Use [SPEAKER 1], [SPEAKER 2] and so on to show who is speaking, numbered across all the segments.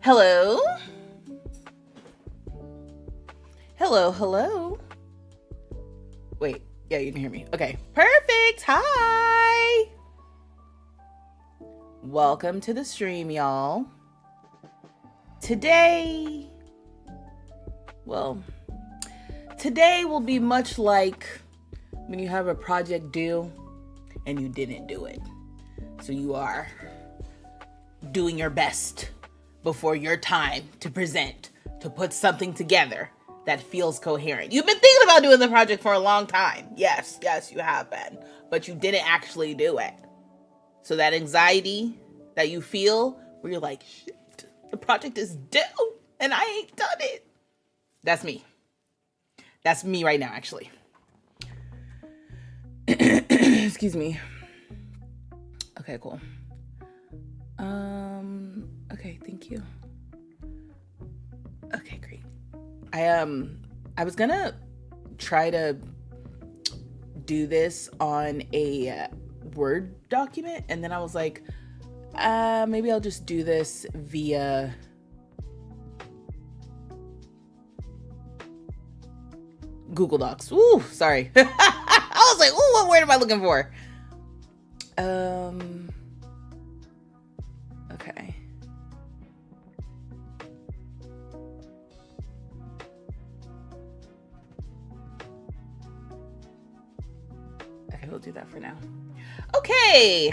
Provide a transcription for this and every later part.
[SPEAKER 1] Hello? Hello, hello. Wait, yeah, you can hear me. Okay, perfect. Hi. Welcome to the stream, y'all. Today will be much like when you have a project due and you didn't do it. So you are doing your best before your time to present, to put something together that feels coherent. You've been thinking about doing the project for a long time. Yes, you have been, but you didn't actually do it. So that anxiety that you feel where you're like, shit, the project is due and I ain't done it. That's me. That's me right now, actually. Excuse me. Okay, cool. Okay, thank you. Okay, great. I was gonna try to do this on a Word document, and then I was like, maybe I'll just do this via Google Docs. Ooh, sorry. I was like, ooh, what word am I looking for? Okay. Okay, we'll do that for now. Okay.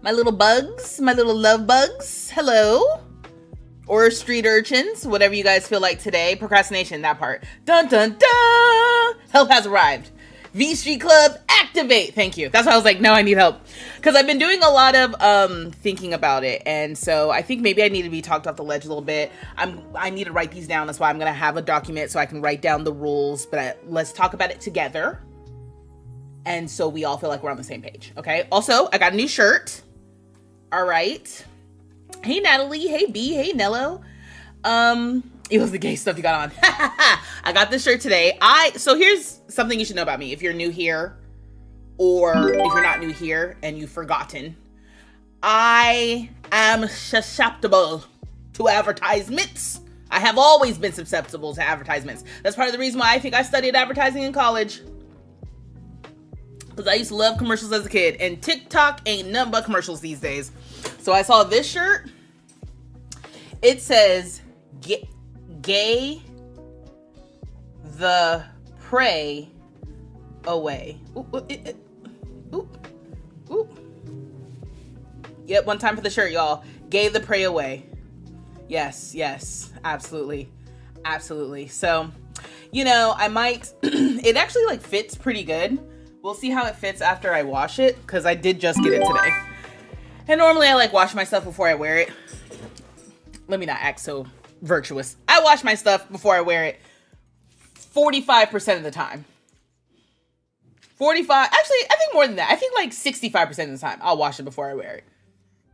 [SPEAKER 1] My little bugs, my little love bugs. Hello. Or street urchins, whatever you guys feel like today. Procrastination, that part. Dun, dun, dun. Help has arrived. V Street Club, activate. Thank you. That's why I was like, no, I need help. Because I've been doing a lot of thinking about it. And so I think maybe I need to be talked off the ledge a little bit. I need to write these down. That's why I'm going to have a document so I can write down the rules. But let's talk about it together. And so we all feel like we're on the same page. Okay. Also, I got a new shirt. All right. Hey, Natalie. Hey, B. Hey, Nello. It was the gay stuff you got on. I got this shirt today. So here's something you should know about me. If you're new here, or if you're not new here and you've forgotten, I am susceptible to advertisements. I have always been susceptible to advertisements. That's part of the reason why I think I studied advertising in college. Because I used to love commercials as a kid, and TikTok ain't nothing but commercials these days. So I saw this shirt. It says, gay the prey away. Ooh. Yep, one time for the shirt, y'all. Gay the prey away. Yes, absolutely. So, I might, it actually like fits pretty good. We'll see how it fits after I wash it, because I did just get it today. And normally I like wash my stuff before I wear it. Let me not act so virtuous. I wash my stuff before I wear it 45% of the time. 45, actually, I think more than that. I think like 65% of the time I'll wash it before I wear it.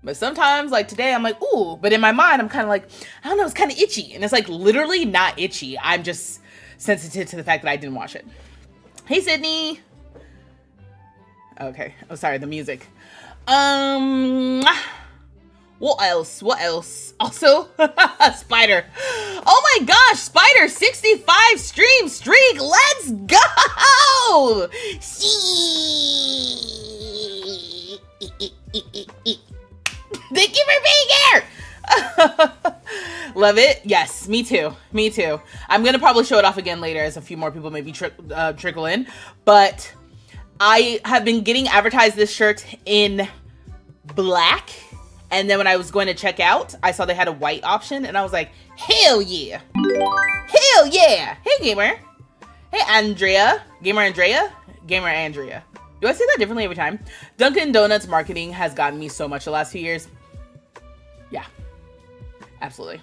[SPEAKER 1] But sometimes, like today, I'm like, ooh, but in my mind, I'm kind of like, I don't know, it's kind of itchy. And it's like literally not itchy. I'm just sensitive to the fact that I didn't wash it. Hey, Sydney. Okay. Oh, sorry, the music. What else? Also, Spider. Oh my gosh, Spider, 65 stream streak. Let's go. Thank you for being here. Love it. Yes, me too. I'm going to probably show it off again later as a few more people maybe trickle in. But I have been getting advertised this shirt in black. And then when I was going to check out, I saw they had a white option. And I was like, hell yeah. Hell yeah. Hey, gamer. Hey, Andrea. Gamer Andrea. Do I say that differently every time? Dunkin' Donuts marketing has gotten me so much the last few years. Yeah. Absolutely.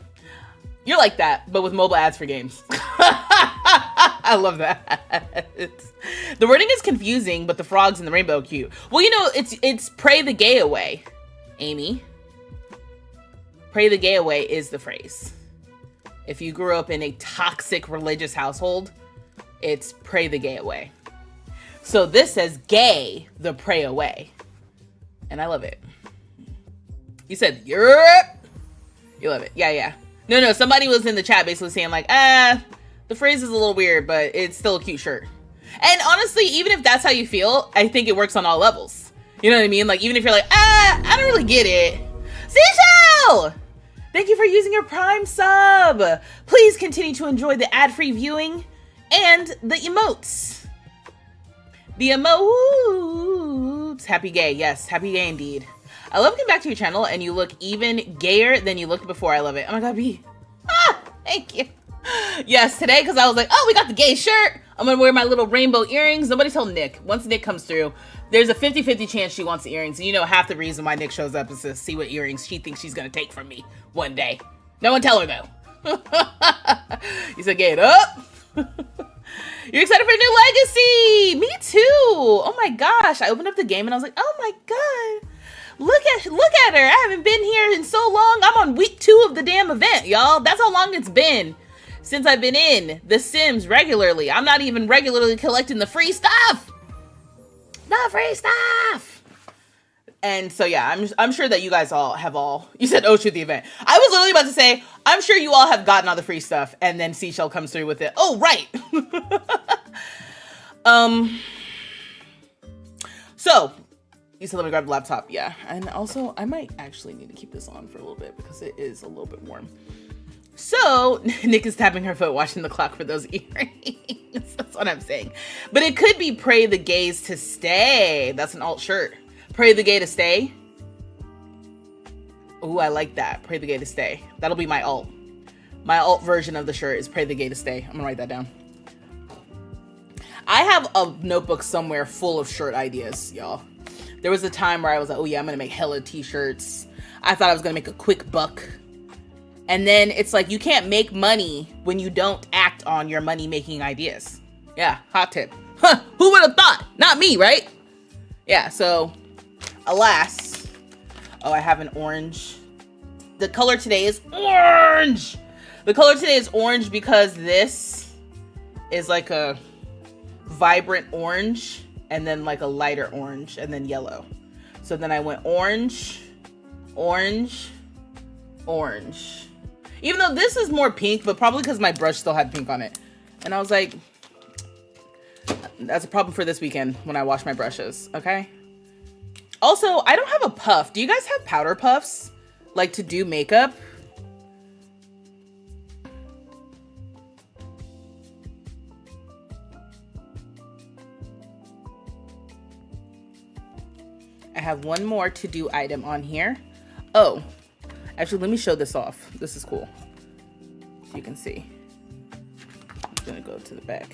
[SPEAKER 1] You're like that, but with mobile ads for games. I love that. The wording is confusing, but the frogs and the rainbow are cute. Well, it's pray the gay away, Amy. Pray the gay away is the phrase. If you grew up in a toxic religious household, it's pray the gay away. So this says gay the pray away. And I love it. You said, Europe. You love it. Yeah. No, somebody was in the chat basically saying like, the phrase is a little weird, but it's still a cute shirt. And honestly, even if that's how you feel, I think it works on all levels. You know what I mean? Like, even if you're like, I don't really get it. Seashell! Thank you for using your Prime sub. Please continue to enjoy the ad-free viewing and the emotes. The emotes. Happy gay. Yes, happy gay indeed. I love coming back to your channel and you look even gayer than you looked before. I love it. Oh my God, B. Thank you. Yes, today, because I was like, oh, we got the gay shirt. I'm going to wear my little rainbow earrings. Nobody told Nick. Once Nick comes through, there's a 50-50 chance she wants the earrings. And half the reason why Nick shows up is to see what earrings she thinks she's going to take from me one day. No one tell her, though. You said, get up. You're excited for a new legacy. Me too. Oh my gosh. I opened up the game and I was like, oh my God. Look at her. I haven't been here in so long. I'm on week 2 of the damn event, y'all. That's how long it's been since I've been in The Sims regularly. I'm not even regularly collecting the free stuff. And so yeah, I'm sure that you guys you said oh shoot the event. I was literally about to say, I'm sure you all have gotten all the free stuff, and then Seashell comes through with it. Oh right. So you said let me grab the laptop. Yeah. And also I might actually need to keep this on for a little bit because it is a little bit warm. So Nick is tapping her foot, watching the clock for those earrings. That's what I'm saying. But it could be pray the gays to stay. That's an alt shirt. Pray the gay to stay. Ooh, I like that. Pray the gay to stay. That'll be my alt. My alt version of the shirt is pray the gay to stay. I'm gonna write that down. I have a notebook somewhere full of shirt ideas, y'all. There was a time where I was like, oh yeah, I'm gonna make hella t-shirts. I thought I was gonna make a quick buck. And then it's like, you can't make money when you don't act on your money-making ideas. Yeah, hot tip. Huh, who would have thought? Not me, right? Yeah, so, alas. Oh, I have an orange. The color today is orange! The color today is orange because this is like a vibrant orange, and then like a lighter orange, and then yellow. So then I went orange, orange, orange. Even though this is more pink, but probably because my brush still had pink on it. And I was like, that's a problem for this weekend when I wash my brushes, okay? Also, I don't have a puff. Do you guys have powder puffs? Like to do makeup? I have one more to-do item on here. Oh, actually, let me show this off. This is cool. So you can see. I'm gonna go to the back.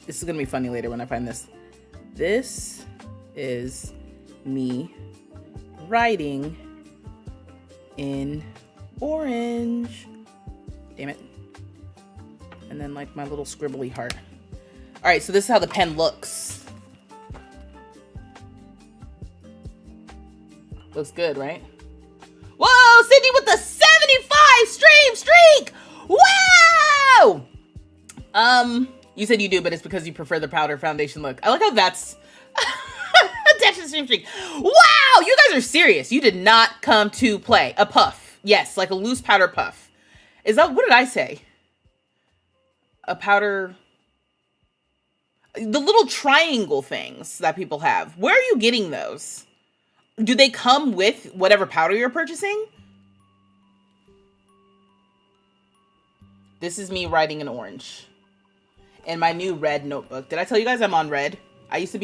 [SPEAKER 1] This is gonna be funny later when I find this. This is me writing in orange. Damn it. And then like my little scribbly heart. All right, so this is how the pen looks. Looks good, right? Whoa, Sydney with the 75 stream streak! Wow! You said you do, but it's because you prefer the powder foundation look. I like how that's attached to the stream streak. Wow, you guys are serious. You did not come to play. A puff. Yes, like a loose powder puff. Is that, what did I say? A powder... The little triangle things that people have. Where are you getting those? Do they come with whatever powder you're purchasing? This is me writing in orange. In my new red notebook. Did I tell you guys I'm on red? I used to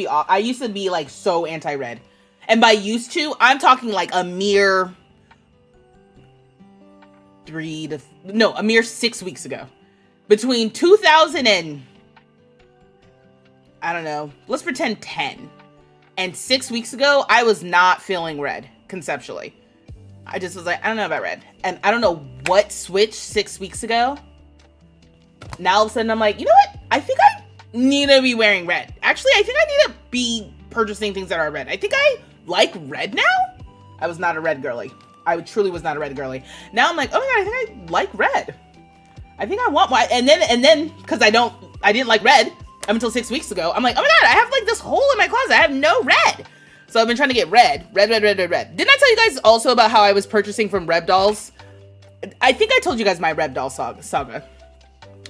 [SPEAKER 1] be like so anti-red. And by used to, I'm talking like a mere a mere 6 weeks ago. Between 2000 and, I don't know, let's pretend 10. And 6 weeks ago, I was not feeling red, conceptually. I just was like, I don't know about red. And I don't know what switched 6 weeks ago. Now all of a sudden I'm like, you know what? I think I need to be wearing red. Actually, I think I need to be purchasing things that are red. I think I like red now. I was not a red girly. I truly was not a red girly. Now I'm like, oh my God, I think I like red. I think I want white. And then, because I didn't like red up until 6 weeks ago. I'm like, oh my God, I have like this hole in my closet. I have no red. So I've been trying to get red. Red. Didn't I tell you guys also about how I was purchasing from Reb Dolls? I think I told you guys my Reb Doll saga.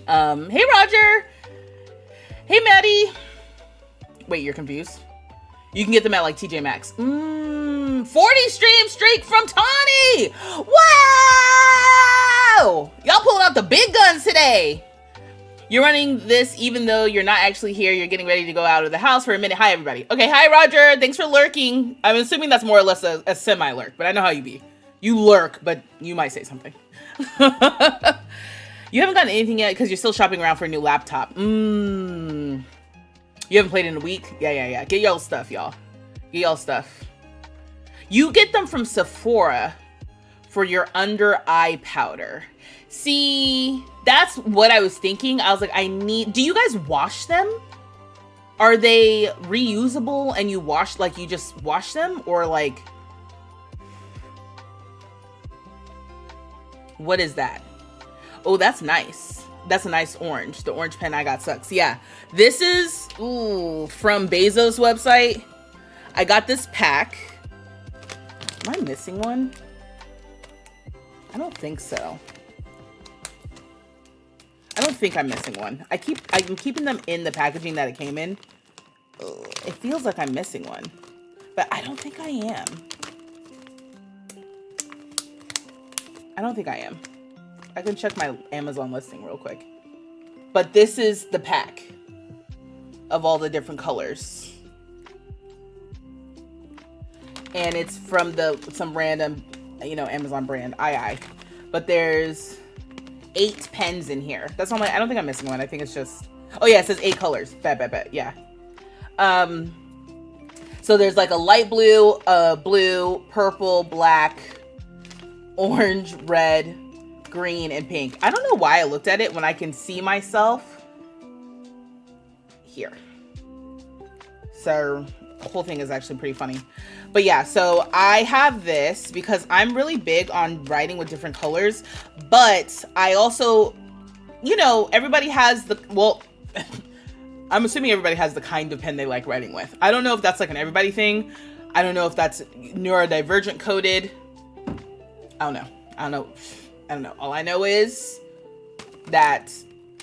[SPEAKER 1] Hey Roger. Hey Maddie. Wait, you're confused? You can get them at like TJ Maxx. 40 stream streak from Tawny. Wow. Y'all pulling out the big guns today. You're running this even though you're not actually here. You're getting ready to go out of the house for a minute. Hi, everybody. Okay, hi, Roger. Thanks for lurking. I'm assuming that's more or less a semi-lurk, but I know how you be. You lurk, but you might say something. You haven't gotten anything yet because you're still shopping around for a new laptop. You haven't played in a week? Yeah. Get y'all stuff, y'all. Get y'all stuff. You get them from Sephora for your under eye powder. See, that's what I was thinking. I was like, do you guys wash them? Are they reusable and you just wash them? Or like, what is that? Oh, that's nice. That's a nice orange. The orange pen I got sucks. Yeah, this is, from Bezos' website. I got this pack. Am I missing one? I don't think so. I don't think I'm missing one. I'm keeping them in the packaging that it came in. It feels like I'm missing one, but I don't think I am. I don't think I am. I can check my Amazon listing real quick. But this is the pack of all the different colors. And it's from some random, Amazon brand, But there's 8 pens in here. That's all I don't think I'm missing one. I think it's just, oh yeah, it says 8 colors. Bet. Yeah. So there's like a light blue, blue, purple, black, orange, red, green, and pink. I don't know why I looked at it when I can see myself here. So the whole thing is actually pretty funny. But yeah, so I have this because I'm really big on writing with different colors, but I also, you know, everybody has the, well, I'm assuming everybody has the kind of pen they like writing with. I don't know if that's like an everybody thing. I don't know if that's neurodivergent coded. I don't know. All I know is that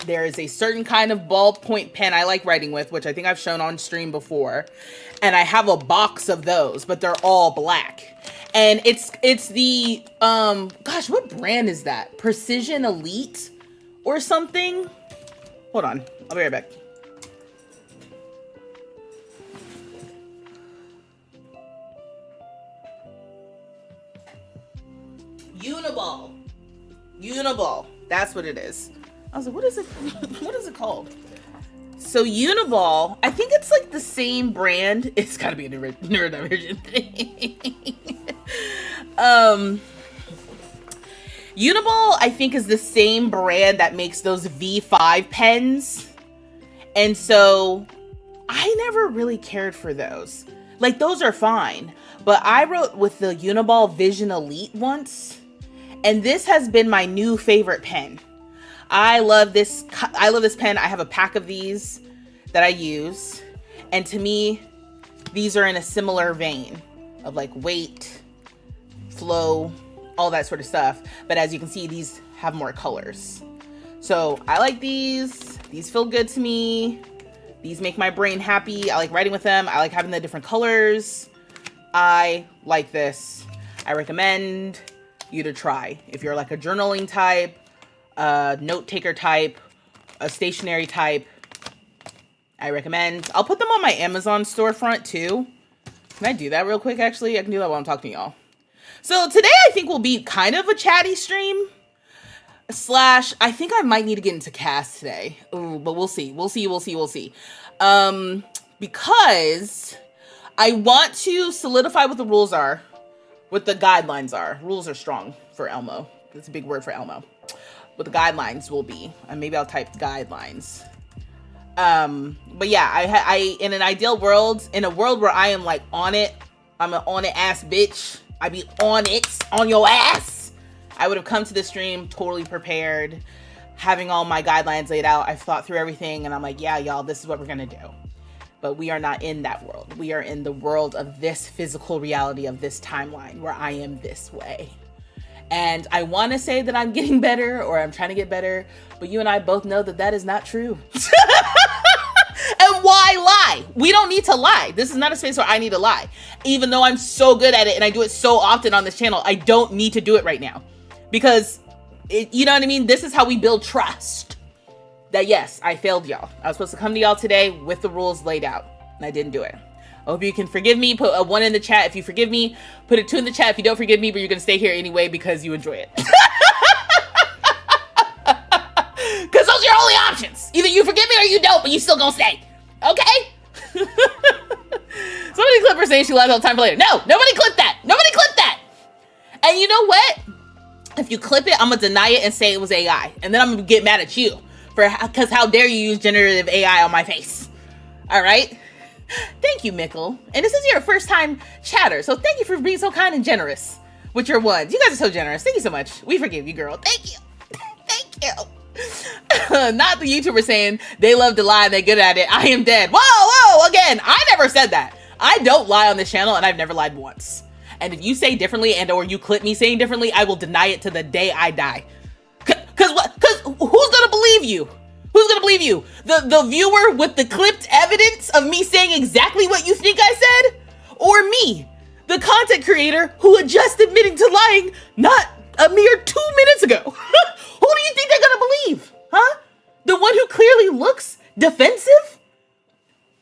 [SPEAKER 1] there is a certain kind of ballpoint pen I like writing with, which I think I've shown on stream before. And I have a box of those, but they're all black. And it's the, gosh, what brand is that? Precision Elite or something? Hold on, I'll be right back. Uniball. That's what it is. I was like, what is it? What is it called? So Uniball, I think it's like the same brand. It's gotta be a neurodivergent thing. Uniball, I think, is the same brand that makes those V5 pens. And so I never really cared for those. Like, those are fine. But I wrote with the Uniball Vision Elite once. And this has been my new favorite pen. I love this pen. I have a pack of these that I use. And to me, these are in a similar vein of like weight, flow, all that sort of stuff. But as you can see, these have more colors. So I like these. These feel good to me. These make my brain happy. I like writing with them. I like having the different colors. I like this. I recommend you to try. If you're like a journaling type, a note taker type, a stationary type, I recommend. I'll put them on my Amazon storefront too. Can I do that real quick? Actually, I can do that while I'm talking to y'all. So today I think will be kind of a chatty stream slash, I think I might need to get into cast today. Ooh, but we'll see. Because I want to solidify what the rules are, what the guidelines are. Rules are strong for Elmo. That's a big word for Elmo. What the guidelines will be. And maybe I'll type guidelines. But yeah, I in an ideal world, in a world where I am like on it, I'm an on it ass bitch. I be on it, on your ass. I would have come to the stream totally prepared, having all my guidelines laid out. I've thought through everything and I'm like, yeah, y'all, this is what we're gonna do. But we are not in that world. We are in the world of this physical reality of this timeline where I am this way. And I want to say that I'm getting better or I'm trying to get better, but you and I both know that that is not true. And why lie? We don't need to lie. This is not a space where I need to lie. Even though I'm so good at it and I do it so often on this channel, I don't need to do it right now. Because, you know what I mean? This is how we build trust. That yes, I failed y'all. I was supposed to come to y'all today with the rules laid out, and I didn't do it. I hope you can forgive me. Put a 1 in the chat if you forgive me. Put a 2 in the chat if you don't forgive me, but you're going to stay here anyway because you enjoy it. Because those are your only options. Either you forgive me or you don't, but you still going to stay. Okay? Somebody clip her saying she left all the time for later. No, nobody clipped that. Nobody clipped that. And you know what? If you clip it, I'm going to deny it and say it was AI. And then I'm going to get mad at you. Because how dare you use generative AI on my face. All right? Thank you, Mikkel. And this is your first time chatter, so thank you for being so kind and generous with your ones. You guys are so generous. Thank you so much. We forgive you, girl. Thank you. Thank you. Not the YouTuber saying they love to lie and they're good at it. I am dead. Whoa, again, I never said that. I don't lie on this channel and I've never lied once. And if you say differently and or you clip me saying differently, I will deny it to the day I die. Cause who's gonna believe you? Who's gonna believe you? The viewer with the clipped evidence of me saying exactly what you think I said? Or me, the content creator who had just admitting to lying not a mere 2 minutes ago? Who do you think they're gonna believe? Huh? The one who clearly looks defensive?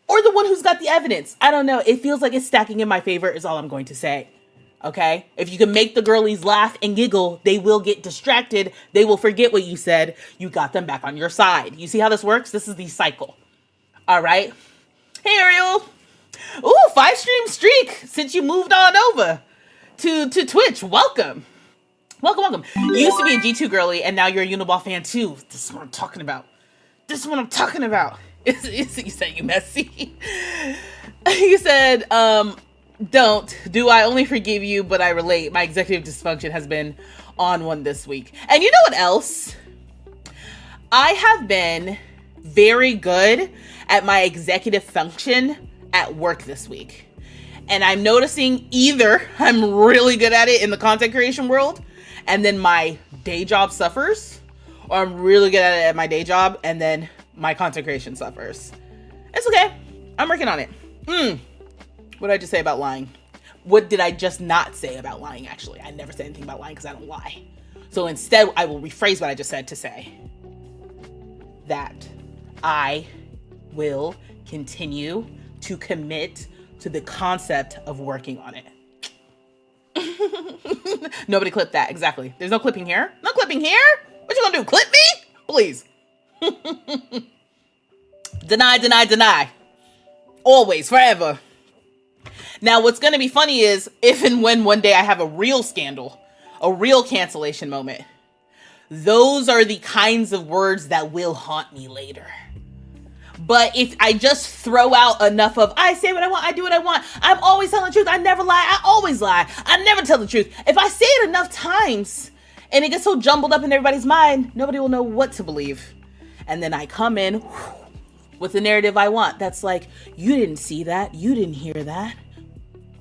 [SPEAKER 1] Or the one who's got the evidence? I don't know. It feels like it's stacking in my favor is all I'm going to say. Okay? If you can make the girlies laugh and giggle, they will get distracted. They will forget what you said. You got them back on your side. You see how this works? This is the cycle. All right? Hey, Ariel. Ooh, 5-stream streak since you moved on over to Twitch. Welcome. Welcome. You used to be a G2 girly, and now you're a Uniball fan, too. This is what I'm talking about. You said you messy. You said, do I only forgive you, but I relate. My executive dysfunction has been on one this week. And you know what else? I have been very good at my executive function at work this week. And I'm noticing either I'm really good at it in the content creation world, and then my day job suffers, or I'm really good at it at my day job, and then my content creation suffers. It's okay. I'm working on it. What did I just say about lying? What did I just not say about lying, actually? I never said anything about lying because I don't lie. So instead, I will rephrase what I just said to say that I will continue to commit to the concept of working on it. Nobody clipped that. Exactly. There's no clipping here. No clipping here. What you gonna do? Clip me? Please. Deny. Always, forever. Now, what's gonna be funny is if and when one day I have a real scandal, a real cancellation moment, those are the kinds of words that will haunt me later. But if I just throw out enough of, I say what I want, I do what I want, I'm always telling the truth, I never lie, I always lie, I never tell the truth. If I say it enough times and it gets so jumbled up in everybody's mind, nobody will know what to believe. And then I come in with the narrative I want. That's like, you didn't see that, you didn't hear that.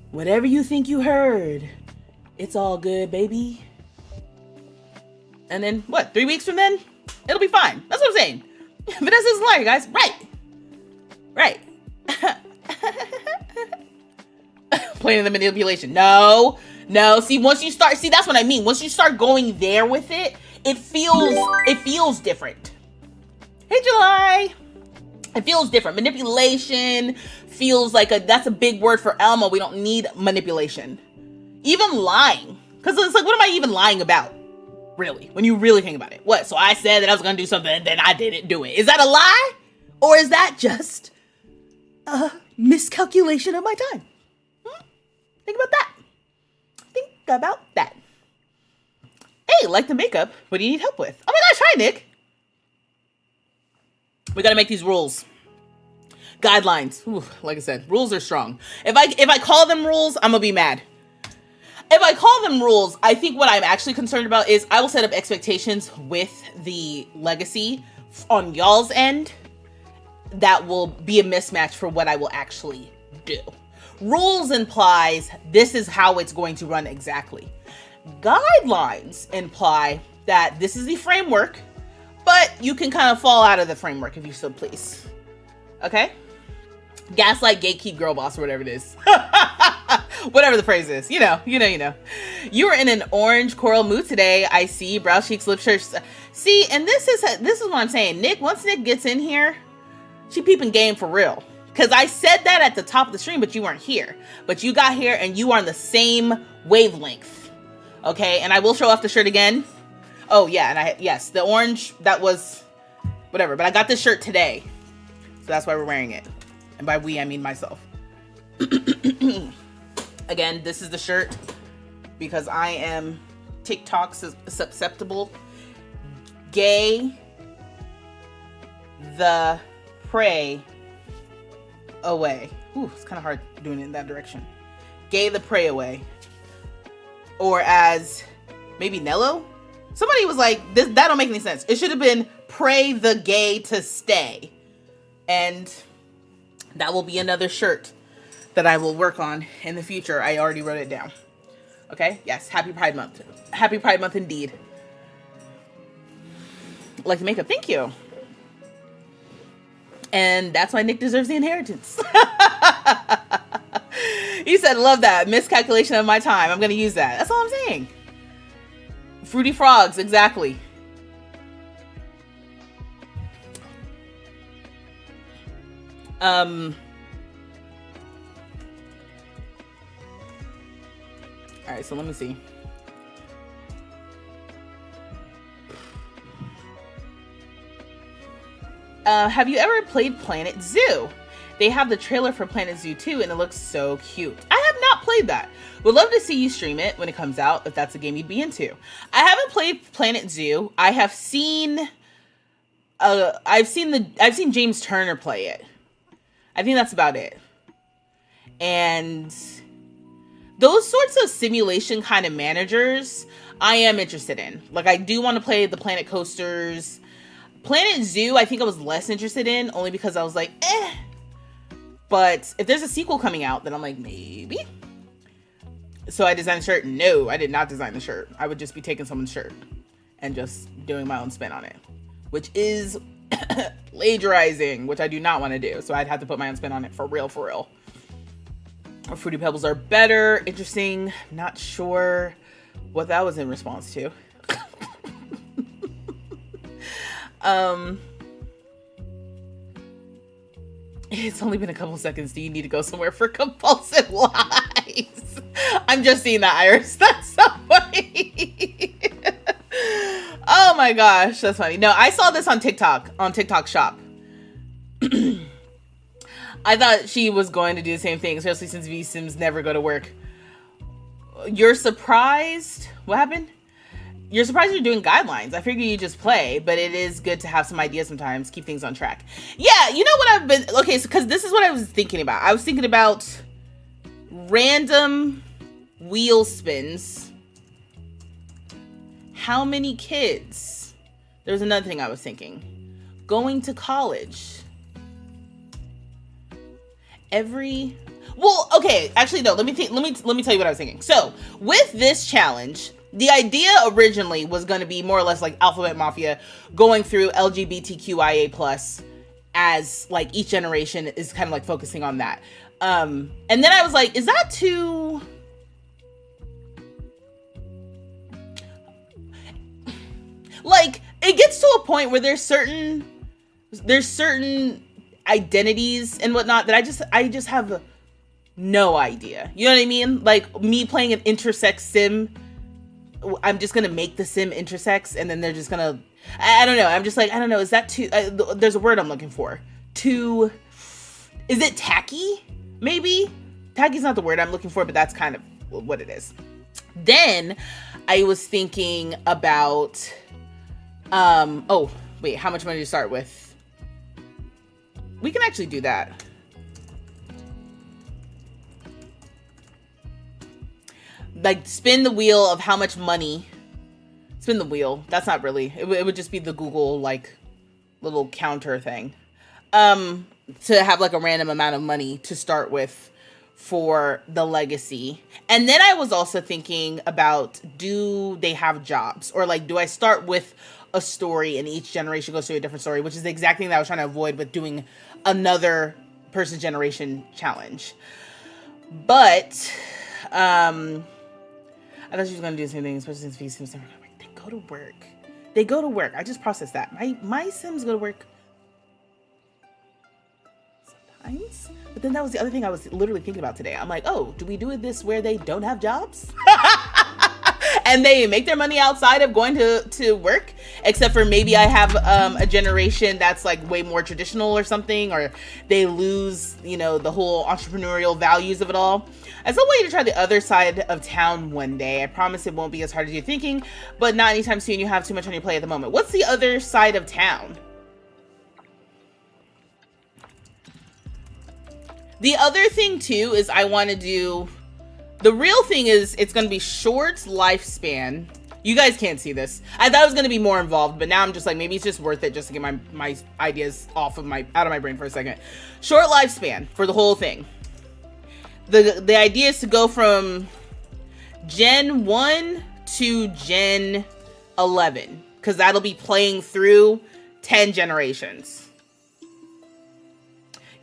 [SPEAKER 1] Whatever you think you heard, it's all good, baby. And then, 3 weeks from then? It'll be fine. That's what I'm saying. Vanessa isn't lying, guys. Right. Playing the manipulation. No. See, once you start, that's what I mean. Once you start going there with it, it feels different. Hey, July. It feels different. Manipulation feels like that's a big word for Elmo. We don't need manipulation. Even lying. Because it's like, what am I even lying about? Really? When you really think about it. What? So I said that I was going to do something and then I didn't do it. Is that a lie? Or is that just a miscalculation of my time? Think about that. Hey, like the makeup. What do you need help with? Oh my gosh, hi, Nick. We got to make these rules. Guidelines. Ooh, like I said, rules are strong. If I call them rules, I'm going to be mad. If I call them rules, I think what I'm actually concerned about is I will set up expectations with the legacy on y'all's end that will be a mismatch for what I will actually do. Rules implies this is how it's going to run exactly. Guidelines imply that this is the framework, but you can kind of fall out of the framework if you so please. Okay? Gaslight, gatekeep, girl boss, or whatever it is. Whatever the phrase is. You know. You are in an orange coral mood today. I see. Brow cheeks, lip shirts. See, and this is what I'm saying. Nick, once Nick gets in here, she peeping game for real. Because I said that at the top of the stream, but you weren't here. But you got here and you are on the same wavelength. Okay? And I will show off the shirt again. Oh, yeah. And yes, the orange, that was whatever. But I got this shirt today. So that's why we're wearing it. And by we, I mean myself. Again, this is the shirt because I am TikTok susceptible. Gay the prey away. Ooh, it's kind of hard doing it in that direction. Gay the prey away. Or as maybe Nello? Somebody was like, that don't make any sense. It should have been pray the gay to stay. And that will be another shirt that I will work on in the future. I already wrote it down. Okay? Yes. Happy Pride Month. Happy Pride Month indeed. Like the makeup. Thank you. And that's why Nick deserves the inheritance. He said, love that. Miscalculation of my time. I'm going to use that. That's all I'm saying. Fruity frogs. Exactly. Alright, right, so let me see. Have you ever played Planet Zoo? They have the trailer for Planet Zoo 2 and it looks so cute. I have not played that. Would love to see you stream it when it comes out, if that's a game you'd be into. I haven't played Planet Zoo. I have seen I've seen James Turner play it. I think that's about it. And those sorts of simulation kind of managers, I am interested in. Like, I do want to play the Planet Coasters. Planet Zoo, I think I was less interested in, only because I was like, eh. But if there's a sequel coming out, then I'm like, maybe. So I designed a shirt. No, I did not design the shirt. I would just be taking someone's shirt and just doing my own spin on it, which is plagiarizing, which I do not want to do. So I'd have to put my own spin on it for real, for real. Fruity Pebbles are better. Interesting. Not sure what that was in response to. It's only been a couple seconds. Do you need to go somewhere for compulsive lies? I'm just seeing that, Iris. That's so funny. Oh my gosh, that's funny. No, I saw this on TikTok Shop. I thought she was going to do the same thing, especially since V-Sims never go to work. You're surprised? What happened? You're surprised you're doing guidelines. I figure you just play, but it is good to have some ideas sometimes, keep things on track. Yeah, you know what I've been... Okay, so because this is what I was thinking about. I was thinking about random wheel spins. How many kids? There's another thing I was thinking. Going to college. Well, okay, actually no, let me tell you what I was thinking. So with this challenge, the idea originally was going to be more or less like Alphabet Mafia, going through LGBTQIA+ as like each generation is kind of like focusing on that. And then I was like, is that too... Like, it gets to a point where there's certain identities and whatnot that I just have no idea. You know what I mean? Like me playing an intersex sim, I'm just gonna make the sim intersex and then they're just gonna, I don't know. I'm just like, I don't know. Is that too, there's a word I'm looking for. Too, is it tacky? Maybe? Tacky's not the word I'm looking for, but that's kind of what it is. Then I was thinking about, oh wait, how much money to start with? We can actually do that. Like spin the wheel of how much money. Spin the wheel. That's not really. It would just be the Google like little counter thing. To have like a random amount of money to start with for the legacy. And then I was also thinking about, do they have jobs? Or like, do I start with a story and each generation goes through a different story, which is the exact thing that I was trying to avoid with doing another person's generation challenge. But I thought she was going to do the same thing, especially since V-Sims never go to work. They go to work. They go to work. I just processed that. My Sims go to work sometimes. But then that was the other thing I was literally thinking about today. I'm like, oh, do we do this where they don't have jobs? And they make their money outside of going to work, except for maybe I have a generation that's like way more traditional or something, or they lose, you know, the whole entrepreneurial values of it all. I still want you to try the other side of town one day. I promise it won't be as hard as you're thinking, but not anytime soon. You have too much on your plate at the moment. What's the other side of town? The other thing too is I want to do... The real thing is it's going to be short lifespan. You guys can't see this. I thought it was going to be more involved, but now I'm just like, maybe it's just worth it just to get my ideas out of my brain for a second. Short lifespan for the whole thing. The idea is to go from Gen 1 to Gen 11, because that'll be playing through 10 generations.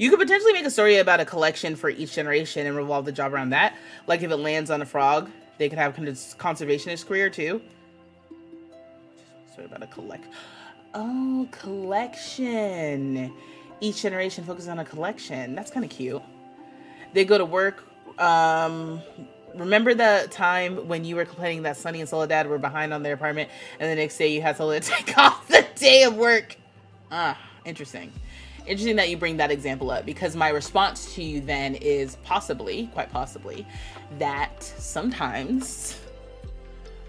[SPEAKER 1] You could potentially make a story about a collection for each generation and revolve the job around that. Like if it lands on a frog, they could have kind of conservationist career too. Story about a collection. Each generation focuses on a collection. That's kind of cute. They go to work. Remember the time when you were complaining that Sunny and Soledad were behind on their apartment, and the next day you had to take off the day of work? Interesting. Interesting that you bring that example up, because my response to you then is possibly, quite possibly, that sometimes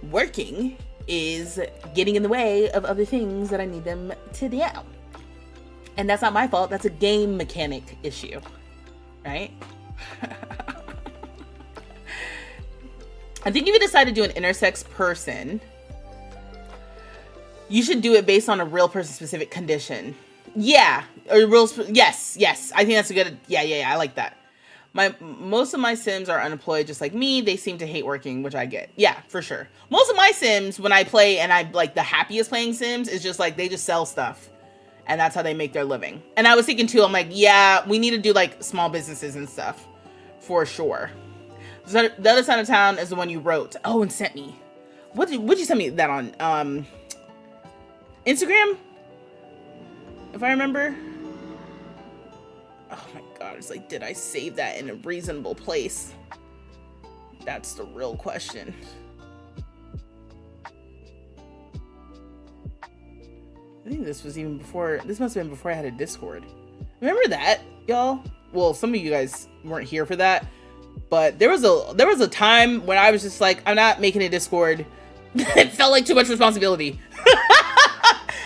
[SPEAKER 1] working is getting in the way of other things that I need them to do. And that's not my fault. That's a game mechanic issue, right? I think if you decide to do an intersex person, you should do it based on a real person specific condition. Yeah, yes. I think that's a good, yeah, I like that. Most of my Sims are unemployed just like me. They seem to hate working, which I get. Yeah, for sure. Most of my Sims, when I play and I like the happiest playing Sims, is just like they just sell stuff. And that's how they make their living. And I was thinking too, I'm like, yeah, we need to do like small businesses and stuff for sure. So the other side of town is the one you wrote. Oh, and sent me. What'd you send me that on? Instagram? If I remember. Oh my God, it's like, did I save that in a reasonable place? That's the real question. I think this was even before, this must have been before I had a Discord. Remember that, y'all? Well, some of you guys weren't here for that, but there was a time when I was just like, I'm not making a Discord. It felt like too much responsibility.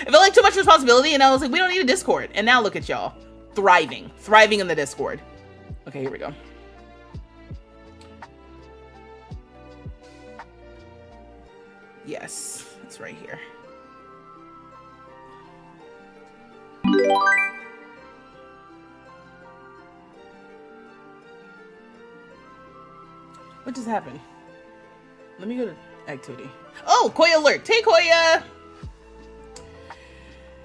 [SPEAKER 1] It felt like too much responsibility, and I was like, we don't need a Discord. And now look at y'all, thriving in the Discord. Okay, here we go. Yes, it's right here. What just happened? Let me go to activity. Oh, Koya alert. Hey, Koya.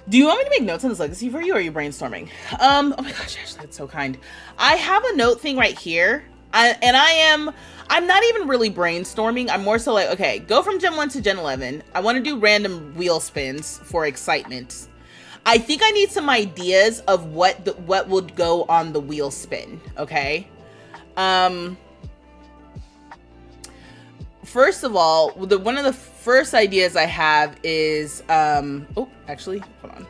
[SPEAKER 1] Do you want me to make notes on this legacy for you, or are you brainstorming? Oh my gosh, Ashley, that's so kind. I have a note thing right here. I'm not even really brainstorming. I'm more so like, okay, go from Gen 1 to Gen 11. I want to do random wheel spins for excitement. I think I need some ideas of what would go on the wheel spin, okay? First of all, one of the first ideas I have is, oh, actually, hold on.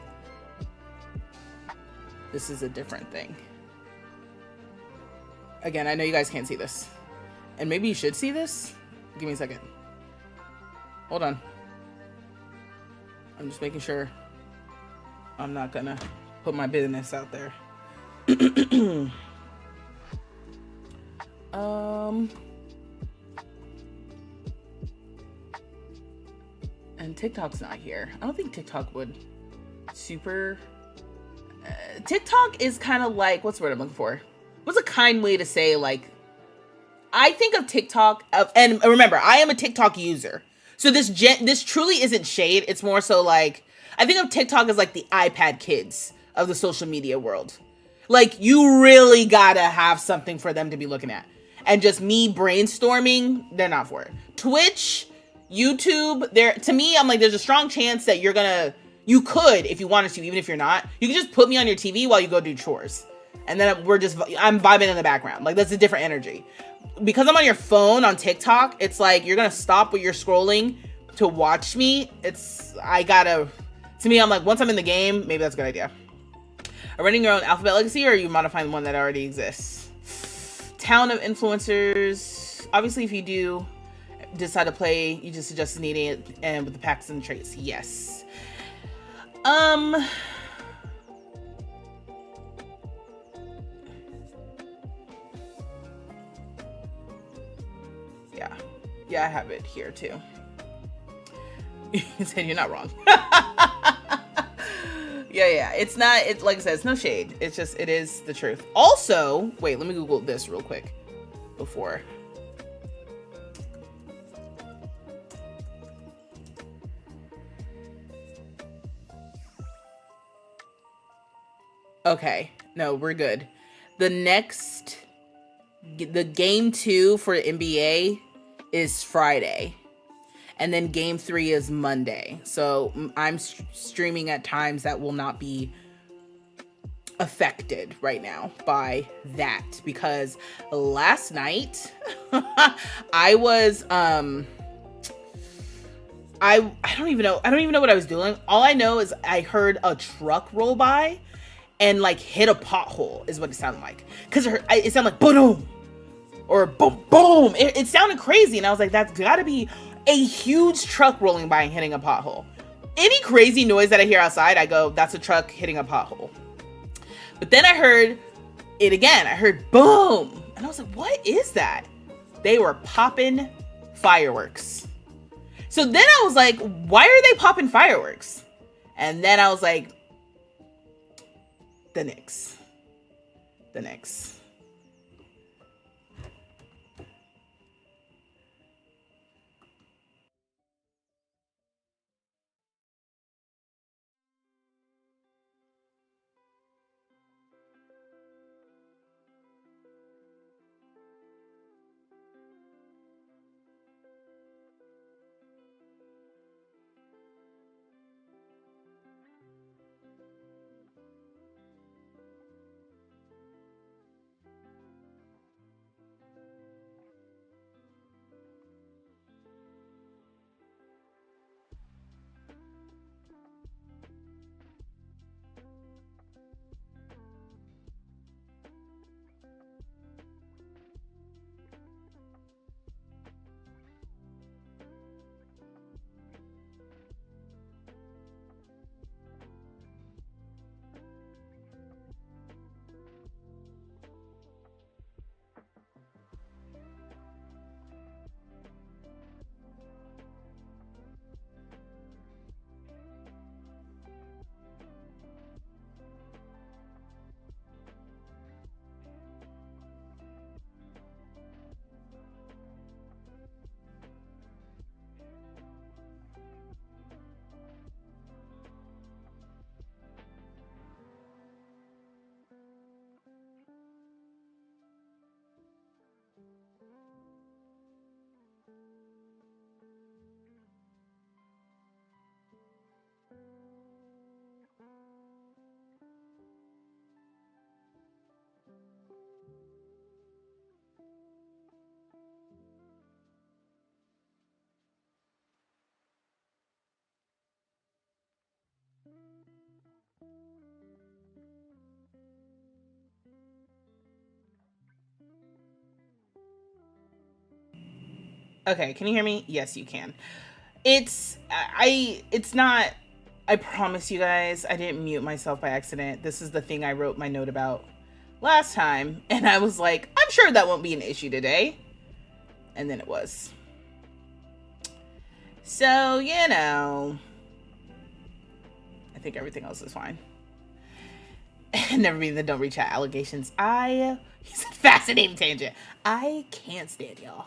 [SPEAKER 1] This is a different thing. Again, I know you guys can't see this. And maybe you should see this? Give me a second. Hold on. I'm just making sure I'm not gonna put my business out there. And TikTok's not here. I don't think TikTok would super... TikTok is kind of like... What's the word I'm looking for? What's a kind way to say, like... I think of TikTok... and remember, I am a TikTok user. So this truly isn't shade. It's more so like... I think of TikTok as like the iPad kids of the social media world. Like, you really gotta have something for them to be looking at. And just me brainstorming, they're not for it. Twitch, YouTube, to me, I'm like, there's a strong chance that you could, if you wanted to, even if you're not, you could just put me on your TV while you go do chores. And then I'm vibing in the background. Like, that's a different energy. Because I'm on your phone on TikTok, it's like, you're gonna stop what you're scrolling to watch me. To me, I'm like, once I'm in the game, maybe that's a good idea. Are running your own alphabet legacy, or are you modifying one that already exists? Town of influencers. Obviously, if you do decide to play, you just suggest needing it, and with the packs and traits, yes. Yeah, I have it here too. You said you're not wrong. Yeah. It's like I said, it's no shade. It's just, it is the truth. Also, wait, let me Google this real quick before. Okay, no, we're good. The game 2 for NBA is Friday. And then game 3 is Monday. So I'm streaming at times that will not be affected right now by that, because last night I was I don't even know what I was doing. All I know is I heard a truck roll by and like hit a pothole is what it sounded like, because it sounded like boom or boom boom. It sounded crazy, and I was like, that's gotta be a huge truck rolling by and hitting a pothole. Any crazy noise that I hear outside, I go, that's a truck hitting a pothole. But then I heard it again. I heard boom. And I was like, what is that? They were popping fireworks. So then I was like, why are they popping fireworks? And then I was like, the Knicks. The Knicks. Okay, can you hear me? Yes, you can. It's not, I promise you guys, I didn't mute myself by accident. This is the thing I wrote my note about last time, and I was like, I'm sure that won't be an issue today. And then it was. So, you know, I think everything else is fine. Never mean that don't reach out allegations. He's a fascinating tangent. I can't stand y'all.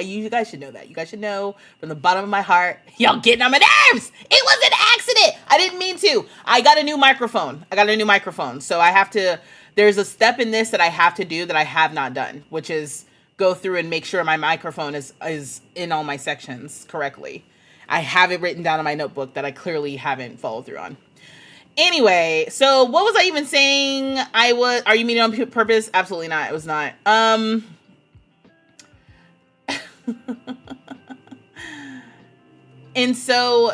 [SPEAKER 1] You guys should know that. You guys should know from the bottom of my heart, y'all getting on my nerves. It was an accident. I didn't mean to. I got a new microphone. So I have to, there's a step in this that I have to do that I have not done, which is go through and make sure my microphone is in all my sections correctly. I have it written down in my notebook that I clearly haven't followed through on. Anyway, so what was I even saying? Are you meaning on purpose? Absolutely not. It was not. And so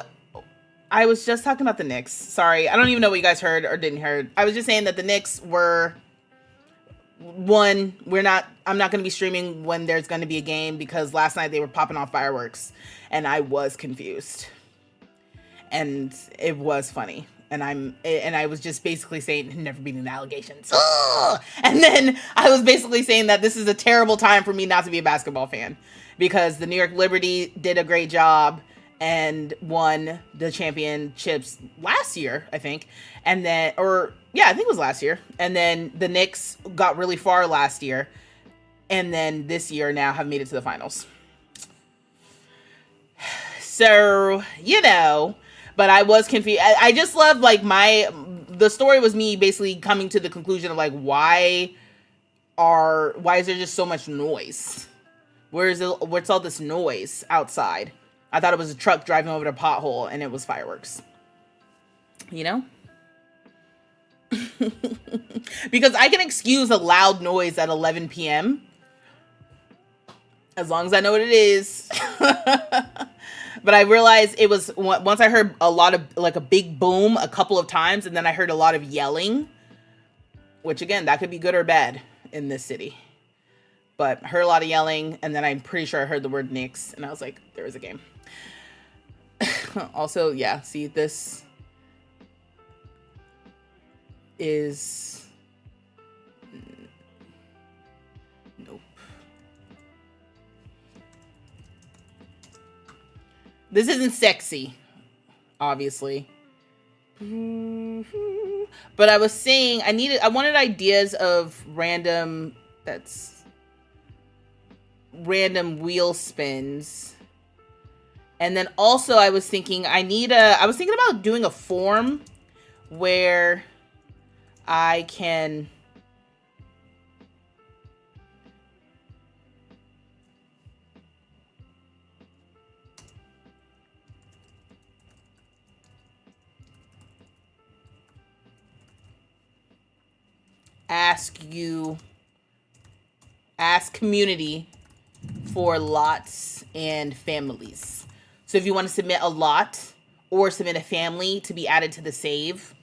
[SPEAKER 1] I was just talking about the Knicks. Sorry, I don't even know what you guys heard or didn't hear. I was just saying that the Knicks were one. I'm not going to be streaming when there's going to be a game, because last night they were popping off fireworks and I was confused. And it was funny. And I was just basically saying, never beating the allegations. Ugh! And then I was basically saying that this is a terrible time for me not to be a basketball fan, because the New York Liberty did a great job and won the championships last year, I think. And then, I think it was last year. And then the Knicks got really far last year. And then this year now have made it to the finals. So, you know, but I was confused. I just love, like, the story was me basically coming to the conclusion of, like, why is there just so much noise? What's all this noise outside? I thought it was a truck driving over the pothole and it was fireworks. You know? Because I can excuse a loud noise at 11 p.m. as long as I know what it is. But I realized it was once I heard a lot of like a big boom a couple of times, and then I heard a lot of yelling, which again, that could be good or bad in this city. But I heard a lot of yelling, and then I'm pretty sure I heard the word Knicks, and I was like, there is a game. Also, yeah, see, this is... Nope. This isn't sexy, obviously. But I was saying I wanted ideas of random wheel spins. And then also I was thinking I was thinking about doing a form where I can ask community for lots and families. So if you want to submit a lot or submit a family to be added to the save,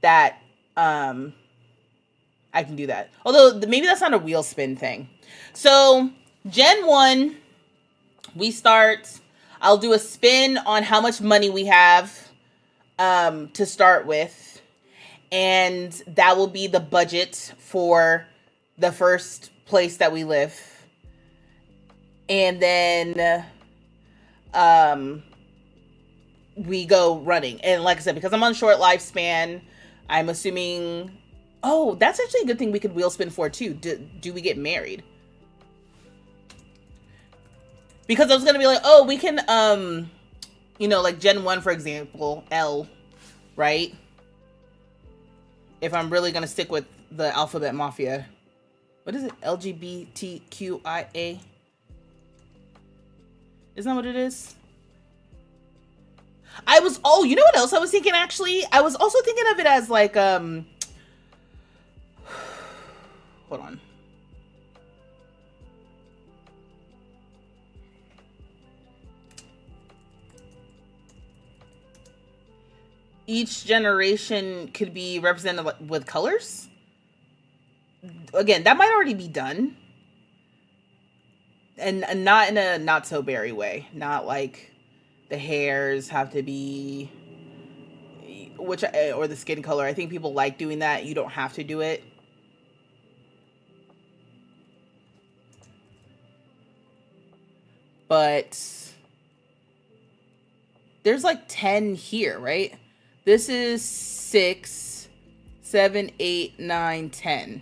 [SPEAKER 1] that I can do that. Although maybe that's not a wheel spin thing. So Gen 1, I'll do a spin on how much money we have to start with. And that will be the budget for the first place that we live. And then we go running. And like I said, because I'm on short lifespan, I'm assuming... Oh, that's actually a good thing we could wheel spin for too. Do we get married? Because I was going to be like, oh, we can, like Gen 1, for example, L, right? If I'm really going to stick with the alphabet mafia. What is it? LGBTQIA? Isn't that what it is? You know what else I was thinking actually? I was also thinking of it as like, hold on. Each generation could be represented with colors. Again, that might already be done. And not in a not so berry way. Not like the hairs have to be or the skin color. I think people like doing that. You don't have to do it. But there's like 10 here, right? This is 6, 7, 8, 9, 10.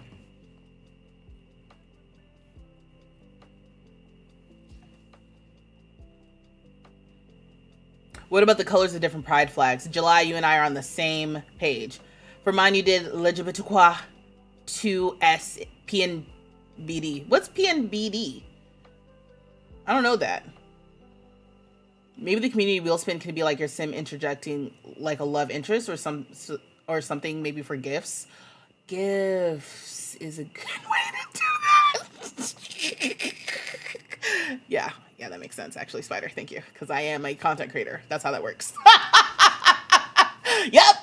[SPEAKER 1] What about the colors of different pride flags? July, you and I are on the same page. For mine, you did LGBTQ 2S PNBD. What's PNBD? I don't know that. Maybe the community wheel spin could be like your sim interjecting like a love interest or something maybe for gifts. Gifts is a good way to do that. Yeah, that makes sense actually, Spider. Thank you, because I am a content creator. That's how that works. Yep.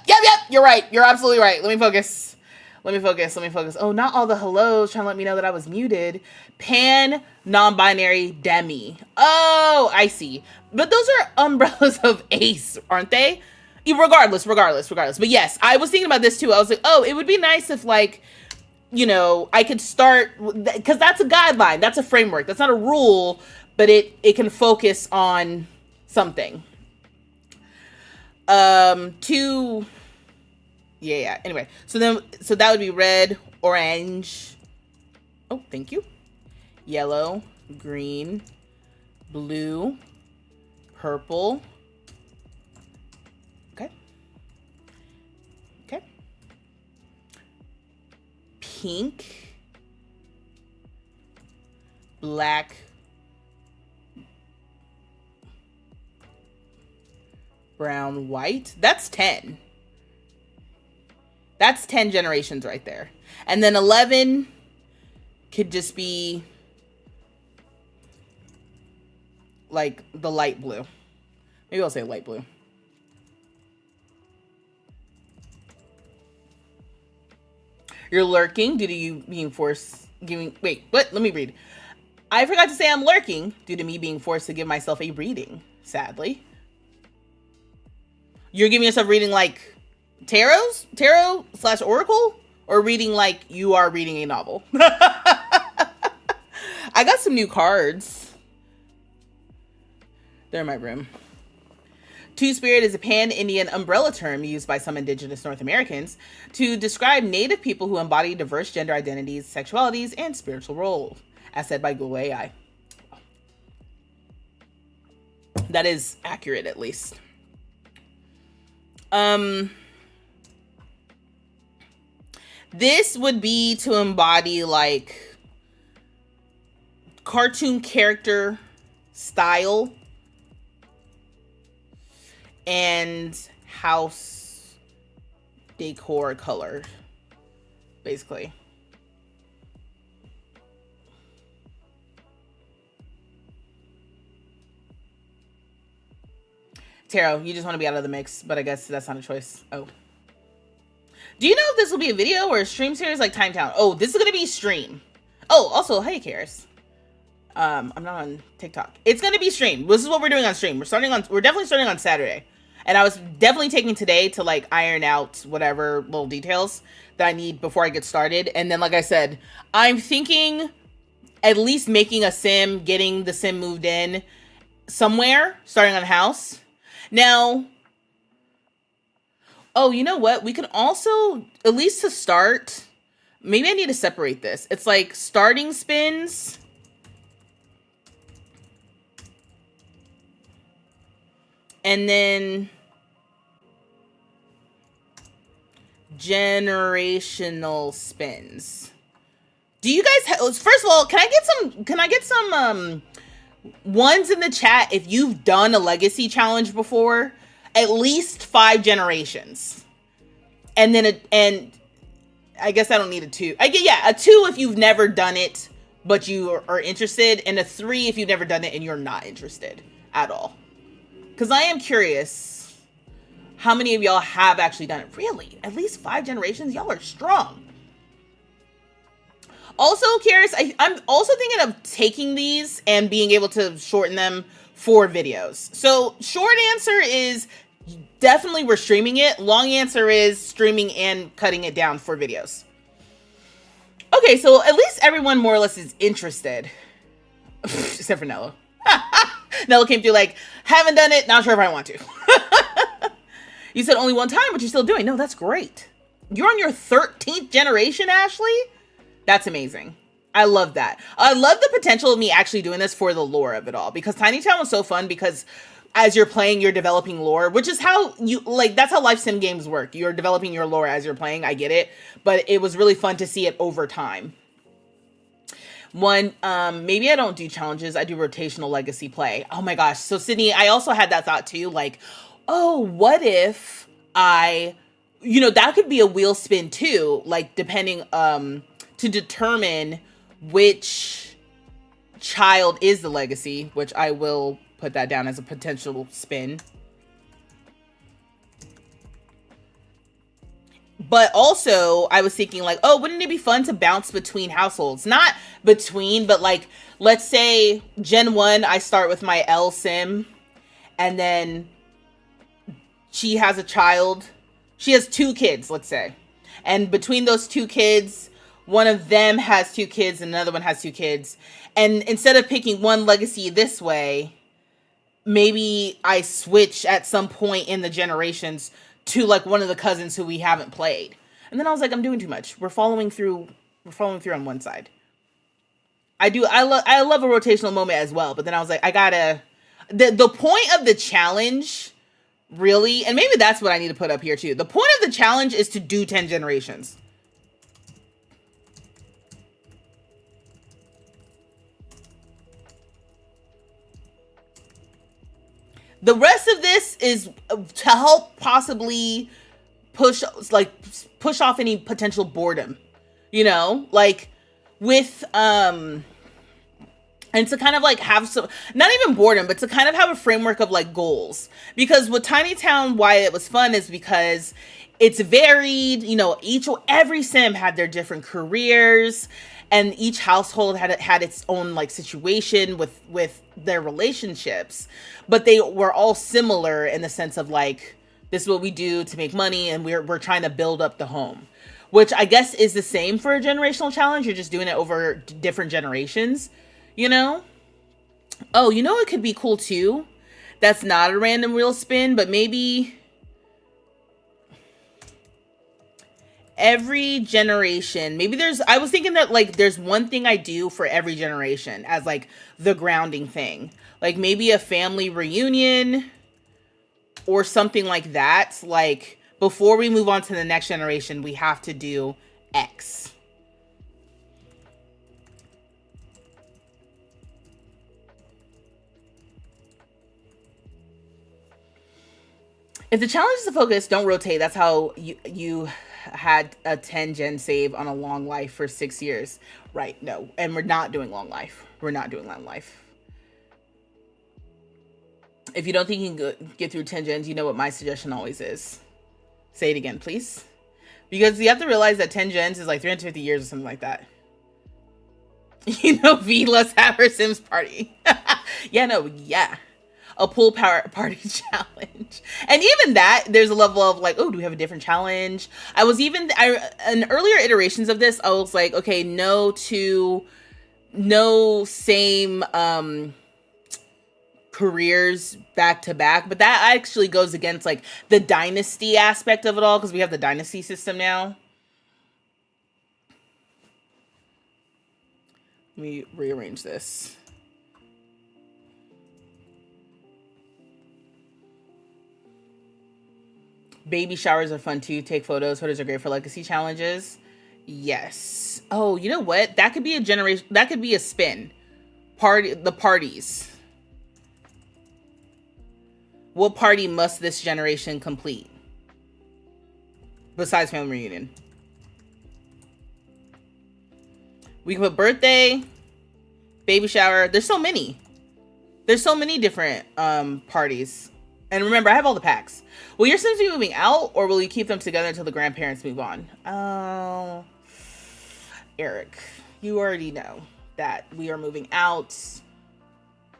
[SPEAKER 1] You're right. You're absolutely right. Let me focus. Oh, not all the hellos trying to let me know that I was muted. Pan, non-binary, demi. Oh, I see. But those are umbrellas of ace, aren't they? Regardless. But yes, I was thinking about this too. I was like, oh, it would be nice if like, I could start, because that's a guideline. That's a framework. That's not a rule, but it can focus on something. Yeah. Anyway, so that would be red, orange. Oh, thank you. Yellow, green, blue, purple. Okay. Pink, black, brown, white. That's 10. That's 10 generations right there. And then 11 could just be like the light blue. Maybe I'll say light blue. You're lurking due to you being forced giving. Wait, what? Let me read. I forgot to say I'm lurking due to me being forced to give myself a reading, sadly. You're giving yourself reading like tarot/oracle, or reading like you are reading a novel. I got some new cards. They're in my room. Two-Spirit is a pan-Indian umbrella term used by some indigenous North Americans to describe Native people who embody diverse gender identities, sexualities, and spiritual roles, as said by Google AI. That is accurate, at least. This would be to embody like cartoon character style and house decor color, basically. Tarot, you just want to be out of the mix, but I guess that's not a choice. Oh. Do you know if this will be a video or a stream series like Time Town? Oh, this is going to be stream. Oh, also, hey, Karis. I'm not on TikTok. It's going to be stream. This is what we're doing on stream. We're definitely starting on Saturday. And I was definitely taking today to like iron out whatever little details that I need before I get started. And then, like I said, I'm thinking at least making a sim, getting the sim moved in somewhere, starting on a house. Now, oh, you know what? We can also, at least to start, maybe I need to separate this. It's like starting spins. And then generational spins. Do you guys first of all, can I get some ones in the chat if you've done a legacy challenge before? At least 5 generations. And then and I guess I don't need a 2. A 2 if you've never done it but you are interested, and a 3 if you've never done it and you're not interested at all. Because I am curious how many of y'all have actually done it. Really? At least 5 generations? Y'all are strong. Also, curious, I'm also thinking of taking these and being able to shorten them for videos. So short answer is definitely we're streaming it. Long answer is streaming and cutting it down for videos. Okay, so at least everyone more or less is interested. Except for Nello. Nello came through like, haven't done it, not sure if I want to. You said only one time, but you're still doing. No, that's great. You're on your 13th generation, Ashley? That's amazing. I love that. I love the potential of me actually doing this for the lore of it all, because Tiny Town was so fun because as you're playing, you're developing lore, which is how you, like, that's how life sim games work. You're developing your lore as you're playing. I get it. But it was really fun to see it over time. One, maybe I don't do challenges. I do rotational legacy play. Oh my gosh. So Sydney, I also had that thought too. Like, oh, what if that could be a wheel spin too, like depending, to determine which child is the legacy, which I will put that down as a potential spin. But also, I was thinking like, oh, wouldn't it be fun to bounce between households? Not between, but like, let's say Gen 1, I start with my L sim, and then she has a child. She has 2 kids, let's say. And between those 2 kids, one of them has 2 kids and another one has 2 kids. And instead of picking one legacy this way, maybe I switch at some point in the generations to like one of the cousins who we haven't played. And then I was like, I'm doing too much. We're following through on one side. I love a rotational moment as well, but then I was like, the point of the challenge really, and maybe that's what I need to put up here too. The point of the challenge is to do 10 generations. The rest of this is to help possibly push like push off any potential boredom, you know, like with and to kind of like have some, not even boredom, but to kind of have a framework of like goals. Because with Tiny Town, why it was fun is because it's varied, you know, every sim had their different careers, and each household had its own like situation with their relationships, but they were all similar in the sense of like, this is what we do to make money, and we're trying to build up the home, which I guess is the same for a generational challenge. You're just doing it over different generations, you know? Oh, you know it could be cool too? That's not a random wheel spin, but maybe every generation, maybe I was thinking that like there's one thing I do for every generation as like the grounding thing. Like maybe a family reunion or something like that. Like before we move on to the next generation, we have to do X. If the challenge is to focus, don't rotate. That's how you had a 10 gen save on a long life for 6 years. Right, no. And we're not doing long life. We're not doing long life. If you don't think you can get through 10 gens, you know what my suggestion always is. Say it again, please. Because you have to realize that 10 gens is like 350 years or something like that. You know, V, let's have her Sims party. Yeah. A pool party challenge. And even that, there's a level of like, oh, do we have a different challenge? In earlier iterations of this, I was like, okay, no same careers back to back. But that actually goes against like the dynasty aspect of it all, because we have the dynasty system now. Let me rearrange this. Baby showers are fun too. Take photos. Photos are great for legacy challenges. Yes. Oh, you know what? That could be a generation. That could be a spin. The parties. What party must this generation complete? Besides family reunion. We can put birthday, baby shower. There's so many. There's so many different parties. And remember, I have all the packs. Will your Sims be moving out, or will you keep them together until the grandparents move on? Oh, Eric, you already know that we are moving out.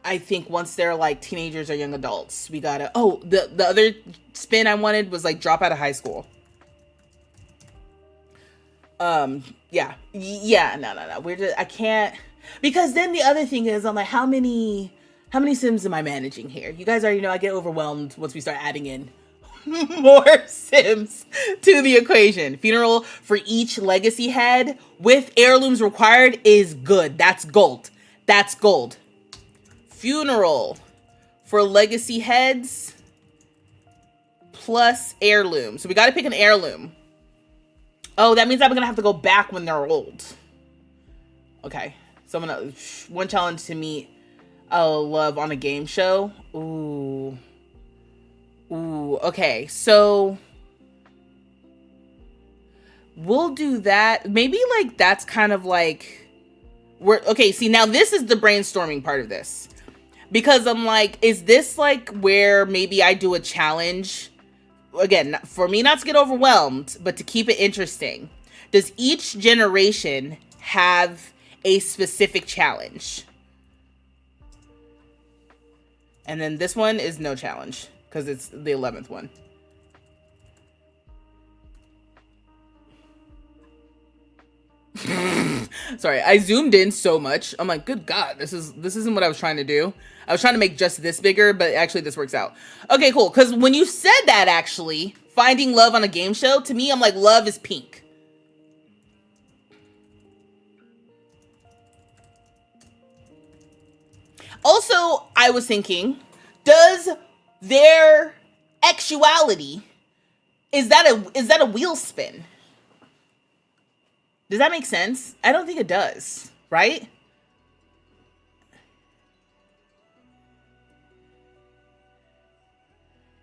[SPEAKER 1] I think once they're like teenagers or young adults, we gotta. Oh, the other spin I wanted was like drop out of high school. Yeah. No. I can't, because then the other thing is, I'm like, how many Sims am I managing here? You guys already know I get overwhelmed once we start adding in more Sims to the equation. Funeral for each legacy head with heirlooms required is good. That's gold. That's gold. Funeral for legacy heads plus heirloom. So we got to pick an heirloom. Oh, that means I'm going to have to go back when they're old. Okay. So I'm going to, one challenge to meet love on a game show. Ooh, okay. So we'll do that. Maybe like that's kind of like okay, see, now this is the brainstorming part of this. Because I'm like, is this like where maybe I do a challenge? Again, for me not to get overwhelmed, but to keep it interesting. Does each generation have a specific challenge? And then this one is no challenge because it's the 11th one. Sorry, I zoomed in so much. I'm like, good God, this isn't what I was trying to do. I was trying to make just this bigger, but actually this works out. Okay, cool. Because when you said that, actually, finding love on a game show, to me, I'm like, love is pink. Also, I was thinking, does their actuality, is that a wheel spin? Does that make sense? I don't think it does, right?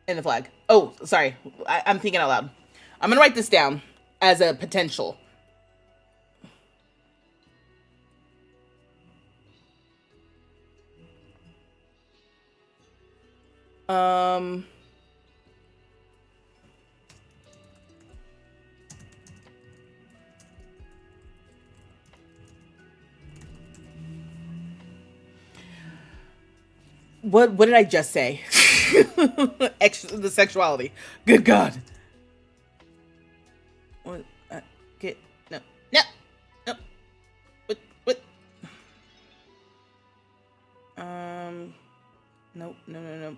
[SPEAKER 1] And the flag. Oh, sorry. I'm thinking out loud. I'm gonna write this down as a potential. What did I just say? The sexuality. Good God. What? Get no. What? No.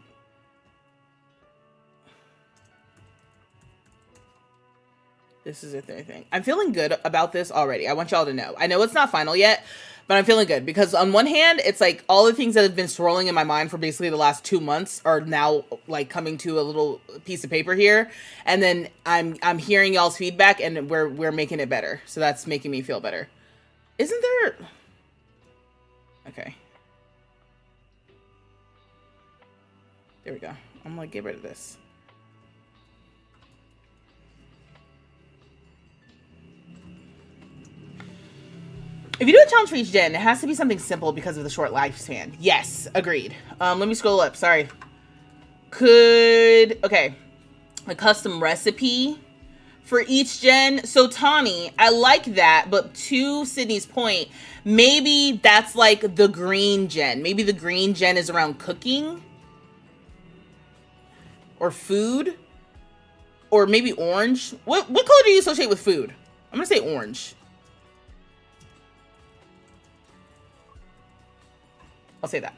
[SPEAKER 1] This is a third thing. I'm feeling good about this already. I want y'all to know. I know it's not final yet, but I'm feeling good because on one hand, it's like all the things that have been swirling in my mind for basically the last 2 months are now like coming to a little piece of paper here, and then I'm hearing y'all's feedback, and we're making it better. So that's making me feel better. Isn't there? Okay. There we go. I'm gonna get rid of this. If you do a challenge for each gen, it has to be something simple because of the short lifespan. Yes, agreed. Let me scroll up. Sorry. Okay, a custom recipe for each gen. So Tawny, I like that, but to Sydney's point, maybe that's like the green gen. Maybe the green gen is around cooking or food, or maybe orange. What color do you associate with food? I'm gonna say orange. I'll say that.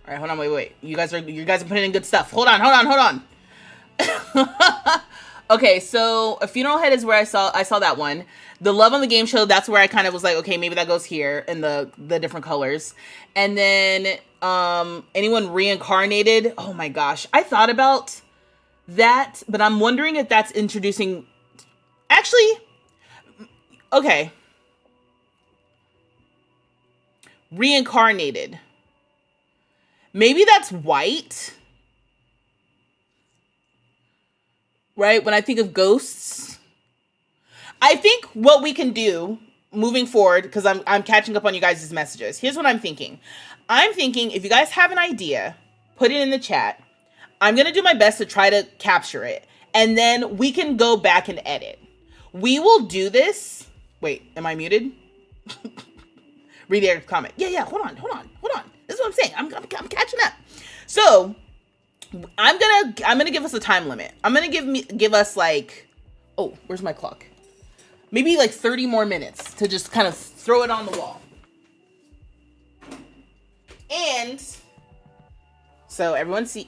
[SPEAKER 1] All right, hold on, wait. You guys are putting in good stuff. Hold on. Okay, so a funeral head is where I saw that one. The love on the game show, that's where I kind of was like, okay, maybe that goes here in the different colors. And then anyone reincarnated. Oh my gosh, I thought about that, but I'm wondering if that's introducing. Actually, okay. Reincarnated. Maybe that's white. Right? When I think of ghosts. I think what we can do moving forward, because I'm catching up on you guys' messages. Here's what I'm thinking. I'm thinking if you guys have an idea, put it in the chat. I'm going to do my best to try to capture it. And then we can go back and edit. We will do this. Wait, am I muted? Read the comment. Yeah. Hold on. This is what I'm saying. I'm catching up. So I'm gonna give us a time limit. I'm gonna give us like, oh, where's my clock? Maybe like 30 more minutes to just kind of throw it on the wall. And so everyone sees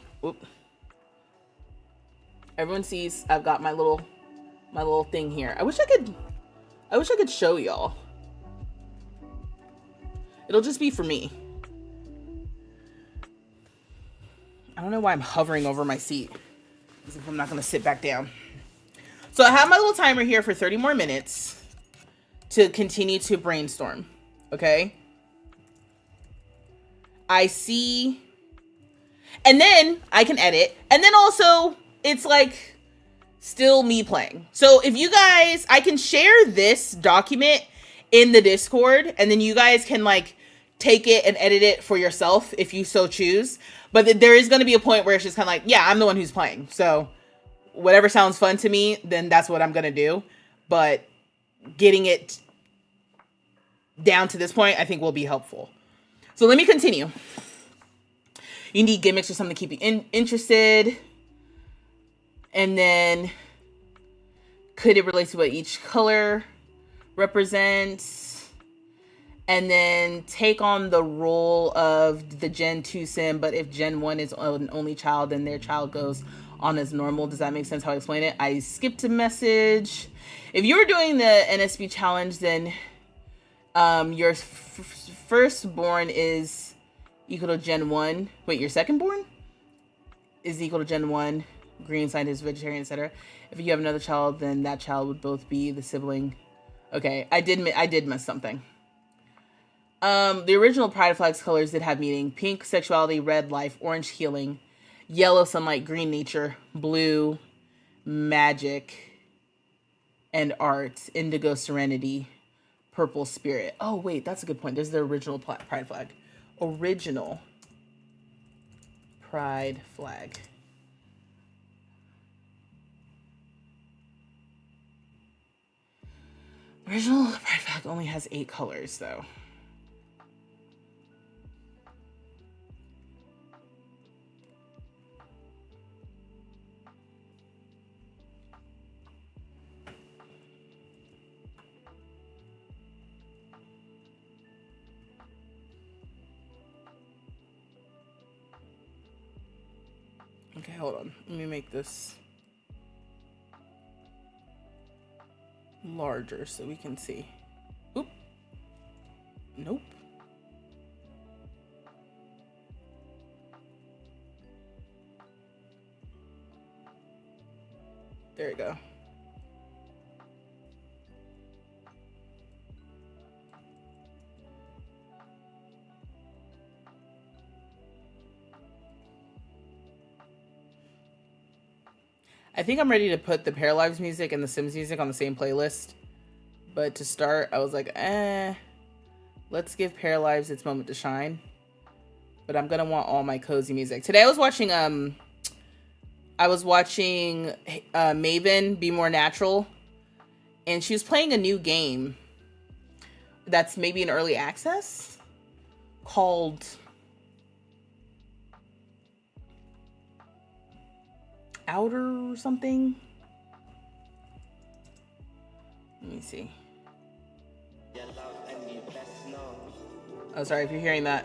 [SPEAKER 1] I've got my little thing here. I wish I could show y'all. It'll just be for me. I don't know why I'm hovering over my seat, as if I'm not going to sit back down. So I have my little timer here for 30 more minutes to continue to brainstorm. Okay. I see. And then I can edit. And then also it's like still me playing. So if you guys, I can share this document in the Discord, and then you guys can like take it and edit it for yourself if you so choose. But there is going to be a point where it's just kind of like, yeah, I'm the one who's playing. So whatever sounds fun to me, then that's what I'm going to do. But getting it down to this point, I think will be helpful. So let me continue. You need gimmicks or something to keep you interested. And then could it relate to what each color represents? And then take on the role of the Gen 2 sim, but if Gen 1 is an only child, then their child goes on as normal. Does that make sense how I explain it? I skipped a message. If you were doing the NSB challenge, then your firstborn is equal to Gen 1. Wait, your secondborn is equal to Gen 1. Green scientist, vegetarian, etc. If you have another child, then that child would both be the sibling. Okay, I did miss something. The original Pride Flags colors did have meaning. Pink, sexuality. Red, life. Orange, healing. Yellow, sunlight. Green, nature. Blue, magic and art, indigo serenity, purple spirit. Oh, wait, that's a good point. There's the original pride flag. Original pride flag. Original pride flag only has 8 colors, though. Okay, hold on. Let me make this larger so we can see. Oop. Nope. There we go. I think I'm ready to put the Pair Lives music and the Sims music on the same playlist. But to start, I was like, let's give Pair Lives its moment to shine. But I'm gonna want all my cozy music. Today I was watching Maven Be More Natural, and she was playing a new game that's maybe in early access called Outer or something. Let me see. Oh, sorry if you're hearing that.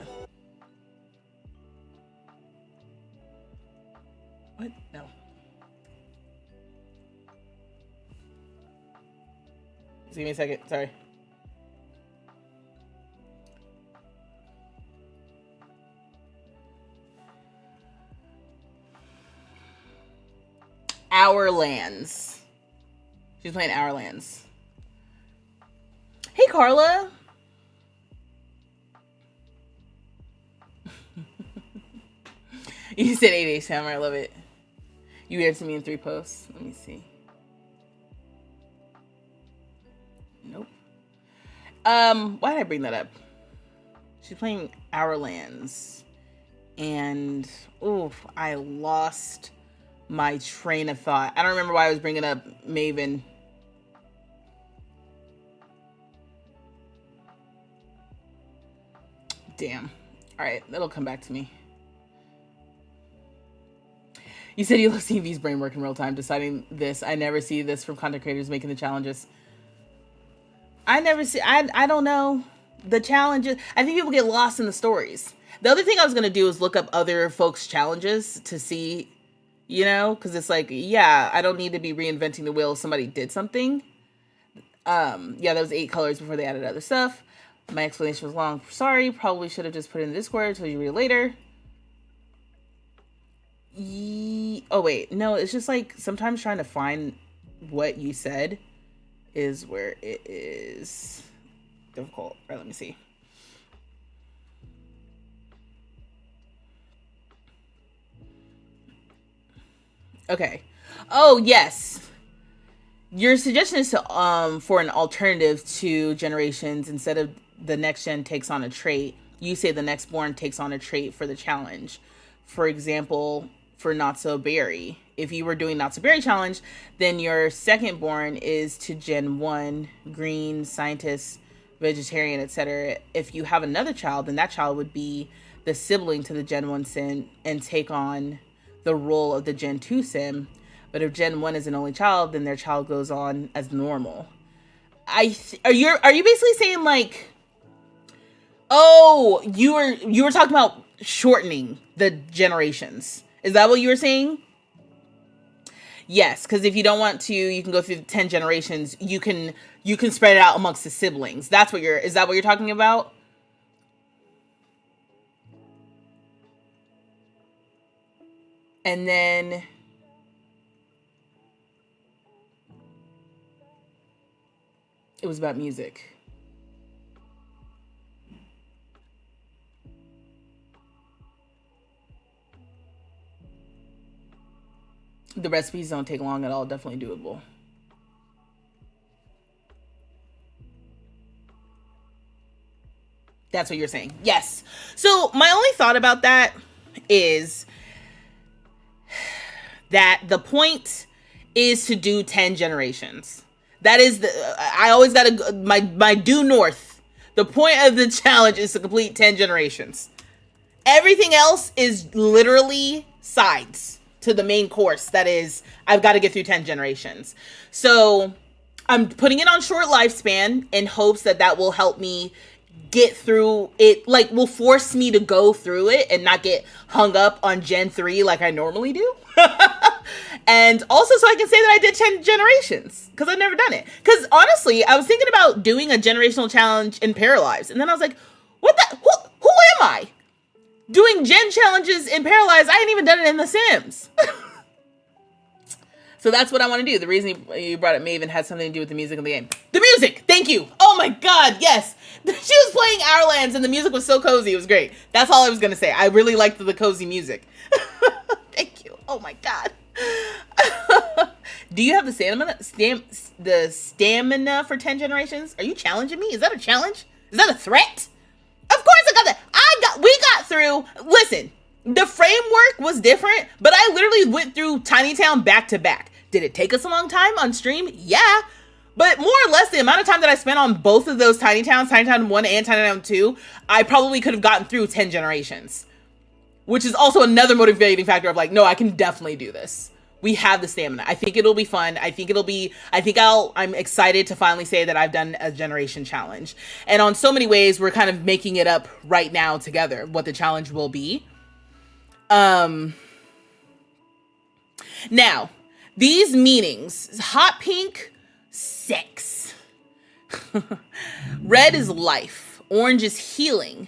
[SPEAKER 1] What? No. Just give me a second. Sorry. Our Lands. She's playing Our Lands. Hey, Carla. You said 8 Hammer. I love it. You answered me in 3 posts. Let me see. Nope. Why did I bring that up? She's playing Our Lands. And, oof, I lost my train of thought. I don't remember why I was bringing up Maven. Damn. All right, that'll come back to me. You said you love seeing V's brain work in real time, deciding this. I never see this from content creators making the challenges. I don't know. The challenges, I think people get lost in the stories. The other thing I was going to do is look up other folks' challenges to see, you know, because it's like, yeah, I don't need to be reinventing the wheel if somebody did something. Yeah, that was 8 colors before they added other stuff. My explanation was long. Sorry, probably should have just put it in the Discord until you read it later. Oh, wait. No, it's just like sometimes trying to find what you said is where it is difficult. All right, let me see. Okay. Oh, yes. Your suggestion is to for an alternative to generations. Instead of the next gen takes on a trait, you say the next born takes on a trait for the challenge. For example, for Not So Berry, if you were doing Not So Berry challenge, then your second born is to Gen 1, green, scientist, vegetarian, etc. If you have another child, then that child would be the sibling to the Gen 1 sim and take on the role of the Gen 2 sim. But if Gen 1 is an only child, then their child goes on as normal. Are you basically saying like, oh, you were talking about shortening the generations? Is that what you were saying? Yes, because if you don't want to, you can go through 10 generations. You can spread it out amongst the siblings. Is that what you're talking about? And then it was about music. The recipes don't take long at all. Definitely doable. That's what you're saying. Yes. So my only thought about that is that the point is to do 10 generations. That is I always got to, my due north. The point of the challenge is to complete 10 generations. Everything else is literally sides to the main course. That is, I've got to get through 10 generations. So I'm putting it on short lifespan in hopes that that will help me get through it, like will force me to go through it and not get hung up on Gen 3 like I normally do. And also so I can say that I did 10 generations because I've never done it. Because honestly, I was thinking about doing a generational challenge in Paralyzed. And then I was like, what the, who am I? Doing gen challenges in Paralyzed, I ain't even done it in The Sims. So that's what I want to do. The reason you brought up Maven had something to do with the music of the game. The music! Thank you! Oh my god, yes! She was playing Our Lands and the music was so cozy. It was great. That's all I was going to say. I really liked the cozy music. Thank you. Oh my god. Do you have the stamina for 10 generations? Are you challenging me? Is that a challenge? Is that a threat? Of course I got that. We got through. Listen, the framework was different, but I literally went through Tiny Town back to back. Did it take us a long time on stream? Yeah. But more or less the amount of time that I spent on both of those Tiny Towns, Tiny Town 1 and Tiny Town 2, I probably could have gotten through 10 generations. Which is also another motivating factor of like, no, I can definitely do this. We have the stamina. I think it'll be fun. I'm excited to finally say that I've done a generation challenge. And on so many ways, we're kind of making it up right now together, what the challenge will be. Now, these meanings, hot pink, sex. Red is life. Orange is healing.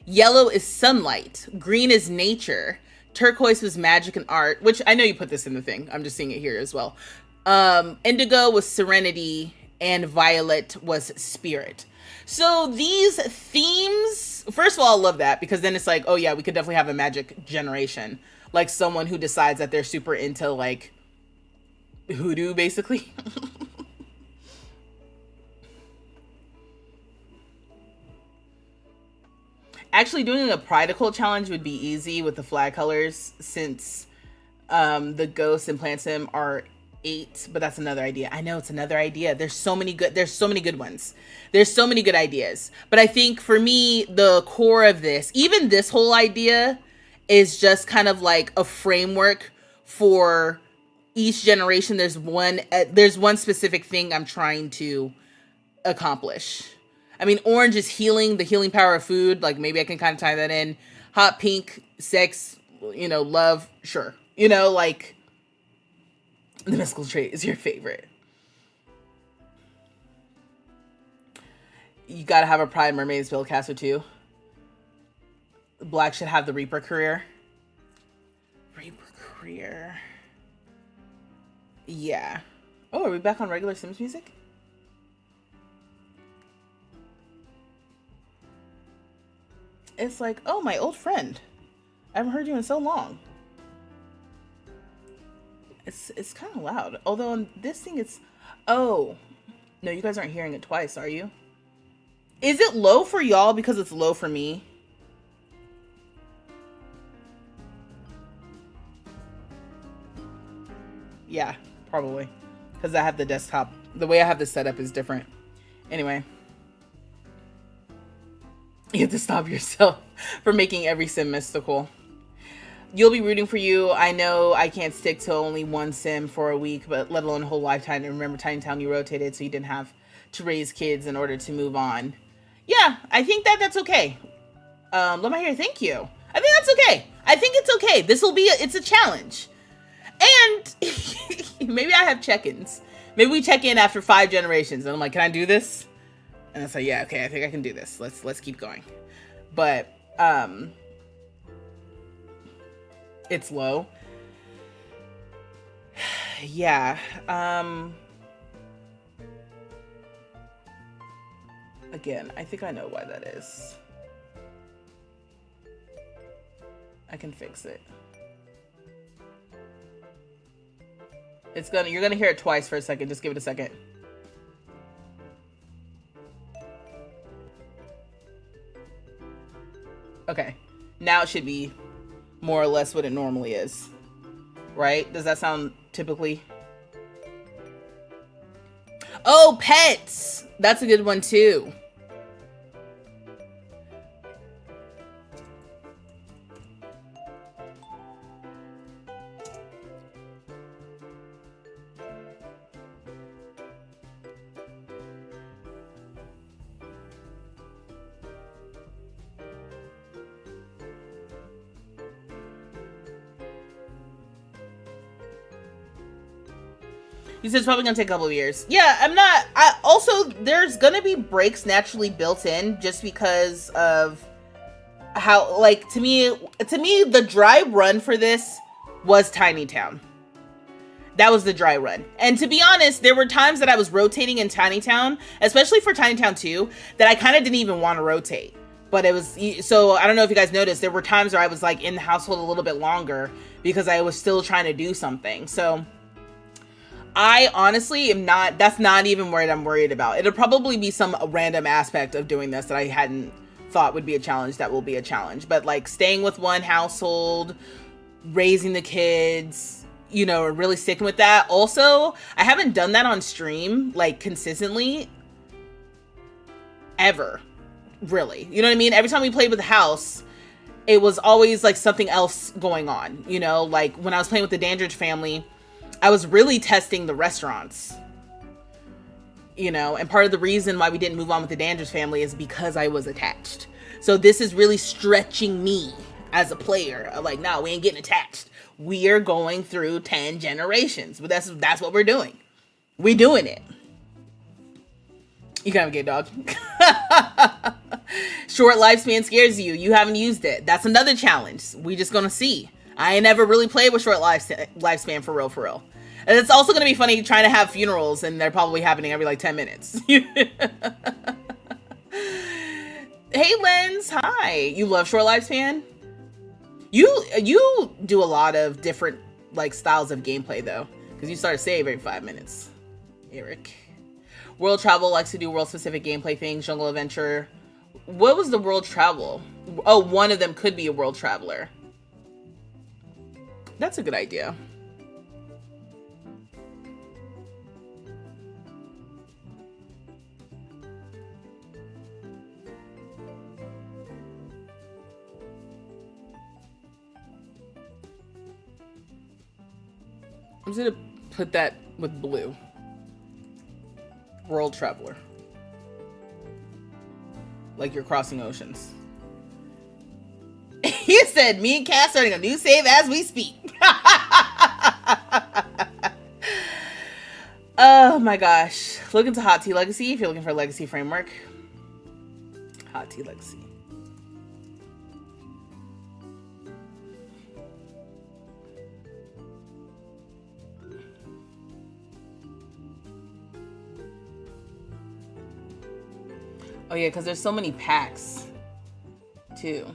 [SPEAKER 1] Yellow is sunlight. Green is nature. Turquoise was magic and art, which I know you put this in the thing. I'm just seeing it here as well. Indigo was serenity, and violet was spirit. So these themes, first of all, I love that because then it's like, oh yeah, we could definitely have a magic generation. Like someone who decides that they're super into like hoodoo, basically. Actually, doing a Pridical challenge would be easy with the flag colors since the ghosts and plant sim are 8, but that's another idea. I know it's another idea. There's so many good ones. There's so many good ideas. But I think for me, the core of this, even this whole idea is just kind of like a framework for each generation. There's one specific thing I'm trying to accomplish. I mean, orange is healing, the healing power of food. Like, maybe I can kind of tie that in. Hot pink, sex, love, sure. Like, the mystical trait is your favorite. You gotta have a Pride Mermaid spellcaster too. Black should have the Reaper career. Yeah. Oh, are we back on regular Sims music? It's like, oh, my old friend. I haven't heard you in so long. It's kind of loud. Although on this thing it's... Oh. No, you guys aren't hearing it twice, are you? Is it low for y'all because it's low for me? Yeah, probably. Because I have the desktop. The way I have this set up is different. Anyway. You have to stop yourself from making every sim mystical. You'll be rooting for you. I know I can't stick to only one sim for a week, but let alone a whole lifetime. And remember, Tiny Town, you rotated, so you didn't have to raise kids in order to move on. Yeah, I think that's okay. Let my hair, thank you. I think that's okay. I think it's okay. This will be, it's a challenge. And maybe I have check-ins. Maybe we check in after 5 generations. And I'm like, can I do this? And I say, yeah, okay, I think I can do this. Let's keep going. But, it's low. Yeah. Again, I think I know why that is. I can fix it. You're gonna hear it twice for a second. Just give it a second. Okay. Now it should be more or less what it normally is. Right? Does that sound typically? Oh, pets! That's a good one too. You said it's probably gonna take a couple of years. Yeah, also, there's gonna be breaks naturally built in just because of how, like, to me, the dry run for this was Tiny Town. That was the dry run. And to be honest, there were times that I was rotating in Tiny Town, especially for Tiny Town 2, that I kind of didn't even want to rotate. But it was, so I don't know if you guys noticed, there were times where I was like in the household a little bit longer because I was still trying to do something. So I honestly am not, that's not even what I'm worried about. It'll probably be some random aspect of doing this that I hadn't thought would be a challenge that will be a challenge. But like staying with one household, raising the kids, you know, really sticking with that. Also, I haven't done that on stream, like consistently, ever, really. You know what I mean? Every time we played with the house, it was always like something else going on, you know? Like when I was playing with the Dandridge family, I was really testing the restaurants, you know, and part of the reason why we didn't move on with the Dandridge family is because I was attached. So this is really stretching me as a player. I'm like, no, we ain't getting attached. We are going through 10 generations, but that's what we're doing. We doing it. You kind of gay dog. Short lifespan scares you. You haven't used it. That's another challenge. We just gonna see. I ain't never really played with short lifespan for real. And it's also going to be funny trying to have funerals and they're probably happening every like 10 minutes. Hey, Lens. Hi. You love short lifespan? You do a lot of different like styles of gameplay though, because you start a save every 5 minutes. Eric. World Travel likes to do world specific gameplay things. Jungle Adventure. What was the World Travel? Oh, one of them could be a World Traveler. That's a good idea. I'm just gonna put that with blue. World Traveler. Like you're crossing oceans. He said, me and Cass starting a new save as we speak. Oh my gosh. Look into Hot Tea Legacy if you're looking for a legacy framework. Hot Tea Legacy. Oh yeah, because there's so many packs too.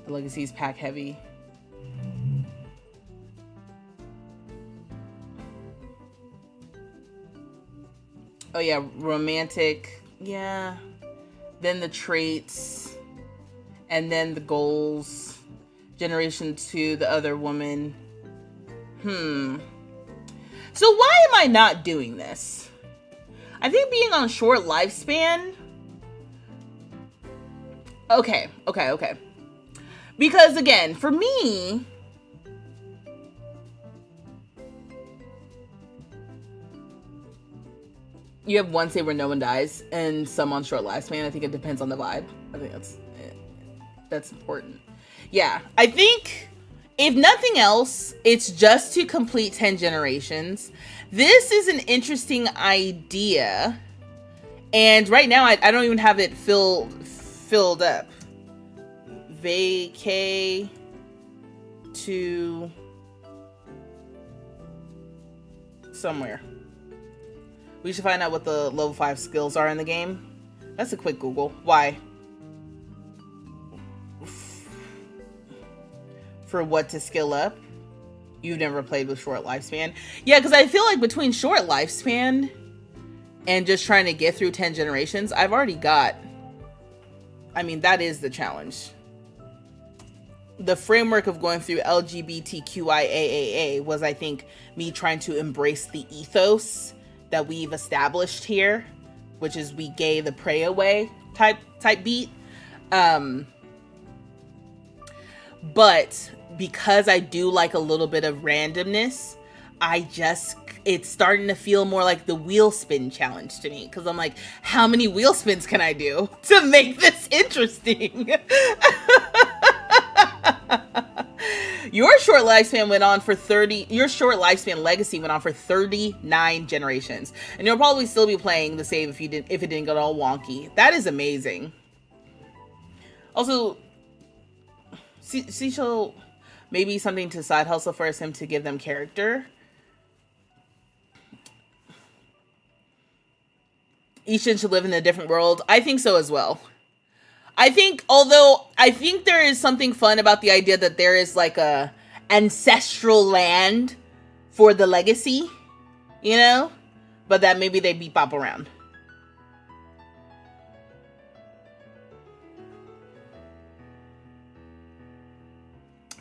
[SPEAKER 1] The Legacy's pack heavy. Oh yeah, romantic. Yeah. Then the traits. And then the goals. Generation 2, the other woman. So why am I not doing this? I think being on short lifespan. Okay. Because again, for me, you have one save where no one dies and some on short lifespan. I think it depends on the vibe. I think that's important. Yeah, I think if nothing else, it's just to complete 10 generations. This is an interesting idea. And right now, I don't even have it filled up. Vacay to somewhere. We should find out what the level 5 skills are in the game. That's a quick Google. Why? for what to skill up. You've never played with short lifespan. Yeah, because I feel like between short lifespan and just trying to get through 10 generations, I've already got... I mean, that is the challenge. The framework of going through LGBTQIAAA was, I think, me trying to embrace the ethos that we've established here, which is we gay the pray away type beat. But because I do like a little bit of randomness, it's starting to feel more like the wheel spin challenge to me. Because I'm like, how many wheel spins can I do to make this interesting? Your short lifespan legacy went on for 39 generations. And you'll probably still be playing the save if it didn't get all wonky. That is amazing. Also, Cecil, maybe something to side hustle for him to give them character. Ishin should live in a different world. I think so as well. I think there is something fun about the idea that there is like a ancestral land for the legacy, you know? But that maybe they beep bop around.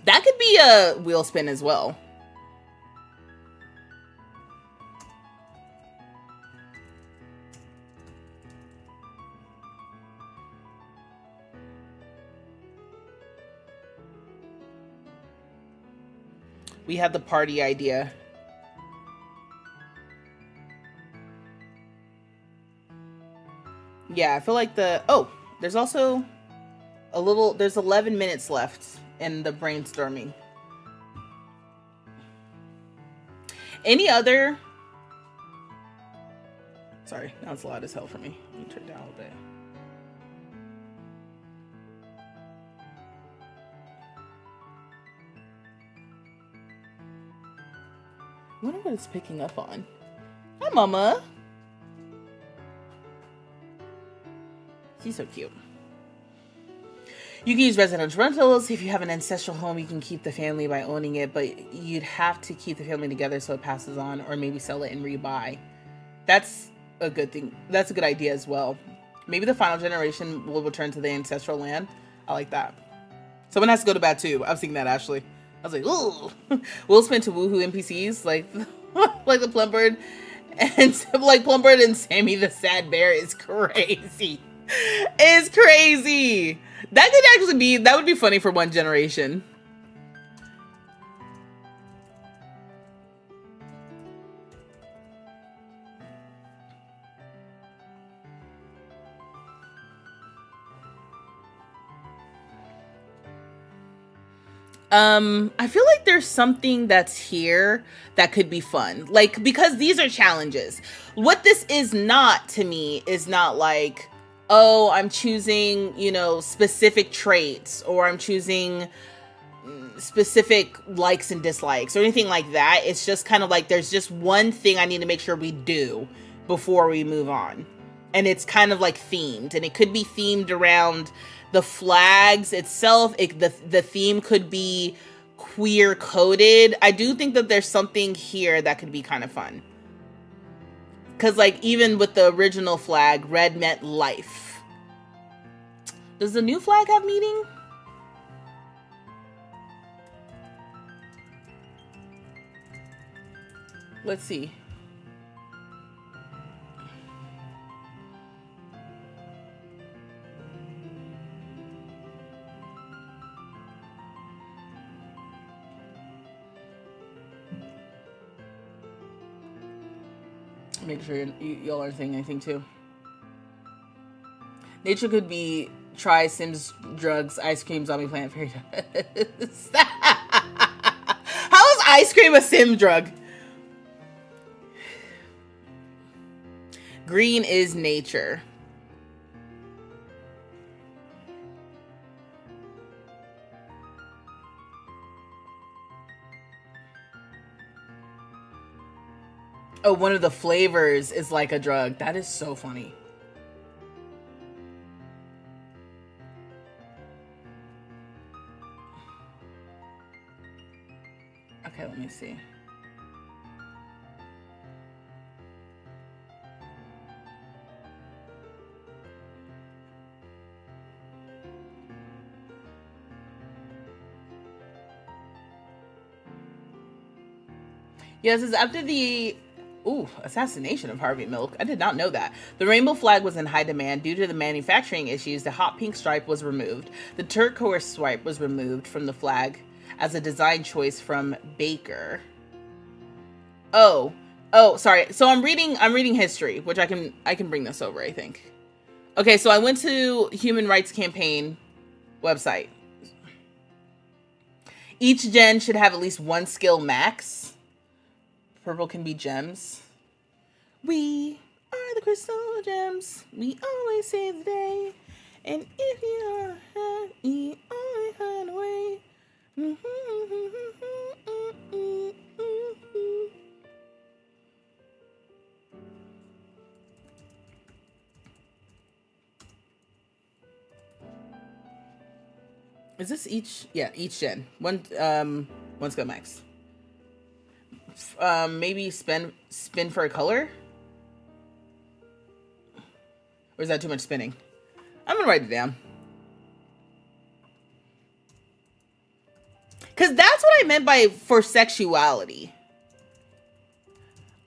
[SPEAKER 1] That could be a wheel spin as well. We have the party idea. Yeah, I feel like there's also there's 11 minutes left in the brainstorming. Any other? Sorry, now it's loud as hell for me. Let me turn it down a little bit. I wonder what it's picking up on. Hi, Mama. She's so cute. You can use residential rentals. If you have an ancestral home, you can keep the family by owning it, but you'd have to keep the family together so it passes on, or maybe sell it and rebuy. That's a good thing. That's a good idea as well. Maybe the final generation will return to the ancestral land. I like that. Someone has to go to bed too. I've seen that, Ashley. I was like, ooh. We'll spin to woohoo NPCs like the Plumbird and Sammy the Sad Bear is crazy. It's crazy. That would be funny for one generation. I feel like there's something that's here that could be fun. Like, because these are challenges. What this is not to me is not like, oh, I'm choosing, specific traits, or I'm choosing specific likes and dislikes or anything like that. It's just kind of like there's just one thing I need to make sure we do before we move on. And it's kind of like themed, and it could be themed around the flags itself. The theme could be queer coded. I do think that there's something here that could be kind of fun. Because like even with the original flag, red meant life. Does the new flag have meaning? Let's see. Make sure y'all aren't saying anything too. Nature could be try Sims drugs, ice cream, zombie plant, fairy dust. How is ice cream a Sim drug? Green is nature. Oh, one of the flavors is like a drug. That is so funny. see. Yes, it's after the assassination of Harvey Milk. I did not know that. The rainbow flag was in high demand due to the manufacturing issues. The hot pink stripe was removed. The turquoise stripe was removed from the flag as a design choice from Baker. Oh, sorry. So I'm reading history, which I can bring this over, I think. Okay, so I went to Human Rights Campaign website. Each gen should have at least one skill max. Purple can be gems. We are the crystal gems. We always save the day. And if you are happy, always find a way. Is this each? Yeah, each gen. One skill max. Maybe spin for a color? Or is that too much spinning? I'm gonna write it down. Because that's what I meant by for sexuality.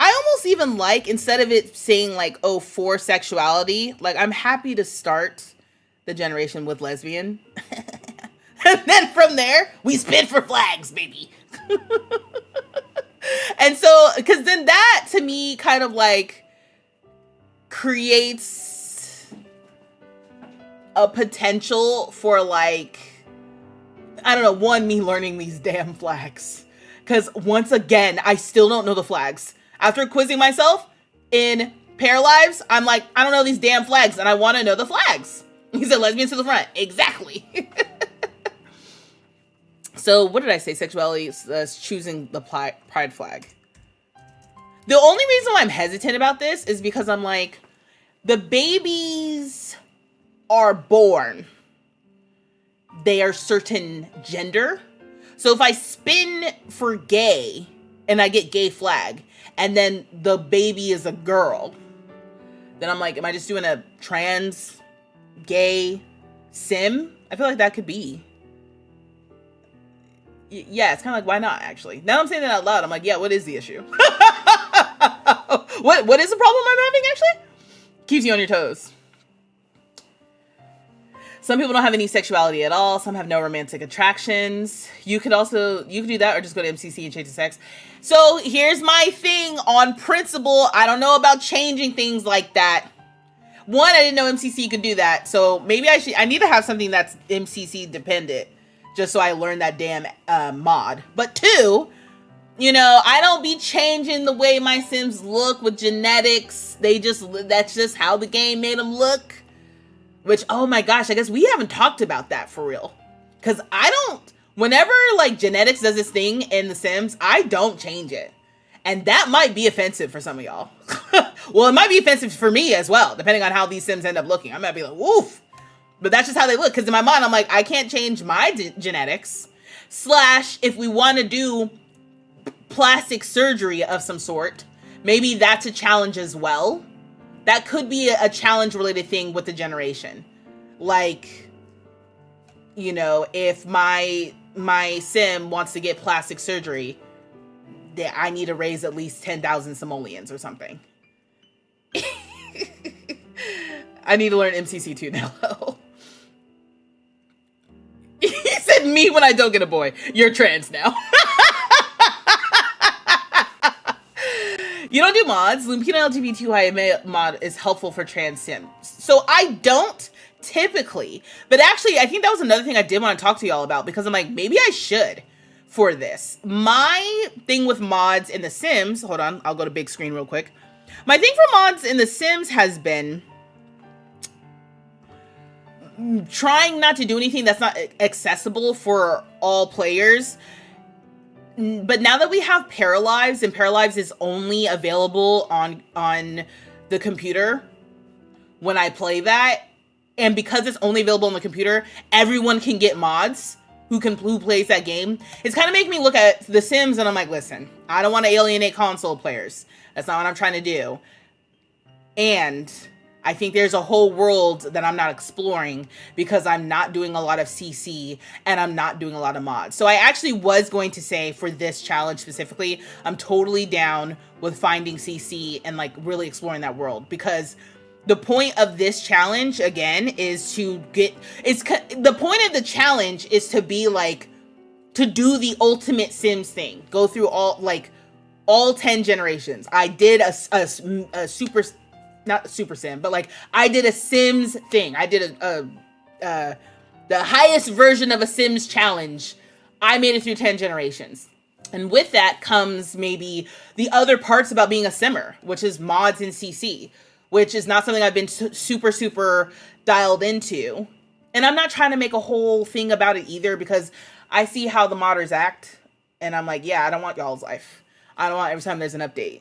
[SPEAKER 1] I almost even like, instead of it saying like, oh, for sexuality, like I'm happy to start the generation with lesbian. And then from there, we spin for flags, baby. And so, because then that to me kind of like creates a potential for like, I don't know, me learning these damn flags. Because once again, I still don't know the flags. After quizzing myself in Pair Lives, I'm like, I don't know these damn flags and I want to know the flags. He said lesbians to the front. Exactly. So what did I say? Sexuality is choosing the pride flag. The only reason why I'm hesitant about this is because I'm like, the babies are born. They are certain gender. So if I spin for gay and I get gay flag and then the baby is a girl, then I'm like, am I just doing a trans gay sim? I feel like that could be. Yeah, it's kind of like, why not, actually? Now I'm saying that out loud, I'm like, yeah, what is the issue? What is the problem I'm having, actually? Keeps you on your toes. Some people don't have any sexuality at all. Some have no romantic attractions. You could do that or just go to MCC and change the sex. So here's my thing on principle. I don't know about changing things like that. One, I didn't know MCC could do that. So maybe I need to have something that's MCC dependent. Just so I learned that damn mod. But two, I don't be changing the way my Sims look with genetics. That's just how the game made them look. Which, oh my gosh, I guess we haven't talked about that for real. Because whenever like genetics does this thing in The Sims, I don't change it. And that might be offensive for some of y'all. Well, it might be offensive for me as well, depending on how these Sims end up looking. I might be like, woof. But that's just how they look. Because in my mind, I'm like, I can't change my genetics. / if we want to do plastic surgery of some sort, maybe that's a challenge as well. That could be a challenge related thing with the generation. Like, if my sim wants to get plastic surgery, I need to raise at least 10,000 simoleons or something. I need to learn MCC2 now. He said me when I don't get a boy. You're trans now. You don't do mods. Lumpina LGBTQIA mod is helpful for trans sims. So I don't typically, but actually I think that was another thing I did want to talk to y'all about because I'm like, maybe I should for this. My thing with mods in The Sims, hold on, I'll go to big screen real quick. My thing for mods in The Sims has been trying not to do anything that's not accessible for all players. But now that we have Pair Lives, and Pair Lives is only available on the computer when I play that, and because it's only available on the computer, everyone can get mods. who plays that game, it's kind of making me look at The Sims and I'm like, listen, I don't want to alienate console players. That's not what I'm trying to do. And I think there's a whole world that I'm not exploring because I'm not doing a lot of CC and I'm not doing a lot of mods. So I actually was going to say for this challenge specifically, I'm totally down with finding CC and like really exploring that world, because the point of this challenge again is to the point of the challenge is to be like, to do the ultimate Sims thing, go through all 10 generations. I did a super, not super sim, but like I did a Sims thing. I did the highest version of a Sims challenge. I made it through 10 generations. And with that comes maybe the other parts about being a simmer, which is mods in CC, which is not something I've been super dialed into. And I'm not trying to make a whole thing about it either, because I see how the modders act and I'm like, yeah, I don't want y'all's life. I don't want every time there's an update,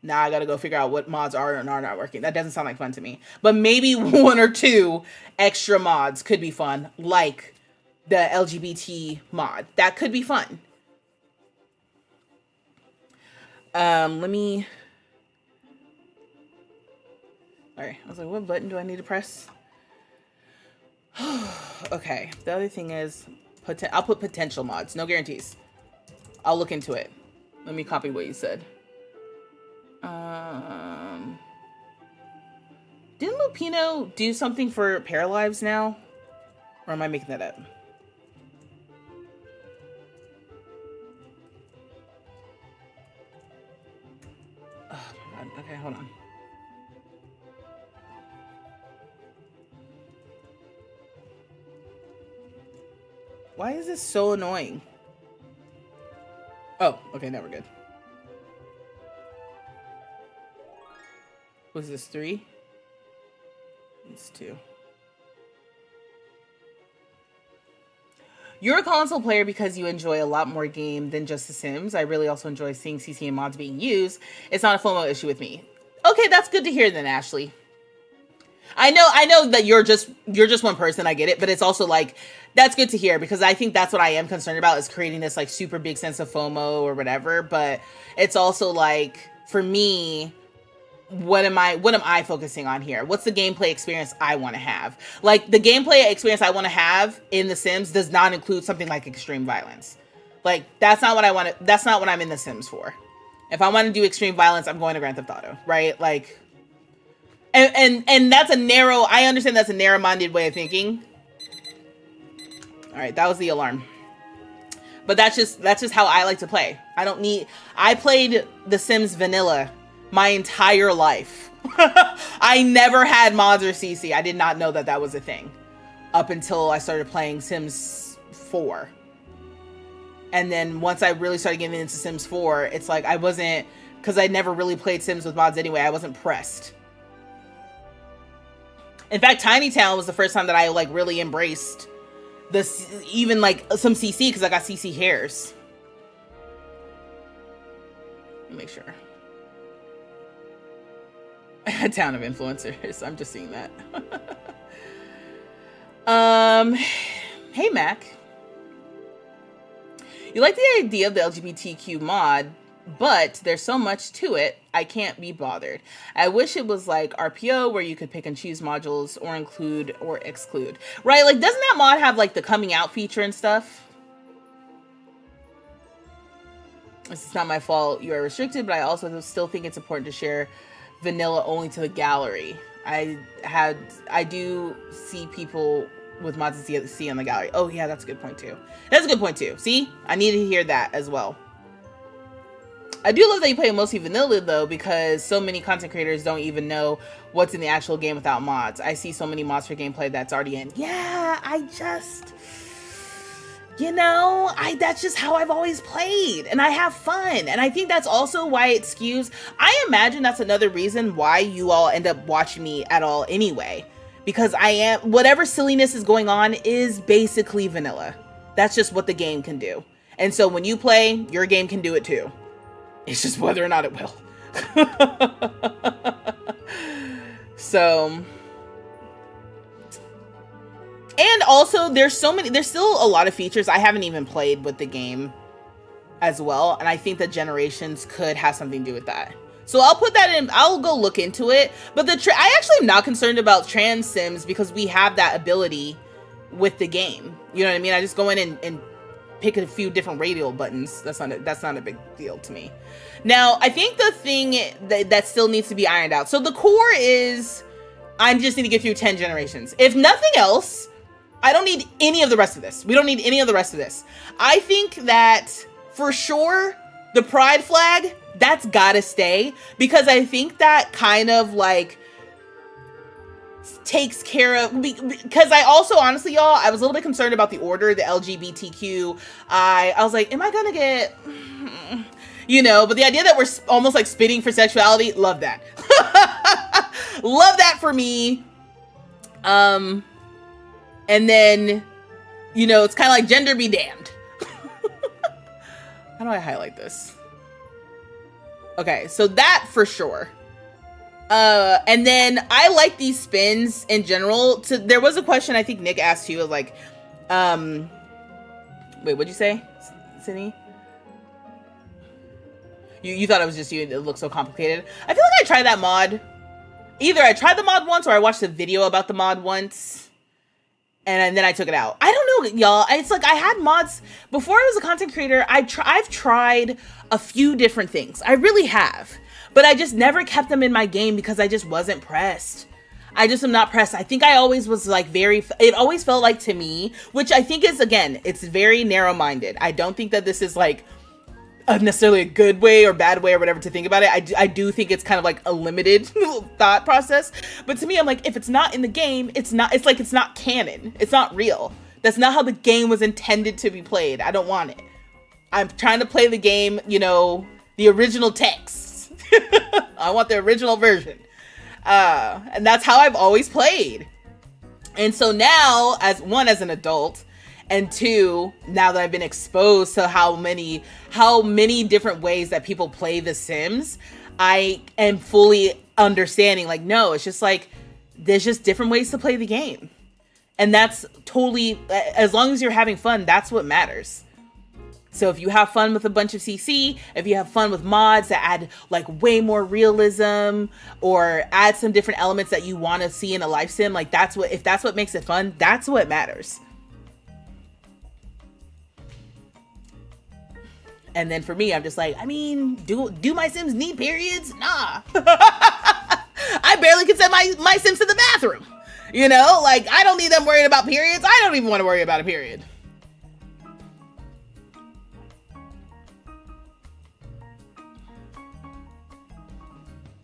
[SPEAKER 1] now I gotta go figure out what mods are and are not working. That doesn't sound like fun to me. But maybe 1 or 2 extra mods could be fun, like the LGBT mod. That could be fun. Let me... Alright, I was like, what button do I need to press? Okay, the other thing is, I'll put potential mods. No guarantees. I'll look into it. Let me copy what you said. Didn't Lupino do something for Paralives now? Or am I making that up? Oh my god. Okay, hold on. Why is this so annoying? Oh, okay, now we're good. Was this 3? It's 2. You're a console player because you enjoy a lot more game than just The Sims. I really also enjoy seeing CC and mods being used. It's not a FOMO issue with me. Okay, that's good to hear then, Ashley. I know that you're just one person, I get it, but it's also like, that's good to hear, because I think that's what I am concerned about, is creating this like super big sense of FOMO or whatever. But it's also like, for me, what am I focusing on here? What's the gameplay experience I want to have? Like, the gameplay experience I want to have in The Sims does not include something like extreme violence. Like, that's not what I want to, that's not what I'm in The Sims for. If I want to do extreme violence, I'm going to Grand Theft Auto, right? Like, and that's a narrow, I understand that's a narrow-minded way of thinking. All right, that was the alarm. But that's just how I like to play. I played The Sims vanilla my entire life. I never had mods or CC. I did not know that that was a thing up until I started playing Sims 4. And then once I really started getting into Sims 4, it's like I wasn't, because I never really played Sims with mods anyway, I wasn't pressed. In fact, Tiny Town was the first time that I like really embraced this, even like some CC, because I got CC hairs. Let me make sure. A town of influencers. I'm just seeing that. Hey Mac. You like the idea of the LGBTQ mod, but there's so much to it, I can't be bothered. I wish it was like RPO, where you could pick and choose modules or include or exclude. Right? Like, doesn't that mod have like the coming out feature and stuff? This is not my fault. You are restricted, but I also still think it's important to share vanilla only to the gallery. I do see people with mods to see on the gallery. Oh yeah, that's a good point too. That's a good point too. See? I need to hear that as well. I do love that you play mostly vanilla though, because so many content creators don't even know what's in the actual game without mods. I see so many mods for gameplay that's already in. Yeah, that's just how I've always played, and I have fun. And I think that's also why it skews. I imagine that's another reason why you all end up watching me at all anyway, because whatever silliness is going on is basically vanilla. That's just what the game can do. And so when you play, your game can do it too. It's just whether or not it will. So, And also there's still a lot of features I haven't even played with the game as well. And I think that generations could have something to do with that. So I'll put that in, I'll go look into it. But I actually am not concerned about trans sims because we have that ability with the game. You know what I mean? I just go in and pick a few different radial buttons. That's not a big deal to me. Now, I think the thing that still needs to be ironed out. So the core is, I just need to get through 10 generations. If nothing else, I don't need any of the rest of this. We don't need any of the rest of this. I think that for sure, the pride flag, that's gotta stay, because I think that kind of like takes care of, because I also, honestly, y'all, I was a little bit concerned about the order, the LGBTQ. I was like, am I gonna get, you know, but the idea that we're almost like spitting for sexuality, love that. Love that for me. And then, you know, it's kind of like gender be damned. How do I highlight this? Okay, so that for sure. And then I like these spins in general. So there was a question I think Nick asked you, like, wait, what'd you say, Sydney? You thought it was just you, it looked so complicated. I feel like I tried that mod. Either I tried the mod once or I watched a video about the mod once. And then I took it out. I don't know, y'all. It's like I had mods before I was a content creator. I've tried a few different things. I really have. But I just never kept them in my game because I just wasn't pressed. I just am not pressed. I think I always was like it always felt like to me, which I think is, again, it's very narrow-minded. I don't think that this is like necessarily a good way or bad way or whatever to think about it. I do think it's kind of like a limited thought process. But to me, I'm like, if it's not in the game, it's not canon. It's not real. That's not how the game was intended to be played. I don't want it. I'm trying to play the game, you know, the original text. I want the original version. And that's how I've always played. And so now, as an adult, and two, now that I've been exposed to how many different ways that people play The Sims, I am fully understanding, like, no, it's just like, there's just different ways to play the game. And that's totally, as long as you're having fun, that's what matters. So if you have fun with a bunch of CC, if you have fun with mods that add like way more realism or add some different elements that you want to see in a life sim, like if that's what makes it fun, that's what matters. And then for me, I'm just like, I mean, do my Sims need periods? Nah. I barely can send my Sims to the bathroom. You know, like, I don't need them worrying about periods. I don't even want to worry about a period.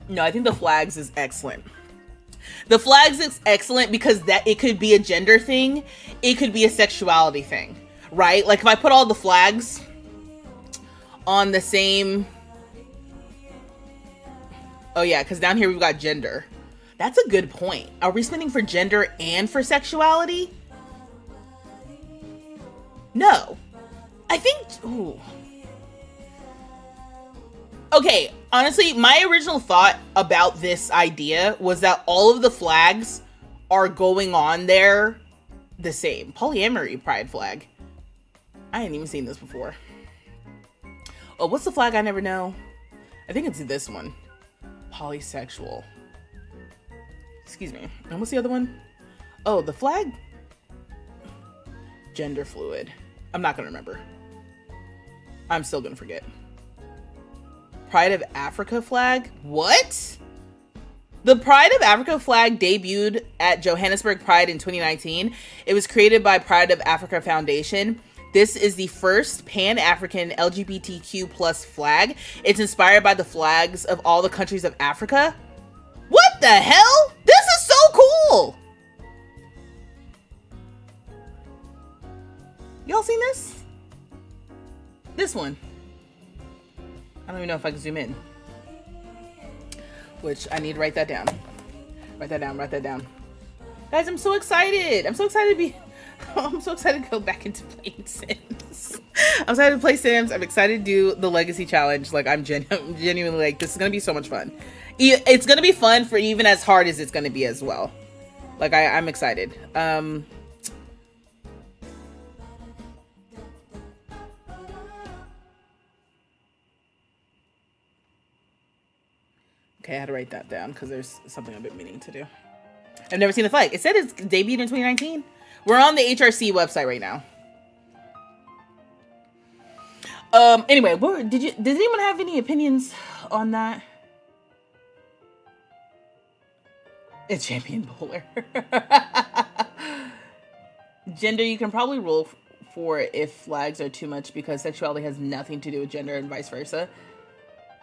[SPEAKER 1] No, I think the flags is excellent. The flags is excellent because that it could be a gender thing. It could be a sexuality thing, right? Like if I put all the flags on the same. Oh yeah, because down here we've got gender. That's a good point. Are we spending for gender and for sexuality? No. I think, ooh. Okay, honestly, my original thought about this idea was that all of the flags are going on there the same. Polyamory pride flag. I hadn't even seen this before. Oh, what's the flag I never know? I think it's this one. Polysexual. Excuse me. And what's the other one? Oh, the flag? Gender fluid. I'm not gonna remember. I'm still gonna forget. Pride of Africa flag? What? The Pride of Africa flag debuted at Johannesburg Pride in 2019. It was created by Pride of Africa Foundation. This is the first Pan-African LGBTQ plus flag. It's inspired by the flags of all the countries of Africa. What the hell? This is so cool! Y'all seen this? This one. I don't even know if I can zoom in. Which I need to write that down. Write that down. Guys, I'm so excited. I'm so excited to go back into playing Sims. I'm excited to play Sims. I'm excited to do the Legacy Challenge. Like, I'm genuinely like, this is going to be so much fun. It's going to be fun for even as hard as it's going to be as well. Like, I'm excited. Okay, I had to write that down because there's something I've been meaning to do. I've never seen the flag. It said it's debuted in 2019. We're on the HRC website right now. Anyway, does anyone have any opinions on that? It's champion bowler. Gender, you can probably rule for if flags are too much because sexuality has nothing to do with gender and vice versa.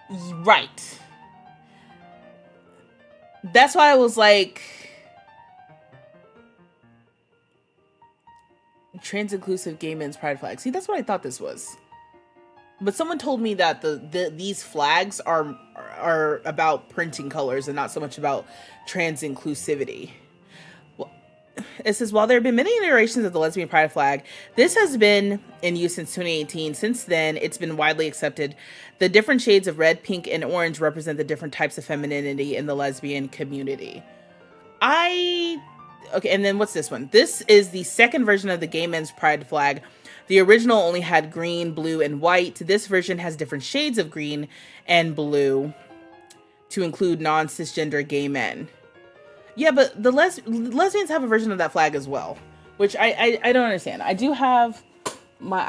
[SPEAKER 1] Right. That's why I was like, trans-inclusive gay men's pride flag. See, that's what I thought this was. But someone told me that these flags are about printing colors and not so much about trans inclusivity. Well, it says, while there have been many iterations of the lesbian pride flag, this has been in use since 2018. Since then, it's been widely accepted. The different shades of red, pink, and orange represent the different types of femininity in the lesbian community. Okay, and then what's this one? This is the second version of the gay men's pride flag. The original only had green, blue, and white. This version has different shades of green and blue to include non-cisgender gay men. Yeah, but the lesbians have a version of that flag as well, which I don't understand. I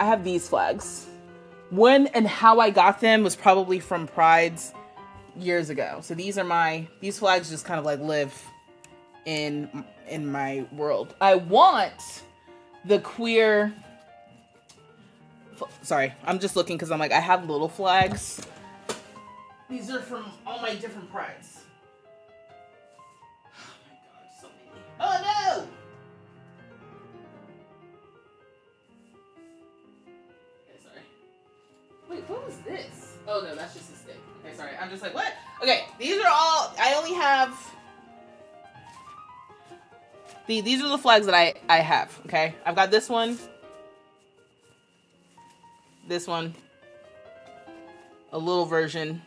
[SPEAKER 1] have these flags. When and how I got them was probably from prides years ago. So these flags just kind of like live in my world. I want the queer. Sorry, I'm just looking because I'm like, I have little flags. These are from all my different prides. Oh my god, so many. Oh no! Okay, sorry. Wait, what was this? Oh no, that's just a stick. Okay, sorry. I'm just like, what? Okay, these are all, I only have, these are the flags that I have, okay? I've got this one. This one, a little version,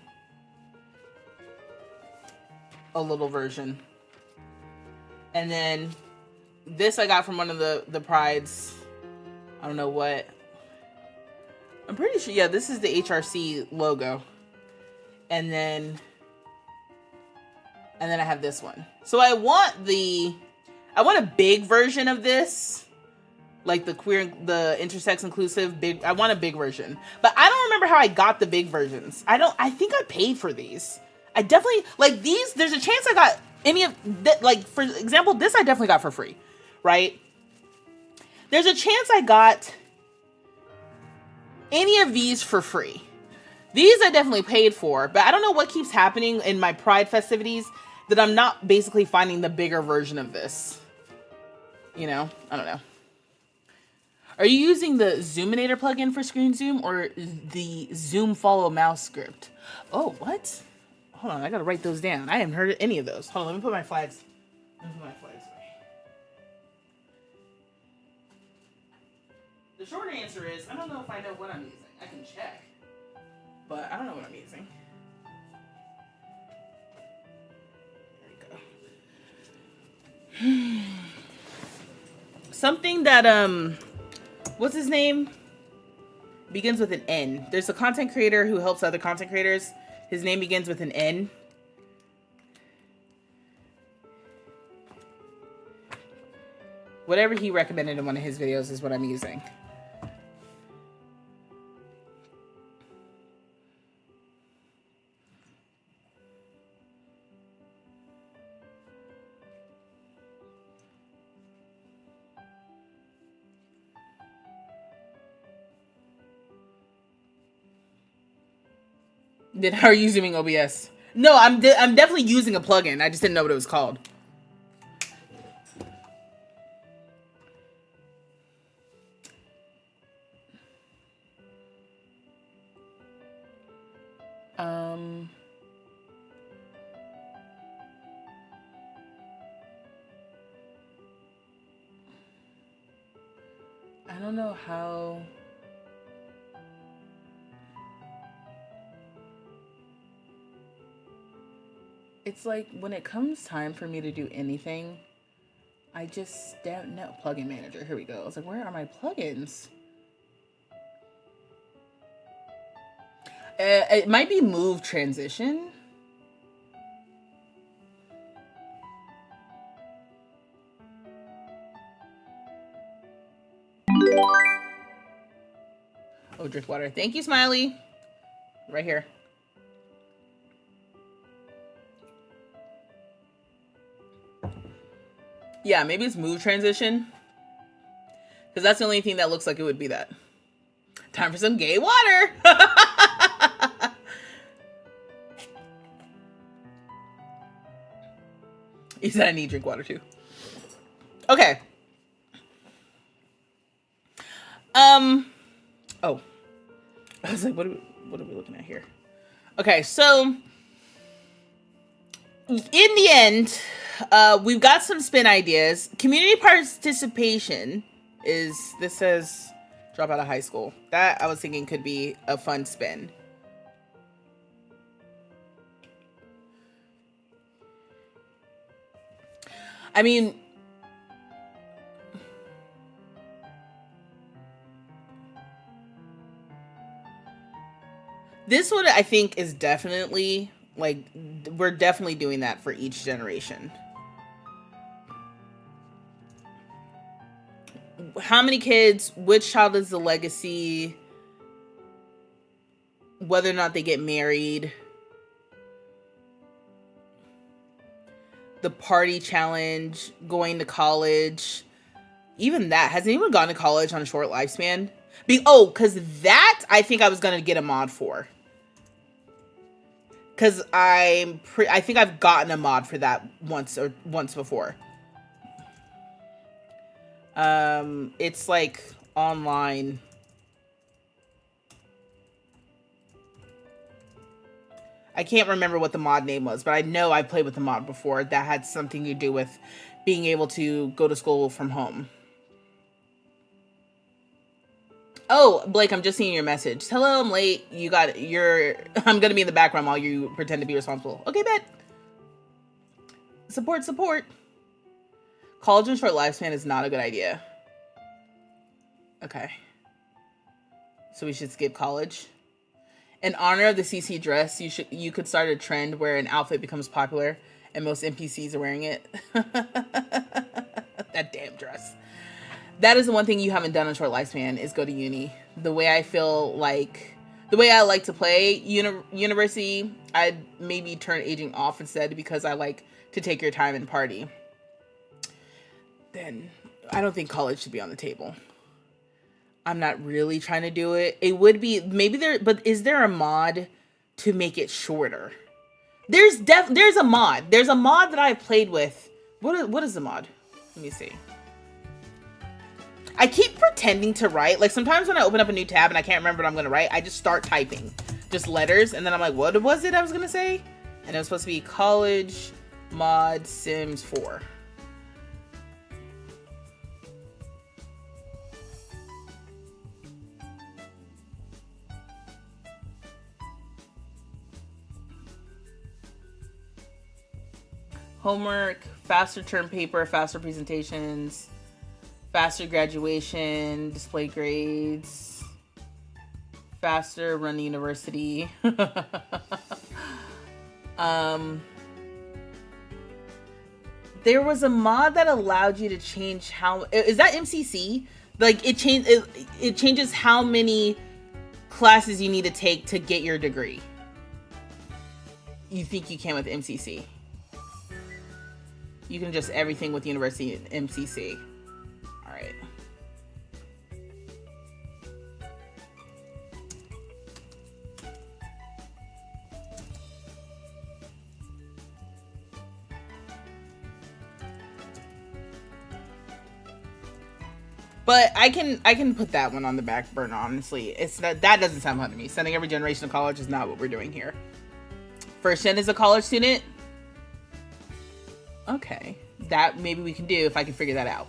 [SPEAKER 1] and then this I got from one of the prides. I don't know what. I'm pretty sure, yeah, this is the HRC logo, and then I have this one. So I want a big version of this. Like the queer, the intersex inclusive big. I want a big version, but I don't remember how I got the big versions. I think I paid for these. I definitely, like these, there's a chance I got any of that. Like, for example, this I definitely got for free, right? There's a chance I got any of these for free. These I definitely paid for, but I don't know what keeps happening in my pride festivities that I'm not basically finding the bigger version of this. You know, I don't know. Are you using the Zoominator plugin for screen zoom or the Zoom follow mouse script? Oh, what? Hold on, I gotta write those down. I haven't heard of any of those. Hold on, let me put my flags. Away. The short answer is, I don't know if I know what I'm using. I can check, but I don't know what I'm using. There we go. Something that, what's his name? Begins with an N. There's a content creator who helps other content creators. His name begins with an N. Whatever he recommended in one of his videos is what I'm using. How are you using OBS? No, I'm definitely using a plugin. I just didn't know what it was called. I don't know how. It's like when it comes time for me to do anything, I just don't know. Plugin manager, here we go. I was like, where are my plugins? It might be move transition. Oh, drink water. Thank you, Smiley. Right here. Yeah, maybe it's move transition. Because that's the only thing that looks like it would be that. Time for some gay water. He said I need drink water too. Okay. Oh. I was like, what are we looking at here? Okay, so in the end, we've got some spin ideas. Community participation this says drop out of high school. That I was thinking could be a fun spin. I mean, this one I think is definitely, like, we're definitely doing that for each generation. How many kids, which child is the legacy, whether or not they get married, the party challenge, going to college, even that. Has anyone gone to college on a short lifespan? Because that I think I was going to get a mod for. Because I think I've gotten a mod for that once before. It's like online. I can't remember what the mod name was, but I know I played with the mod before that had something to do with being able to go to school from home. Oh, Blake, I'm just seeing your message. Hello, I'm late. I'm gonna be in the background while you pretend to be responsible. Okay, bet. Support. College and short lifespan is not a good idea. Okay. So we should skip college. In honor of the CC dress, you could start a trend where an outfit becomes popular and most NPCs are wearing it. That damn dress. That is the one thing you haven't done on short lifespan is go to uni. The way I like to play university, I'd maybe turn aging off instead because I like to take your time and party. Then I don't think college should be on the table. I'm not really trying to do it. It would be but is there a mod to make it shorter? There's a mod. There's a mod that I've played with. What is the mod? Let me see. I keep pretending to write. Like sometimes when I open up a new tab and I can't remember what I'm going to write, I just start typing just letters. And then I'm like, what was it I was going to say? And it was supposed to be college mod Sims 4. Homework, faster term paper, faster presentations, faster graduation, display grades, faster run the university. There was a mod that allowed you to change how, is that MCC? Like it changes how many classes you need to take to get your degree. You think you can with MCC? You can just everything with university MCC. All right. But I can put that one on the back burner, honestly. That doesn't sound fun to me. Sending every generation to college is not what we're doing here. First gen is a college student. Okay, that maybe we can do if I can figure that out.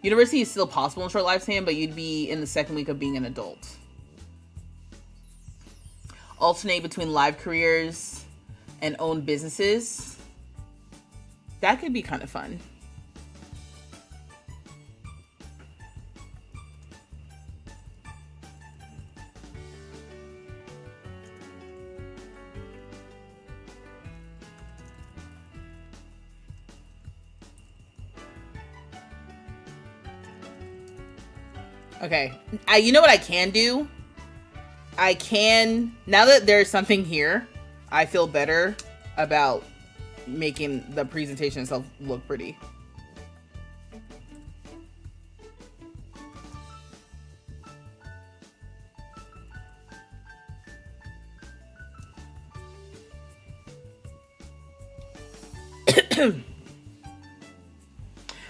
[SPEAKER 1] University is still possible in short lifespan, but you'd be in the second week of being an adult. Alternate between live careers and own businesses. That could be kind of fun. Okay. You know what I can do? I can, now that there's something here, I feel better about making the presentation itself look pretty.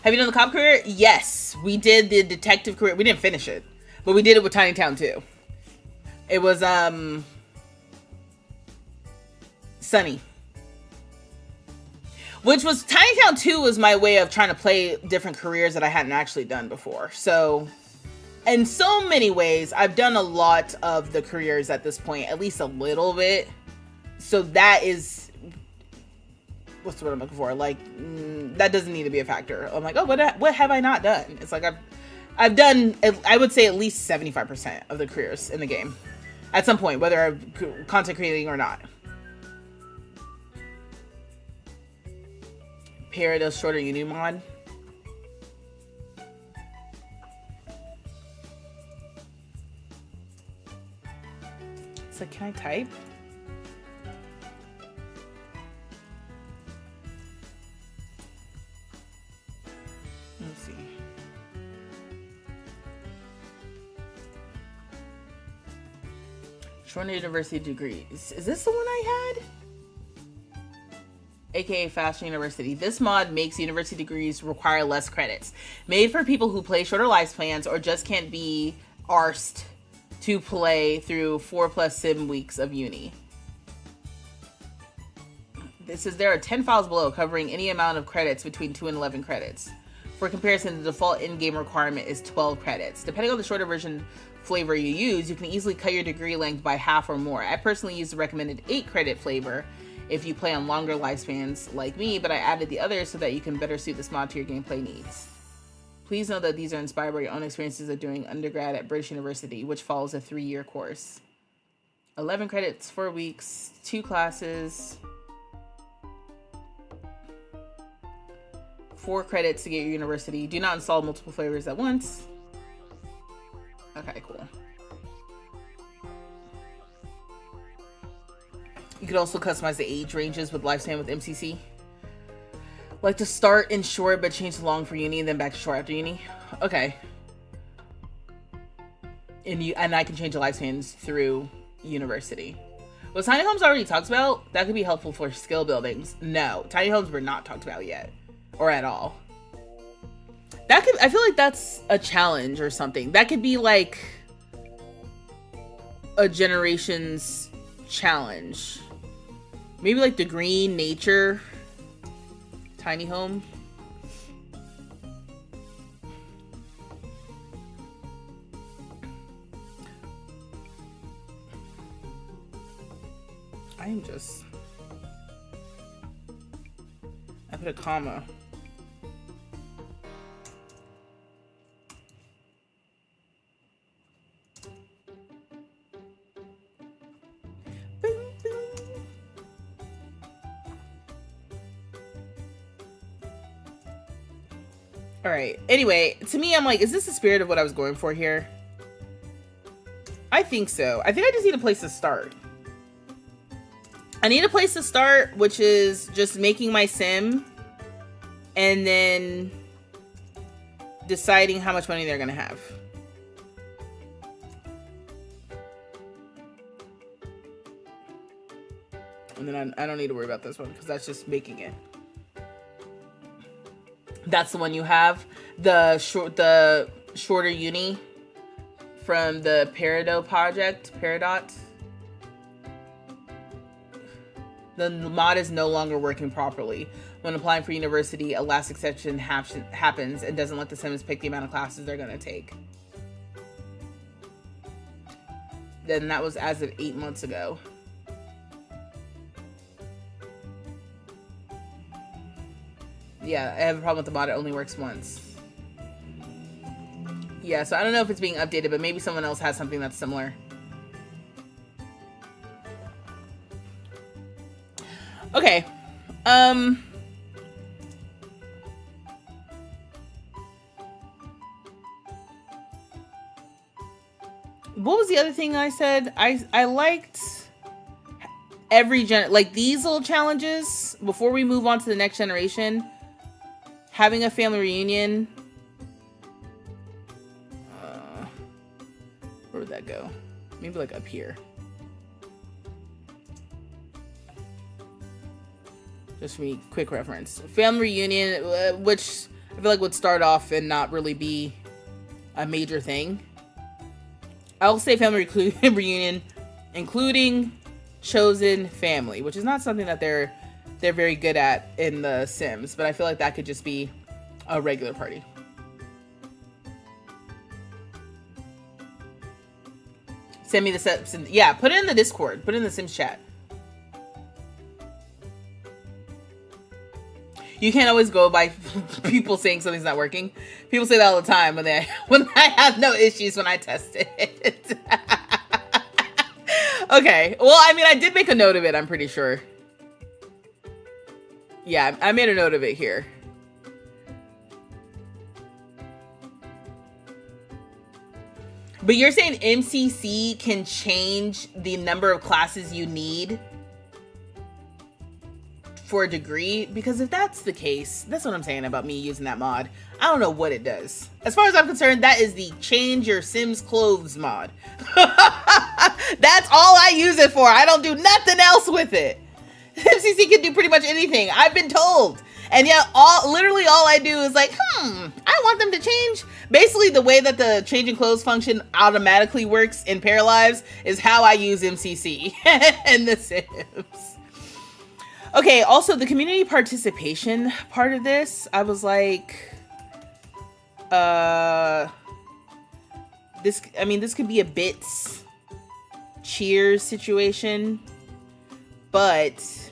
[SPEAKER 1] Have you done the cop career? Yes, we did the detective career. We didn't finish it, but we did it with Tiny Town too. It was Sunny, which was Tiny Town 2 was my way of trying to play different careers that I hadn't actually done before. So in so many ways, I've done a lot of the careers at this point, at least a little bit. So that is, what's the word I'm looking for? Like, that doesn't need to be a factor. I'm like, oh, what have I not done? It's like I've done, I would say, at least 75% of the careers in the game at some point, whether I'm content creating or not. Parallel shorter uni mod. It's like, can I type? Let's see. Shorter university degrees. Is this the one I had? AKA Fast University. This mod makes university degrees require less credits. Made for people who play shorter lifespans or just can't be arsed to play through 4+ sim weeks of uni. This says there are 10 files below covering any amount of credits between 2 and 11 credits. For comparison, the default in-game requirement is 12 credits. Depending on the shorter version flavor you use, you can easily cut your degree length by half or more. I personally use the recommended 8 credit flavor if you play on longer lifespans like me, but I added the others so that you can better suit this mod to your gameplay needs. Please know that these are inspired by your own experiences of doing undergrad at British University, which follows a 3-year course. 11 credits, 4 weeks, 2 classes, 4 credits to get your university. Do not install multiple flavors at once. Okay, cool. You could also customize the age ranges with lifespan with MCC. Like to start in short but change to long for uni and then back to short after uni. Okay. And I can change the lifespans through university. What Tiny Homes already talks about, that could be helpful for skill buildings. No, Tiny Homes were not talked about yet. Or at all. That could, I feel like that's a challenge or something. That could be like a generation's challenge. Maybe like the green nature tiny home. I put a comma. All right. Anyway, to me, I'm like, is this the spirit of what I was going for here? I think so. I think I just need a place to start. I need a place to start, which is just making my sim and then deciding how much money they're going to have. And then I don't need to worry about this one because that's just making it. That's the one you have. The shorter uni from the Peridot project. Peridot. The mod is no longer working properly. When applying for university, a last exception happens and doesn't let the Sims pick the amount of classes they're going to take. Then that was as of 8 months ago. Yeah, I have a problem with the mod. It only works once. Yeah, so I don't know if it's being updated, but maybe someone else has something that's similar. Okay. the other thing I said? I liked every like these little challenges before we move on to the next generation. Having a family reunion. Where would that go? Maybe like up here. Just for me, quick reference. Family reunion, which I feel like would start off and not really be a major thing. I'll say family reunion, including chosen family, which is not something that they're very good at in The Sims, but I feel like that could just be a regular party. Send me the steps. Yeah, put it in the Discord. Put it in the Sims chat. You can't always go by people saying something's not working. People say that all the time when I have no issues when I test it. Okay. Well, I mean, I did make a note of it, I'm pretty sure. Yeah, I made a note of it here. But you're saying MCC can change the number of classes you need for a degree? Because if that's the case, that's what I'm saying about me using that mod. I don't know what it does. As far as I'm concerned, that is the change your Sims clothes mod. That's all I use it for. I don't do nothing else with it. MCC can do pretty much anything, I've been told. And yeah, literally all I do is like, I want them to change. Basically, the way that the changing clothes function automatically works in Pair Lives is how I use MCC in The Sims. Okay, also the community participation part of this, I was like, this could be a bits cheers situation, but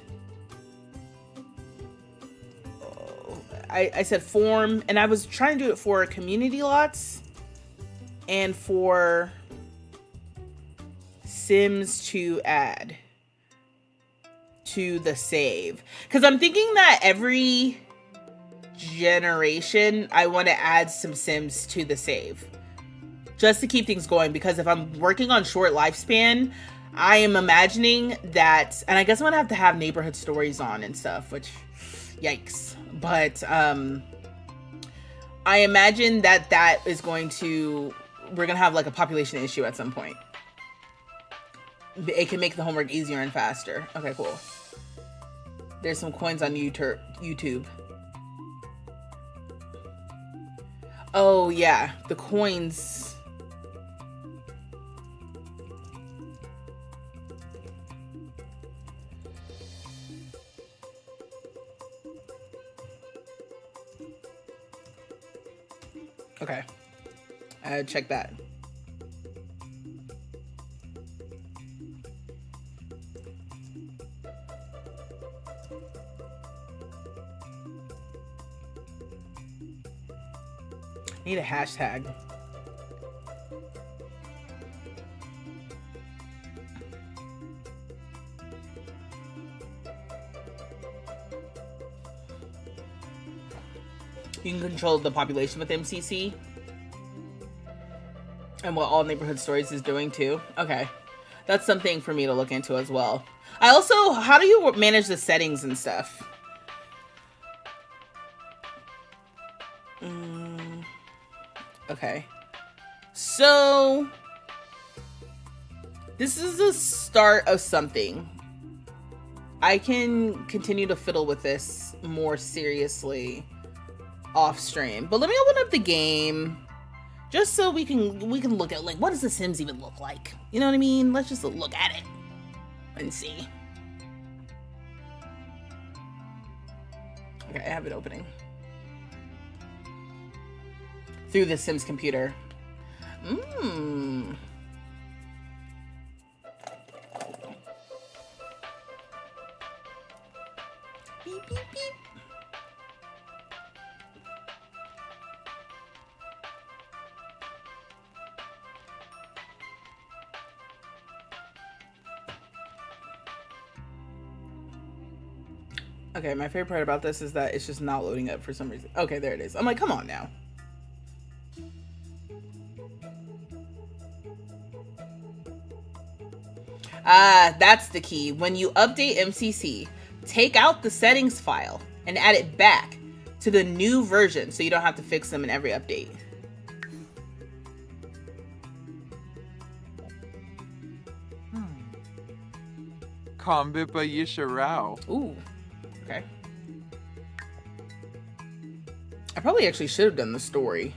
[SPEAKER 1] I said form, and I was trying to do it for community lots and for Sims to add to the save, because I'm thinking that every generation I want to add some Sims to the save just to keep things going, because if I'm working on short lifespan, I am imagining that, and I guess I'm gonna have to have neighborhood stories on and stuff, which yikes, but I imagine that is going to, we're gonna have like a population issue at some point. It can make the homework easier and faster. Okay, cool. There's some coins on YouTube. Oh yeah, the coins. Okay, check that. Need a hashtag. You can control the population with MCC. And what all neighborhood stories is doing too. Okay. That's something for me to look into as well. I also, how do you manage the settings and stuff? Okay. So this is the start of something. I can continue to fiddle with this more seriously off stream. But let me open up the game just so we can look at, like, what does The Sims even look like? You know what I mean? Let's just look at it and see. Okay, I have it opening through the Sims computer. Beep, beep, beep. Okay, my favorite part about this is that it's just not loading up for some reason. Okay, there it is. I'm like, come on now. Ah, that's the key. When you update MCC, take out the settings file and add it back to the new version so you don't have to fix them in every update.
[SPEAKER 2] Kambipa Yisharao.
[SPEAKER 1] Ooh, okay. I probably actually should have done the story.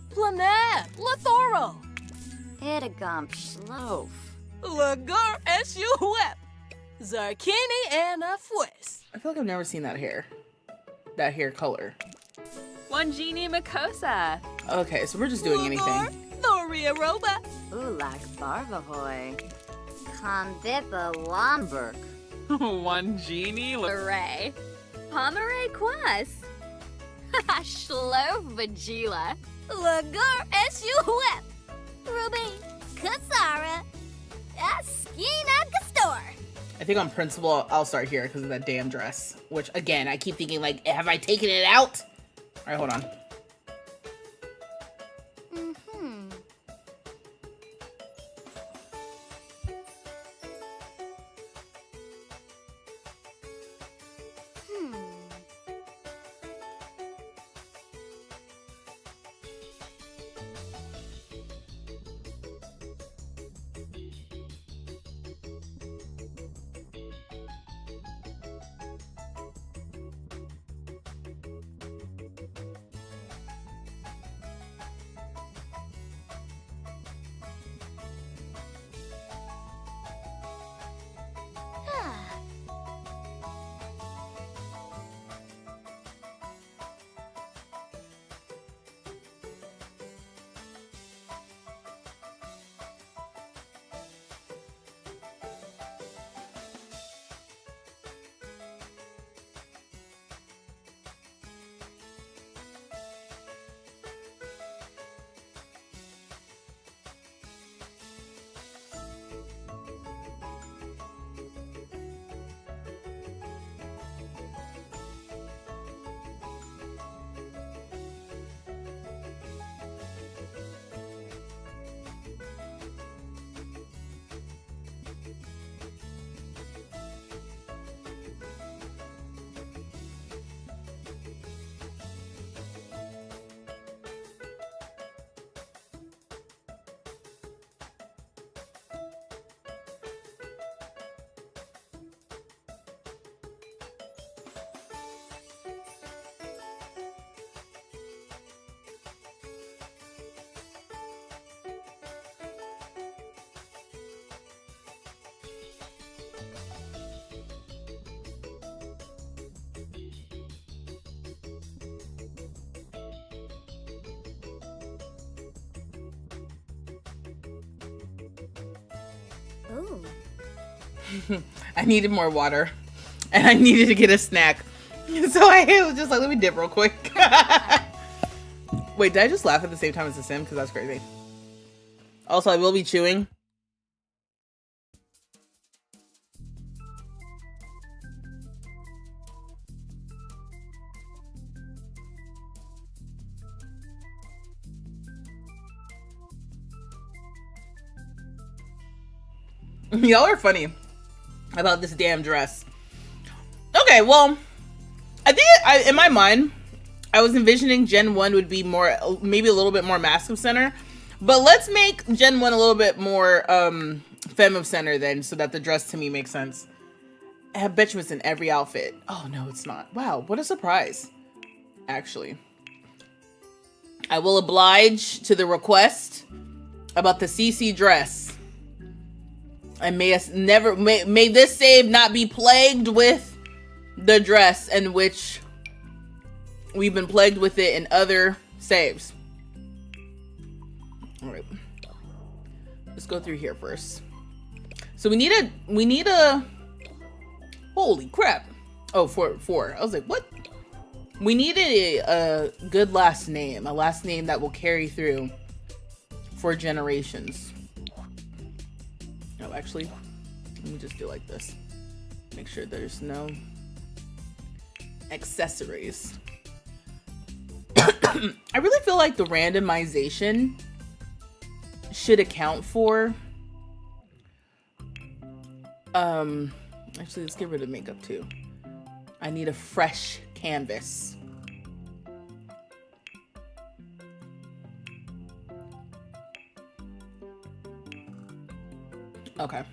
[SPEAKER 3] Planet, Lethoro.
[SPEAKER 4] Edagump Shlof.
[SPEAKER 3] Lagur Eshuwep. Zarkini and a Fues.
[SPEAKER 1] I feel like I've never seen that hair color.
[SPEAKER 5] One genie Makosa.
[SPEAKER 1] Okay, so we're just doing anything.
[SPEAKER 3] Thoria Roba.
[SPEAKER 4] Ulak Barbahoy. Kambipa Lomberg.
[SPEAKER 5] One genie Lorray. Pomeray Quas. Shlo Vagila.
[SPEAKER 3] Lagur Eshuwep. Ruby. Kasara. Askina Gastor.
[SPEAKER 1] I think on principle, I'll start here because of that damn dress. Which, again, I keep thinking, like, have I taken it out? All right, hold on.
[SPEAKER 3] Ooh.
[SPEAKER 1] I needed more water. And I needed to get a snack. So I was just like, let me dip real quick. Wait, did I just laugh at the same time as the sim? Because that's crazy. Also, I will be chewing. Y'all are funny about this damn dress. Okay, well, I think in my mind, I was envisioning Gen 1 would be more, maybe a little bit more Mask of Center. But let's make Gen 1 a little bit more Femme of Center then, so that the dress to me makes sense. I bet you it's in every outfit. Oh, no, it's not. Wow, what a surprise. Actually. I will oblige to the request about the CC dress. And may this save not be plagued with the dress in which we've been plagued with it in other saves. All right, let's go through here first. So we need a holy crap. Oh, four. I was like, what? We needed a good last name, a last name that will carry through for generations. No, actually, let me just do like this. Make sure there's no accessories. I really feel like the randomization should account for Actually, let's get rid of makeup too. I need a fresh canvas. Okay.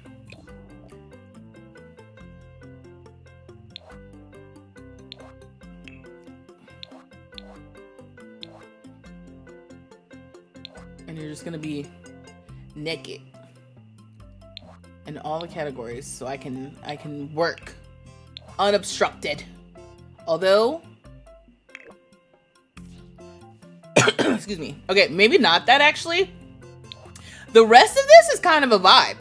[SPEAKER 1] And you're just gonna be naked in all the categories, so I can work unobstructed. Although, excuse me. Okay, maybe not that actually. The rest of this is kind of a vibe.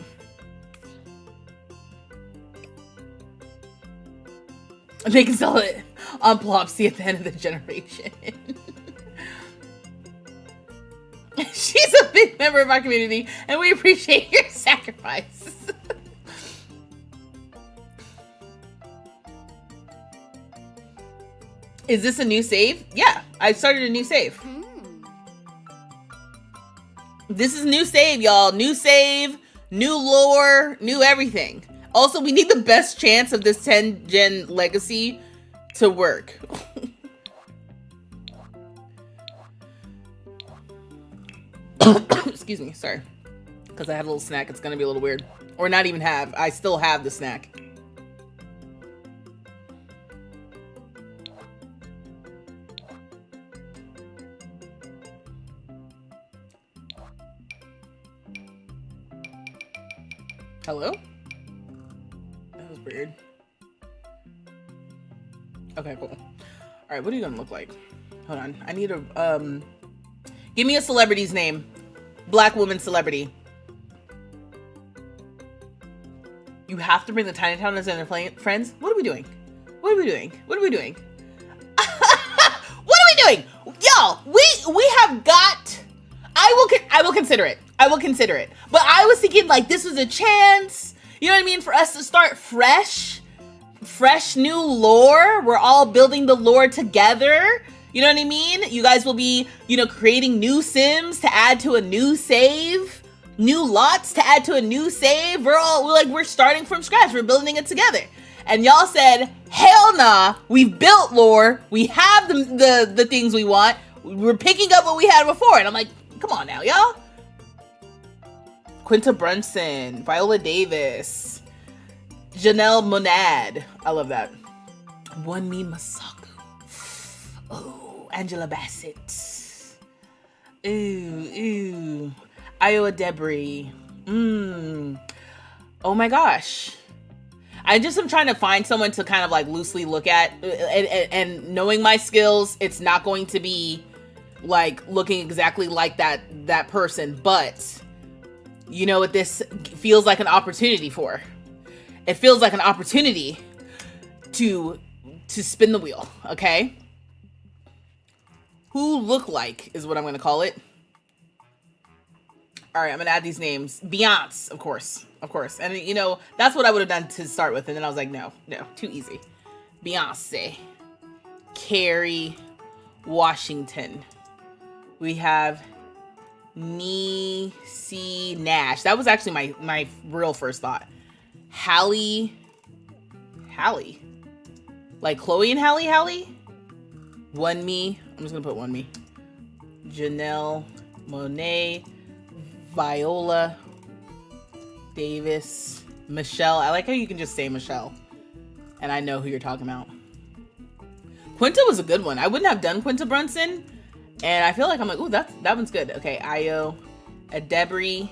[SPEAKER 1] They can sell it on Plopsy at the end of the generation. She's a big member of our community, and we appreciate your sacrifice. Is this a new save? Yeah, I started a new save. This is a new save, y'all. New save, new lore, new everything. Also, we need the best chance of this 10-gen legacy to work. Excuse me, sorry. Because I had a little snack. It's going to be a little weird. Or not even have. I still have the snack. Hello? That was weird. Okay, cool. Alright, what are you gonna look like? Hold on. I need a, give me a celebrity's name. Black woman celebrity. You have to bring the Tiny Towners and their friends? What are we doing? What are we doing? What are we doing? What are we doing? Y'all, we have got... I will consider it. I will consider it. But I was thinking like this was a chance, you know what I mean, for us to start fresh new lore. We're all building the lore together. You know what I mean? You guys will be, you know, creating new sims to add to a new save, new lots to add to a new save. We're starting from scratch. We're building it together. And y'all said, hell nah, we've built lore. We have the things we want. We're picking up what we had before. And I'm like, come on now, y'all. Quinta Brunson, Viola Davis, Janelle Monad. I love that. One Me Masaku. Oh, Angela Bassett. Ooh. Iowa Debris. Oh my gosh. I'm trying to find someone to kind of like loosely look at, and knowing my skills, it's not going to be like looking exactly like that person, but you know what this feels like an opportunity for? It feels like an opportunity to spin the wheel, okay? Who look like is what I'm going to call it. All right, I'm going to add these names. Beyonce, of course. And, you know, that's what I would have done to start with. And then I was like, no, too easy. Beyonce. Carrie Washington. We have Niecy Nash. That was actually my real first thought. Hallie. Like Chloe and Hallie? One Me. I'm just going to put One Me. Janelle Monáe. Viola Davis. Michelle. I like how you can just say Michelle. And I know who you're talking about. Quinta was a good one. I wouldn't have done Quinta Brunson. And I feel like I'm like, ooh, that one's good. Okay, Io. Debris.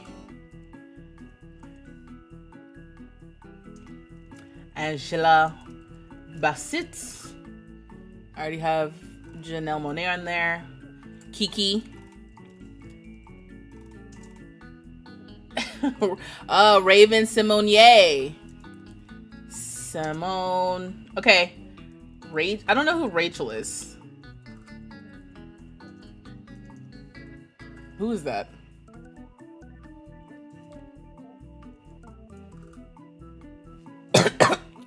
[SPEAKER 1] Angela Bassett. I already have Janelle Monáe on there. Kiki. Raven Simonier. Simone. Okay. I don't know who Rachel is. Who is that?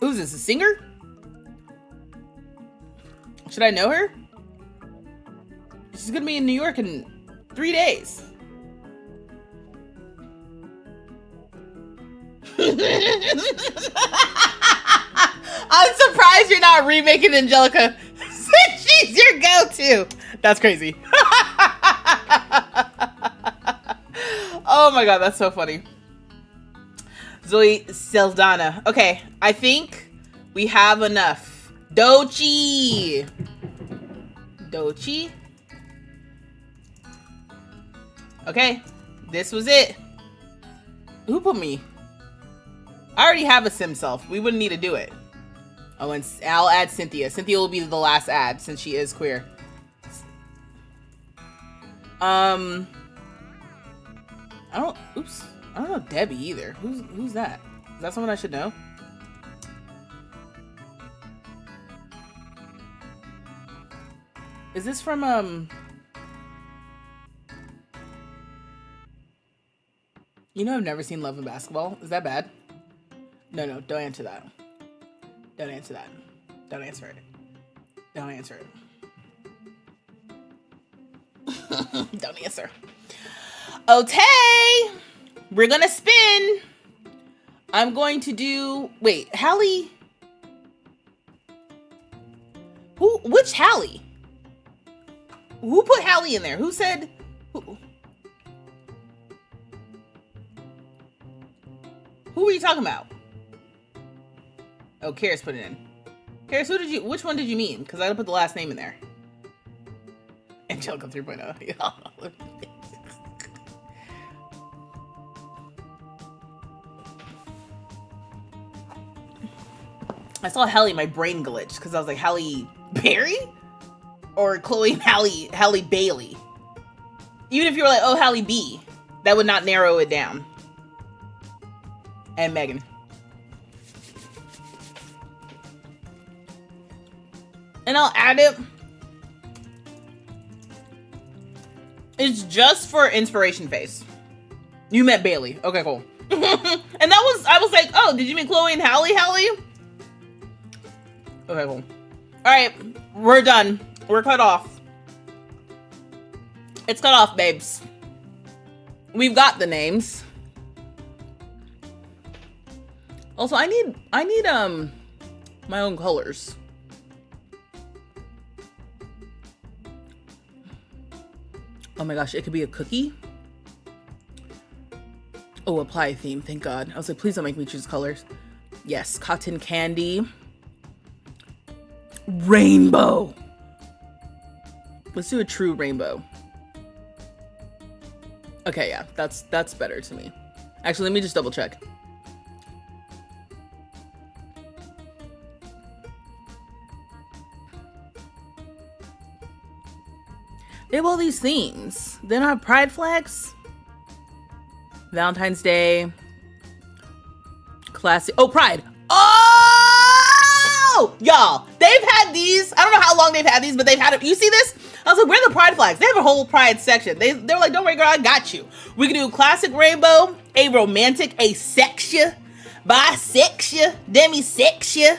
[SPEAKER 1] Who's this? A singer? Should I know her? She's gonna be in New York in 3 days. I'm surprised you're not remaking Angelica since she's your go-to. That's crazy. Oh my god, that's so funny. Zoe Seldana. Okay, I think we have enough. Dochi. Dochi. Okay, this was it. Who put me? I already have a sim self. We wouldn't need to do it. Oh, and I'll add Cynthia. Cynthia will be the last ad since she is queer. I don't know Debbie either. Who's that? Is that someone I should know? Is this from you know, I've never seen Love and Basketball. Is that bad? No, don't answer that. Don't answer that. Don't answer it. Don't answer it. Don't answer. Okay. We're gonna spin. I'm going to do... Wait, Hallie? Which Hallie? Who put Hallie in there? Who said... Who were you talking about? Oh, Karis put it in. Karis, which one did you mean? Because I gotta put the last name in there. Angelica 3.0. I saw Halle, my brain glitched because I was like, Halle Berry? Or Chloe and Halle Bailey. Even if you were like, oh, Halle B, that would not narrow it down. And Megan. And I'll add it. It's just for inspiration face. You meant Bailey. Okay, cool. And I was like, oh, did you mean Chloe and Halle? Okay, cool. Alright, we're done. We're cut off. It's cut off, babes. We've got the names. Also, I need my own colors. Oh my gosh, it could be a cookie. Oh, apply theme, thank God. I was like, please don't make me choose colors. Yes, cotton candy. Rainbow. Let's do a true rainbow. Okay, yeah, that's better to me. Actually, let me just double check. They have all these themes. They don't have pride flags. Valentine's Day. Classic. Oh, Pride. Oh! Y'all, they've had these. I don't know how long they've had these, but they've had it. You see this? I was like, where are the pride flags? They have a whole pride section. They were like, don't worry, girl, I got you. We can do classic rainbow, a romantic, asexual, bisexual, demisexual,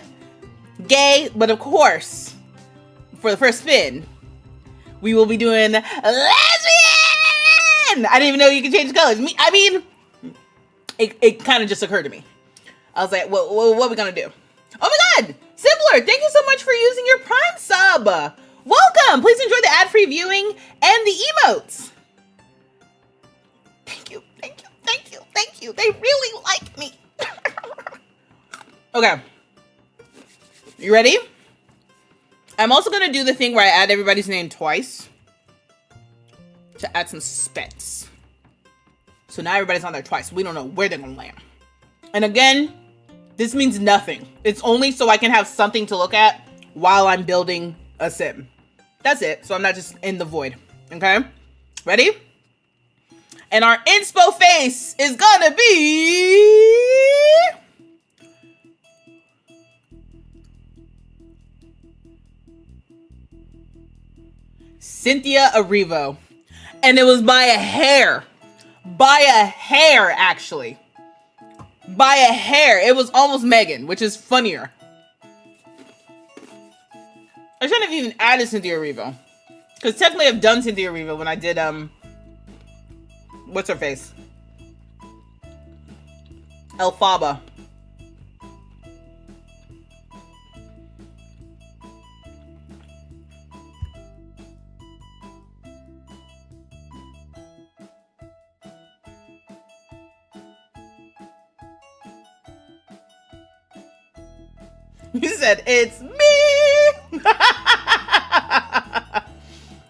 [SPEAKER 1] gay. But of course, for the first spin, we will be doing lesbian. I didn't even know you could change the colors. I mean, it kind of just occurred to me. I was like, what are we gonna do? Oh my God, Sibler, thank you so much for using your Prime sub. Welcome. Please enjoy the ad-free viewing and the emotes. Thank you, thank you, thank you, thank you. They really like me. Okay, you ready? I'm also gonna do the thing where I add everybody's name twice to add some suspense. So now everybody's on there twice. We don't know where they're gonna land. And again, this means nothing. It's only so I can have something to look at while I'm building a sim. That's it. So I'm not just in the void. Okay? Ready? And our inspo face is gonna be... Cynthia Erivo. And it was by a hair. By a hair, actually. By a hair. It was almost Megan, which is funnier. I shouldn't have even added Cynthia Erivo. Because technically I've done Cynthia Erivo when I did, what's her face? Elphaba. You said, it's me!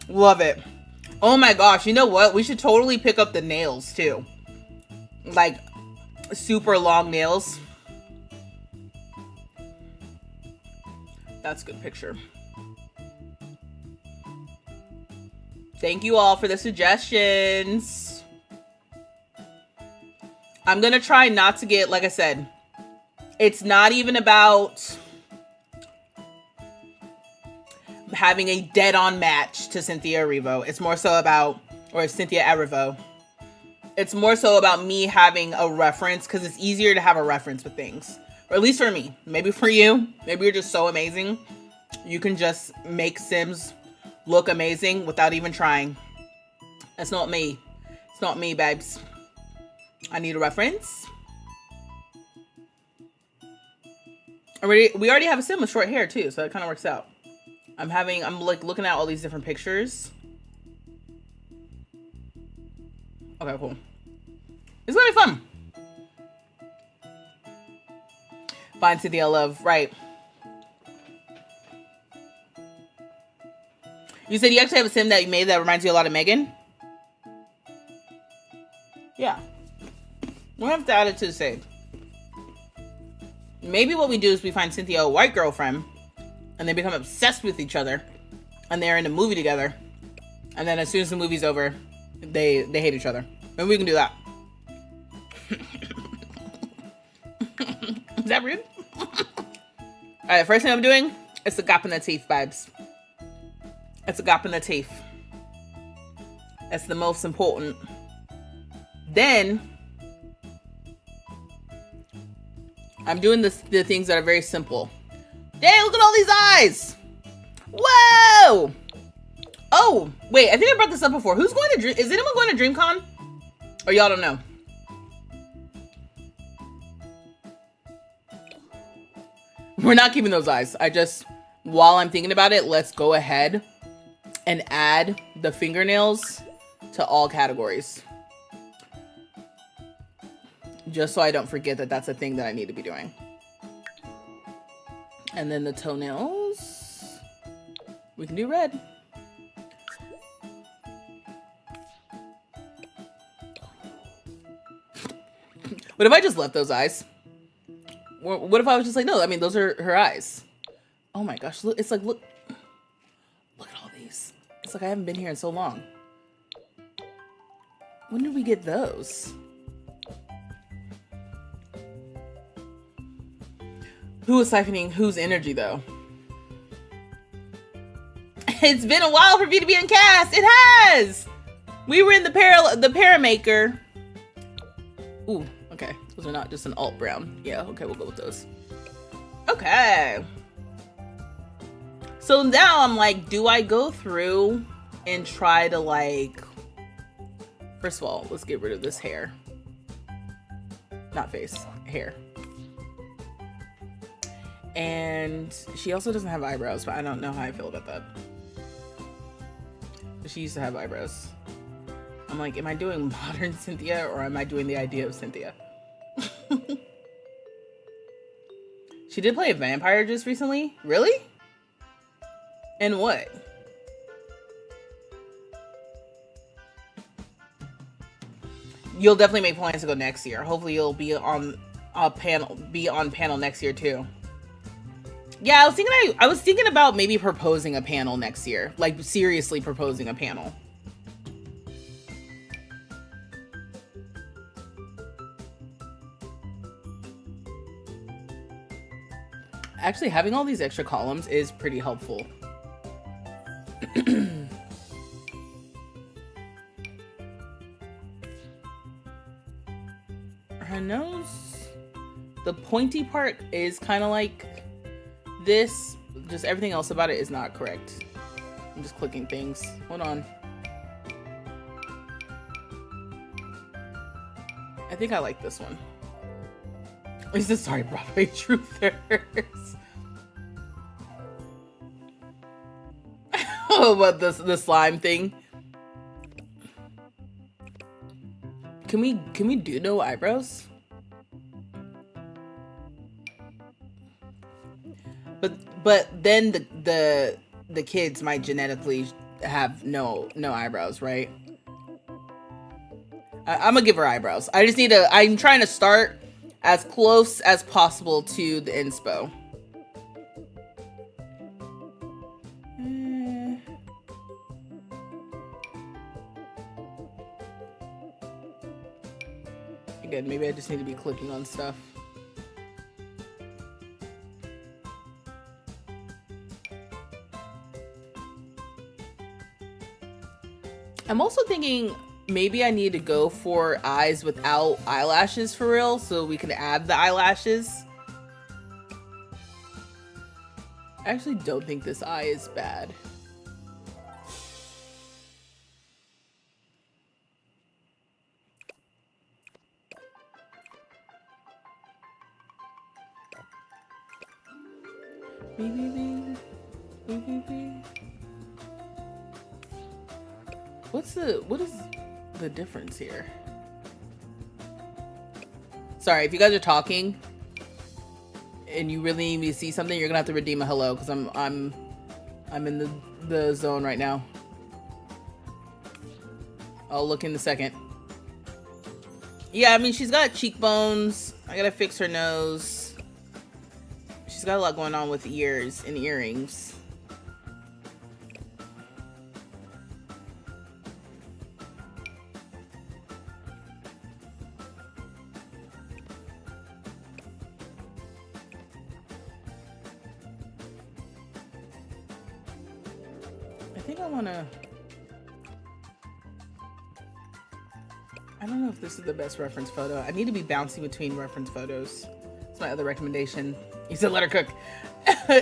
[SPEAKER 1] Love it. Oh my gosh, you know what? We should totally pick up the nails too. Like, super long nails. That's a good picture. Thank you all for the suggestions. I'm gonna try not to get, like I said, it's not even about having a dead-on match to Cynthia Erivo. It's more so about, or Cynthia Erivo. It's more so about me having a reference, because it's easier to have a reference with things. Or at least for me. Maybe for you. Maybe you're just so amazing. You can just make Sims look amazing without even trying. That's not me. It's not me, babes. I need a reference. We already have a Sim with short hair too, so that kind of works out. I'm like looking at all these different pictures. Okay, cool. It's gonna be fun. Find Cynthia Love, right. You said you actually have a Sim that you made that reminds you a lot of Megan? Yeah. We'll have to add it to the save. Maybe what we do is we find Cynthia a white girlfriend, and they become obsessed with each other, and they're in a movie together, and then as soon as the movie's over, they hate each other. Maybe we can do that. Is that rude? Alright, the first thing I'm doing is the gap in the teeth vibes. It's a gap in the teeth. That's the most important. Then I'm doing the things that are very simple. Dang, look at all these eyes! Whoa! Oh, wait, I think I brought this up before. Who's going to Dream? Is anyone going to DreamCon? Or y'all don't know? We're not keeping those eyes. While I'm thinking about it, let's go ahead and add the fingernails to all categories. Just so I don't forget that that's a thing that I need to be doing. And then the toenails, we can do red. What if I just left those eyes? What if I was just like, no, I mean, those are her eyes. Oh my gosh, look, it's like, look at all these. It's like I haven't been here in so long. When did we get those? Who is siphoning whose energy, though? It's been a while for me to be in cast. It has. We were in the Paramaker. Ooh, okay. Those are not just an alt brown. Yeah, okay, we'll go with those. Okay. So now I'm like, do I go through and try to like... First of all, let's get rid of this hair. Not face, hair. And she also doesn't have eyebrows, but I don't know how I feel about that. She used to have eyebrows. I'm like, am I doing modern Cynthia or am I doing the idea of Cynthia? She did play a vampire just recently? Really? And what? You'll definitely make plans to go next year. Hopefully you'll be on a panel next year too. Yeah, I was thinking about maybe proposing a panel next year. Like, seriously proposing a panel. Actually, having all these extra columns is pretty helpful. Her nose, the pointy part is kind of like this, just everything else about it is not correct. I'm just clicking things. Hold on. I think I like this one. He said, sorry, Broadway truthers. Oh, about the slime thing. Can we do no eyebrows? But then the kids might genetically have no eyebrows, right? I'm gonna give her eyebrows. I just need to. I'm trying to start as close as possible to the inspo. Again, maybe I just need to be clicking on stuff. I'm also thinking maybe I need to go for eyes without eyelashes for real, so we can add the eyelashes. I actually don't think this eye is bad. What is the difference here? Sorry, if you guys are talking and you really need me to see something, you're gonna have to redeem a hello because I'm in the zone right now. I'll look in a second. Yeah, I mean, she's got cheekbones. I gotta fix her nose. She's got a lot going on with ears and earrings. I don't know if this is the best reference photo. I need to be bouncing between reference photos. That's my other recommendation. You said let her cook.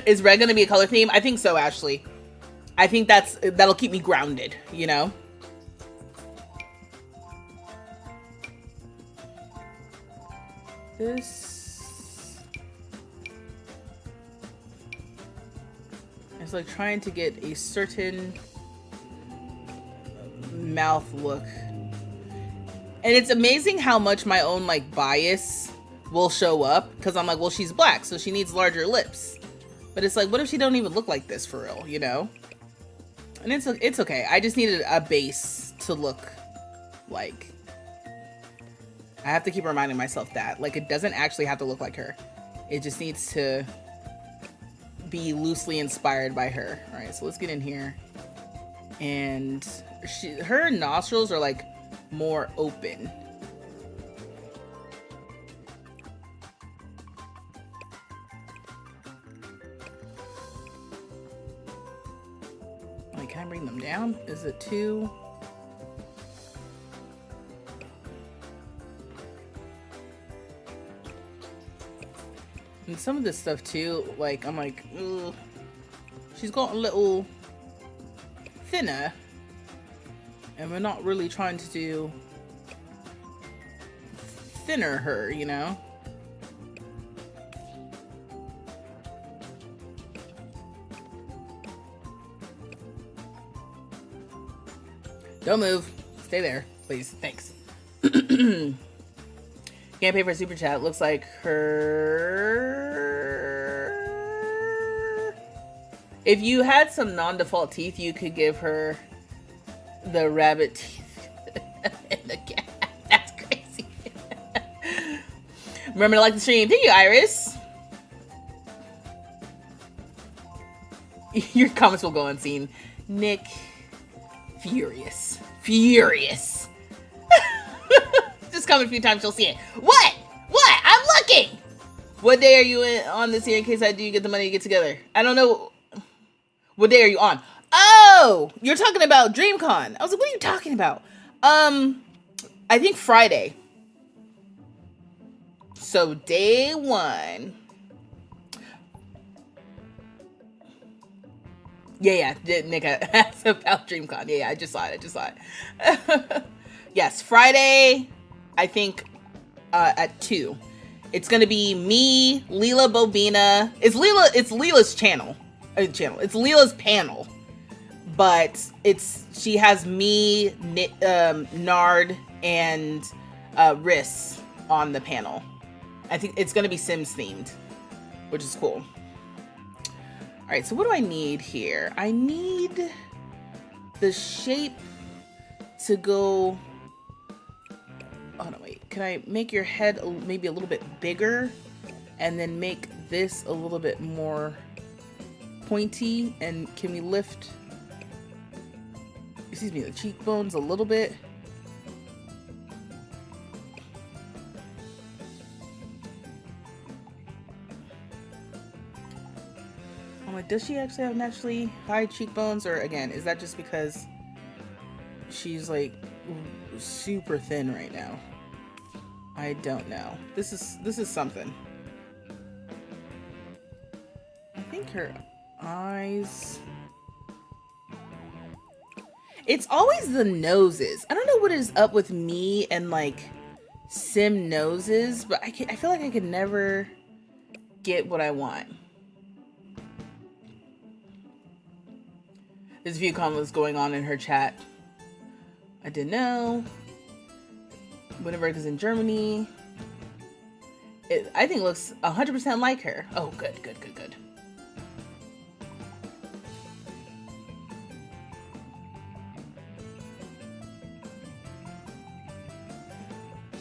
[SPEAKER 1] Is red gonna be a color theme? I think so, Ashley. I think that'll keep me grounded, you know? This... It's like trying to get a certain mouth look. And it's amazing how much my own like bias will show up, because I'm like, well, she's black, so she needs larger lips. But it's like, what if she don't even look like this for real, you know? And it's okay. I just needed a base to look like. I have to keep reminding myself that. Like, it doesn't actually have to look like her. It just needs to be loosely inspired by her. All right, so let's get in here. And her nostrils are like more open. Like, can I bring them down? Is it too... And some of this stuff too, like, I'm like, ugh. She's got a little thinner, and we're not really trying to do thinner her, you know? Don't move. Stay there, please. Thanks. Can't pay for a super chat. Looks like her... If you had some non-default teeth, you could give her the rabbit teeth and the cat. That's crazy. Remember to like the stream. Thank you, Iris. Your comments will go unseen. Nick, furious. Furious. Just comment a few times, you'll see it. What? What? I'm looking! What day are you on this year in case I do get the money to get together? I don't know. What day are you on? Oh! You're talking about DreamCon. I was like, what are you talking about? I think Friday. So day one. Yeah, Nick asked about DreamCon. Yeah, I just saw it. Yes, Friday, I think at 2. It's gonna be me, Leela Bobina. It's Leela's channel. It's Leela's panel. But she has me, Nard, and Riss on the panel. I think it's gonna be Sims themed, which is cool. All right, so what do I need here? I need the shape to go. Oh no, wait. Can I make your head maybe a little bit bigger, and then make this a little bit more pointy? And can we lift, excuse me, the cheekbones a little bit? I'm like, does she actually have naturally high cheekbones, or again, is that just because she's like super thin right now? I don't know. This is something. I think her eyes. It's always the noses. I don't know what is up with me and like sim noses, but I feel like I can never get what I want. There's a few comments going on in her chat. I didn't know. Winterberg is in Germany. I think it looks 100% like her. Oh, good.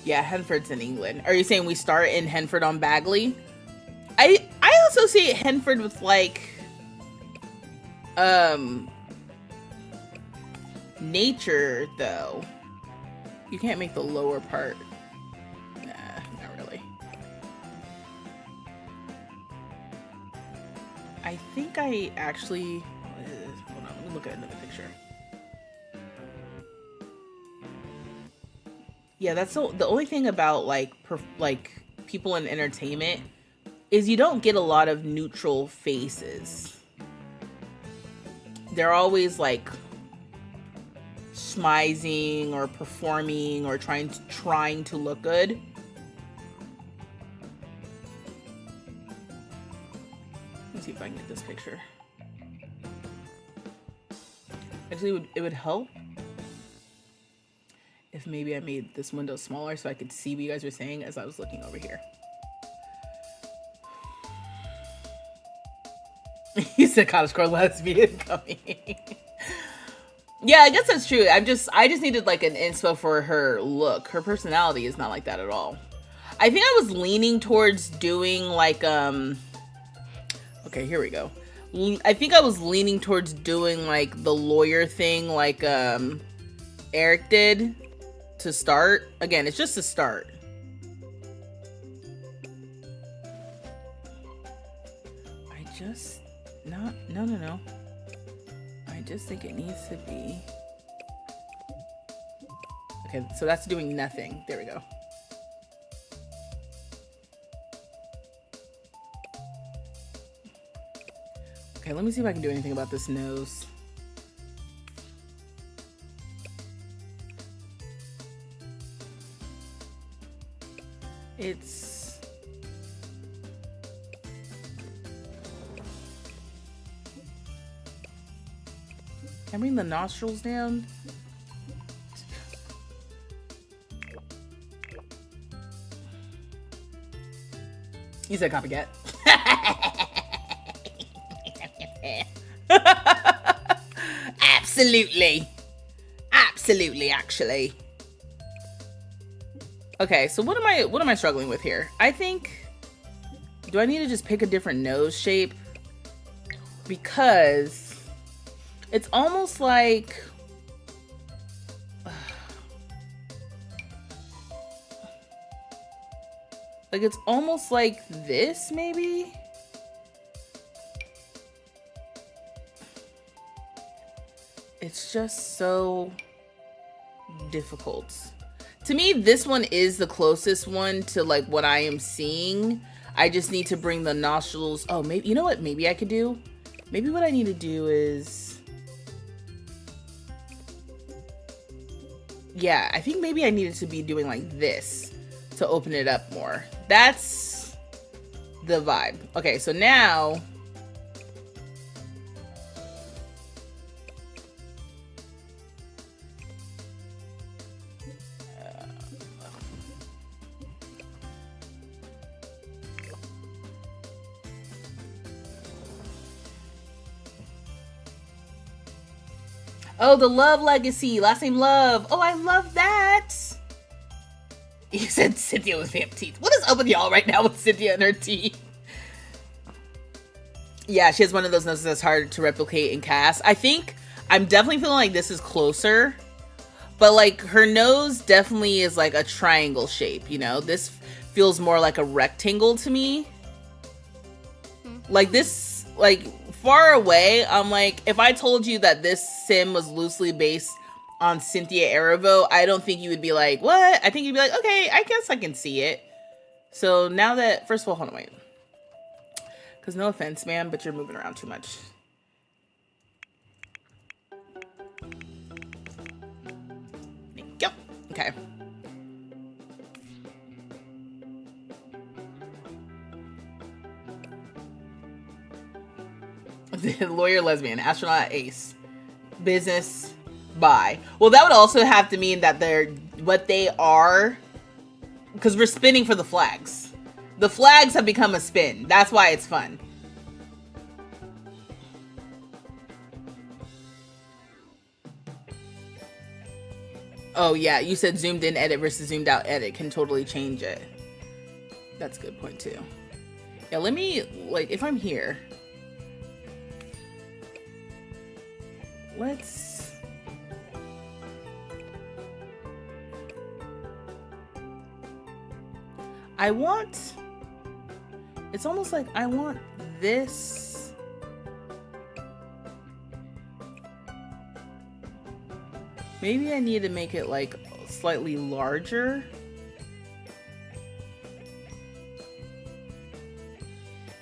[SPEAKER 1] Yeah, Henford's in England. Are you saying we start in Henford on Bagley? I associate Henford with like nature though. You can't make the lower part. Nah, not really. I think I actually hold on, let me look at another picture. Yeah, that's the only thing about like people in entertainment is you don't get a lot of neutral faces. They're always like smizing or performing or trying to look good. Let's see if I can get this picture. Actually, it would help if maybe I made this window smaller so I could see what you guys were saying as I was looking over here. He said cottagecore lesbian coming. Yeah, I guess that's true. I just needed like an inspo for her look. Her personality is not like that at all. I think I was leaning towards doing like okay, here we go. I think I was leaning towards doing like the lawyer thing like Eric did to start. Again, it's just a start. No. I just think it needs to be. Okay, so that's doing nothing. There we go. Okay, let me see if I can do anything about this nose. It's... Can I bring the nostrils down? You said copycat. Absolutely, actually. Okay, so what am I struggling with here? I think, do I need to just pick a different nose shape? Because it's almost like it's almost like this, maybe? It's just so difficult. To me, this one is the closest one to like what I am seeing. I just need to bring the nostrils. Oh, maybe, you know what maybe I could do? Maybe what I need to do is, yeah, I think maybe I needed to be doing like this. to open it up more. That's the vibe. Okay, so now oh, the Love Legacy. Last name Love. Oh, I love that. You said Cynthia with vamp teeth. What is up with y'all right now with Cynthia and her teeth? Yeah, she has one of those noses that's hard to replicate in cast. I think I'm definitely feeling like this is closer. But like her nose definitely is like a triangle shape, you know? This feels more like a rectangle to me. Like this, like far away, I'm like, if I told you that this sim was loosely based on Cynthia Erivo, I don't think you would be like, what? I think you'd be like, okay, I guess I can see it. So now that, first of all, hold on, wait. Because no offense, man, but you're moving around too much. Yep. Okay. Lawyer, lesbian, astronaut, ace, business, bi. Well, that would also have to mean that they're what they are, because we're spinning for the flags. The flags have become a spin. That's why it's fun. Oh yeah, you said zoomed in edit versus zoomed out edit can totally change it. That's a good point too. Yeah, let me, like, if I'm here, let's, I want, it's almost like I want this. Maybe I need to make it like slightly larger.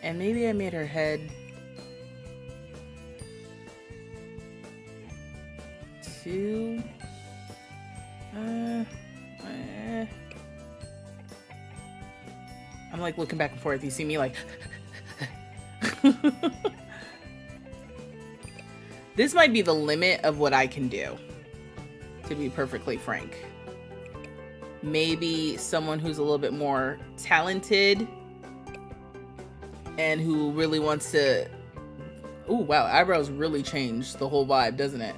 [SPEAKER 1] And maybe I made her head too. I'm like looking back and forth. You see me like. This might be the limit of what I can do, to be perfectly frank. Maybe someone who's a little bit more talented and who really wants to. Oh wow, eyebrows really changed the whole vibe, doesn't it?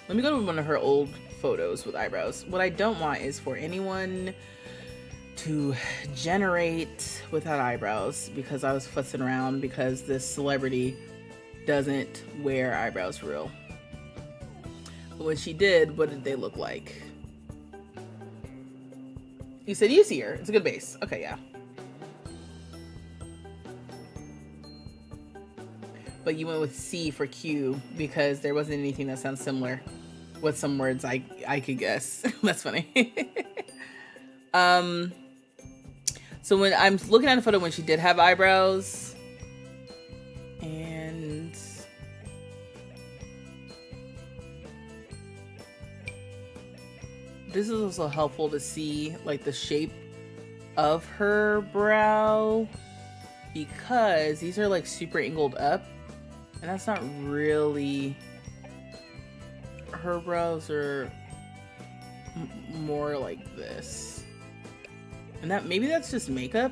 [SPEAKER 1] Let me go to one of her old photos with eyebrows. What I don't want is for anyone to generate without eyebrows, because I was fussing around because this celebrity doesn't wear eyebrows for real. But when she did, what did they look like? You said you see her. It's a good base. Okay, yeah. But you went with C for Q because there wasn't anything that sounds similar with some words I could guess. That's funny. So when I'm looking at a photo when she did have eyebrows, and this is also helpful to see like the shape of her brow, because these are like super angled up, and that's not really, her brows are more like this. And that, maybe that's just makeup.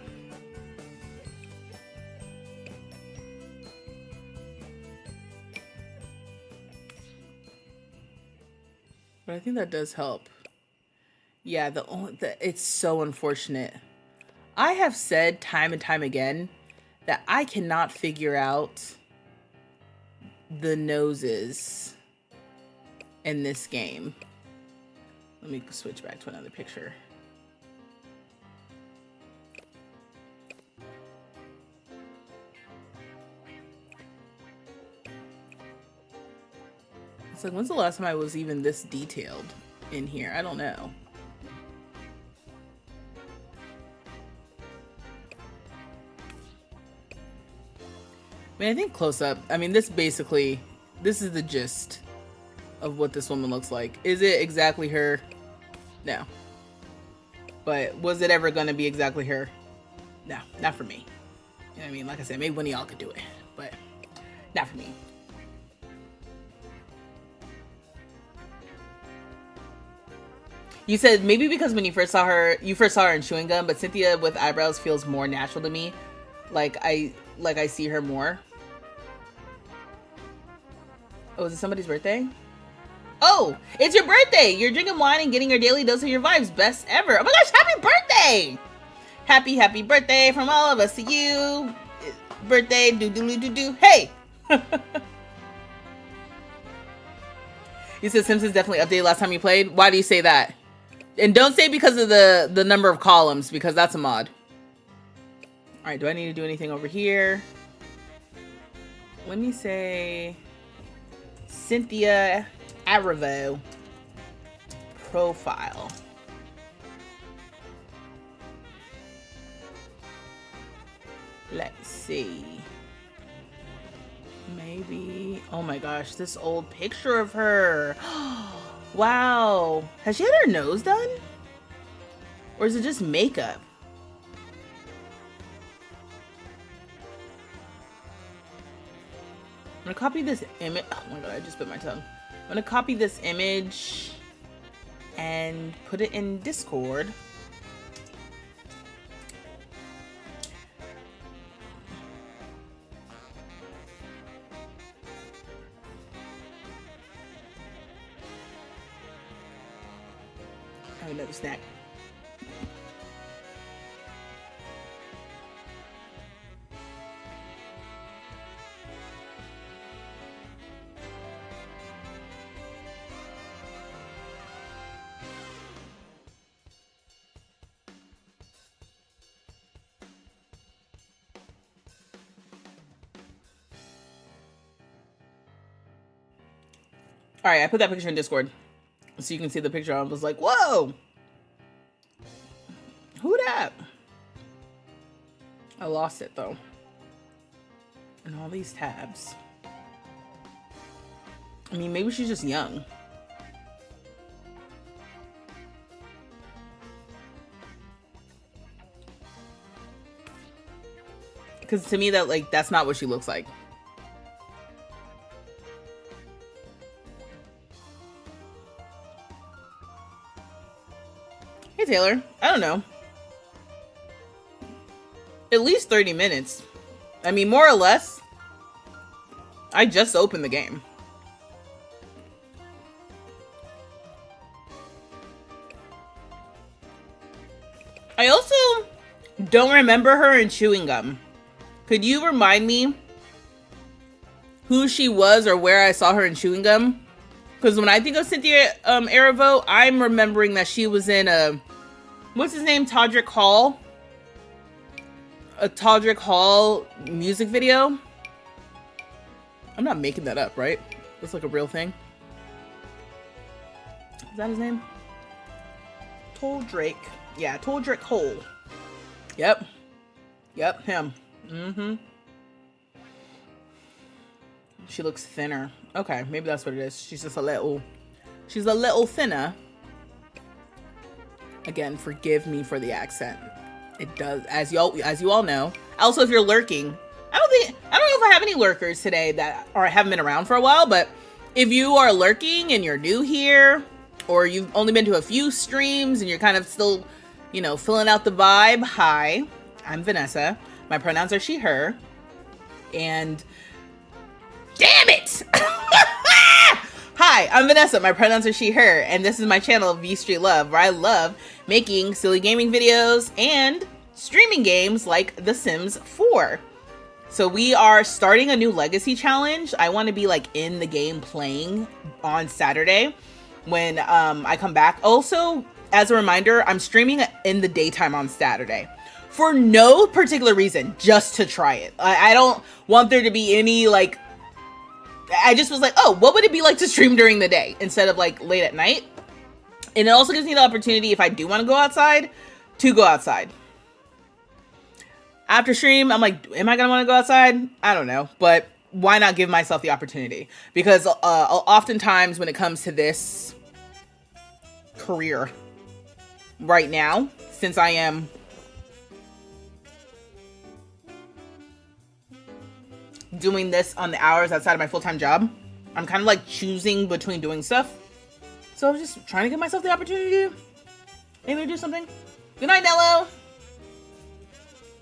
[SPEAKER 1] But I think that does help. Yeah, it's so unfortunate. I have said time and time again that I cannot figure out the noses in this game. Let me switch back to another picture. It's like, when's the last time I was even this detailed in here? I don't know. I mean, I think close up, I mean, this is the gist of what this woman looks like. Is it exactly her? No. But was it ever gonna be exactly her? No, not for me. You know what I mean? Like I said, maybe one of y'all could do it, but not for me. You said maybe because when you first saw her in Chewing Gum, but Cynthia with eyebrows feels more natural to me. Like I see her more. Oh, is it somebody's birthday? Oh, it's your birthday! You're drinking wine and getting your daily dose of your vibes. Best ever. Oh my gosh, happy birthday! Happy birthday from all of us to you. Birthday, do. Hey! You said Simpsons definitely updated last time you played. Why do you say that? And don't say because of the number of columns, because that's a mod. Alright, do I need to do anything over here? Let me say Cynthia Arivo profile. Let's see. Maybe. Oh my gosh, this old picture of her. Wow. Has she had her nose done? Or is it just makeup? I'm gonna copy this image. Oh my god, I just bit my tongue. I'm gonna copy this image and put it in Discord. I have another snack. All right, I put that picture in Discord so you can see the picture. I was like, whoa, who that? I lost it though. And all these tabs. I mean, maybe she's just young. Because to me, that's not what she looks like. Hey, Taylor. I don't know. At least 30 minutes. I mean, more or less. I just opened the game. I also don't remember her in Chewing Gum. Could you remind me who she was or where I saw her in Chewing Gum? Because when I think of Cynthia Erivo, I'm remembering that she was in a... What's his name? Todrick Hall? A Todrick Hall music video? I'm not making that up, right? That's like a real thing. Is that his name? Todrick. Yeah, Todrick Hall. Yep. Yep, him. Mm-hmm. She looks thinner. Okay, maybe that's what it is. She's just a little... She's a little thinner. Again, forgive me for the accent. It does, as you all know. Also, if you're lurking, I don't know if I have any lurkers today that haven't been around for a while, but if you are lurking and you're new here, or you've only been to a few streams and you're kind of still, you know, filling out the vibe, hi, I'm Vanessa. My pronouns are she, her, and damn it! Hi, I'm Vanessa. My pronouns are she, her, and this is my channel, vstreetlove, where I love making silly gaming videos and streaming games like The Sims 4. So we are starting a new legacy challenge. I want to be like in the game playing on Saturday when I come back. Also, as a reminder, I'm streaming in the daytime on Saturday for no particular reason, just to try it. I don't want there to be any like... I just was like, oh, what would it be like to stream during the day instead of like late at night? And it also gives me the opportunity, if I do want to go outside, to go outside. After stream, I'm like, am I going to want to go outside? I don't know. But why not give myself the opportunity? Because oftentimes when it comes to this career right now, since I am doing this on the hours outside of my full-time job, I'm kind of like choosing between doing stuff. So I was just trying to give myself the opportunity to maybe do something. Good night, Nello.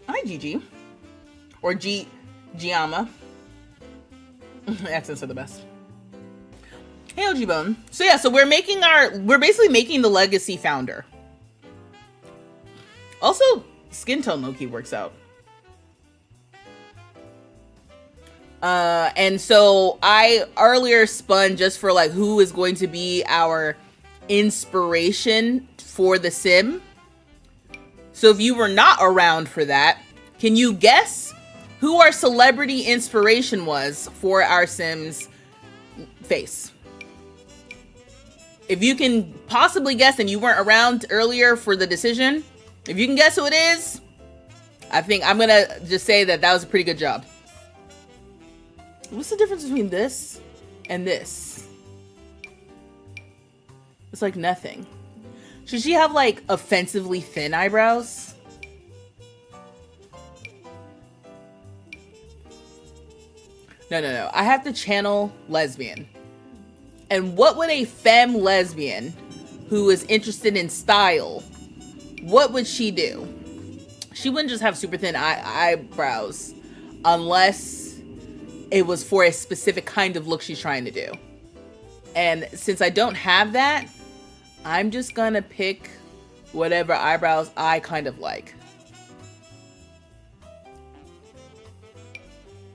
[SPEAKER 1] Hi, Gigi. Or Giamma. Accents are the best. Hey, OG Bone. So yeah, so we're basically making the legacy founder. Also, skin tone low-key works out. And so I earlier spun just for like who is going to be our inspiration for the sim. So if you were not around for that, can you guess who our celebrity inspiration was for our sim's face? If you can possibly guess and you weren't around earlier for the decision, if you can guess who it is, I think I'm gonna just say that was a pretty good job. What's the difference between this and this? It's like nothing. Should she have like offensively thin eyebrows? No. I have to channel lesbian. And what would a femme lesbian who is interested in style, what would she do? She wouldn't just have super thin eyebrows unless it was for a specific kind of look she's trying to do. And since I don't have that, I'm just gonna pick whatever eyebrows I kind of like.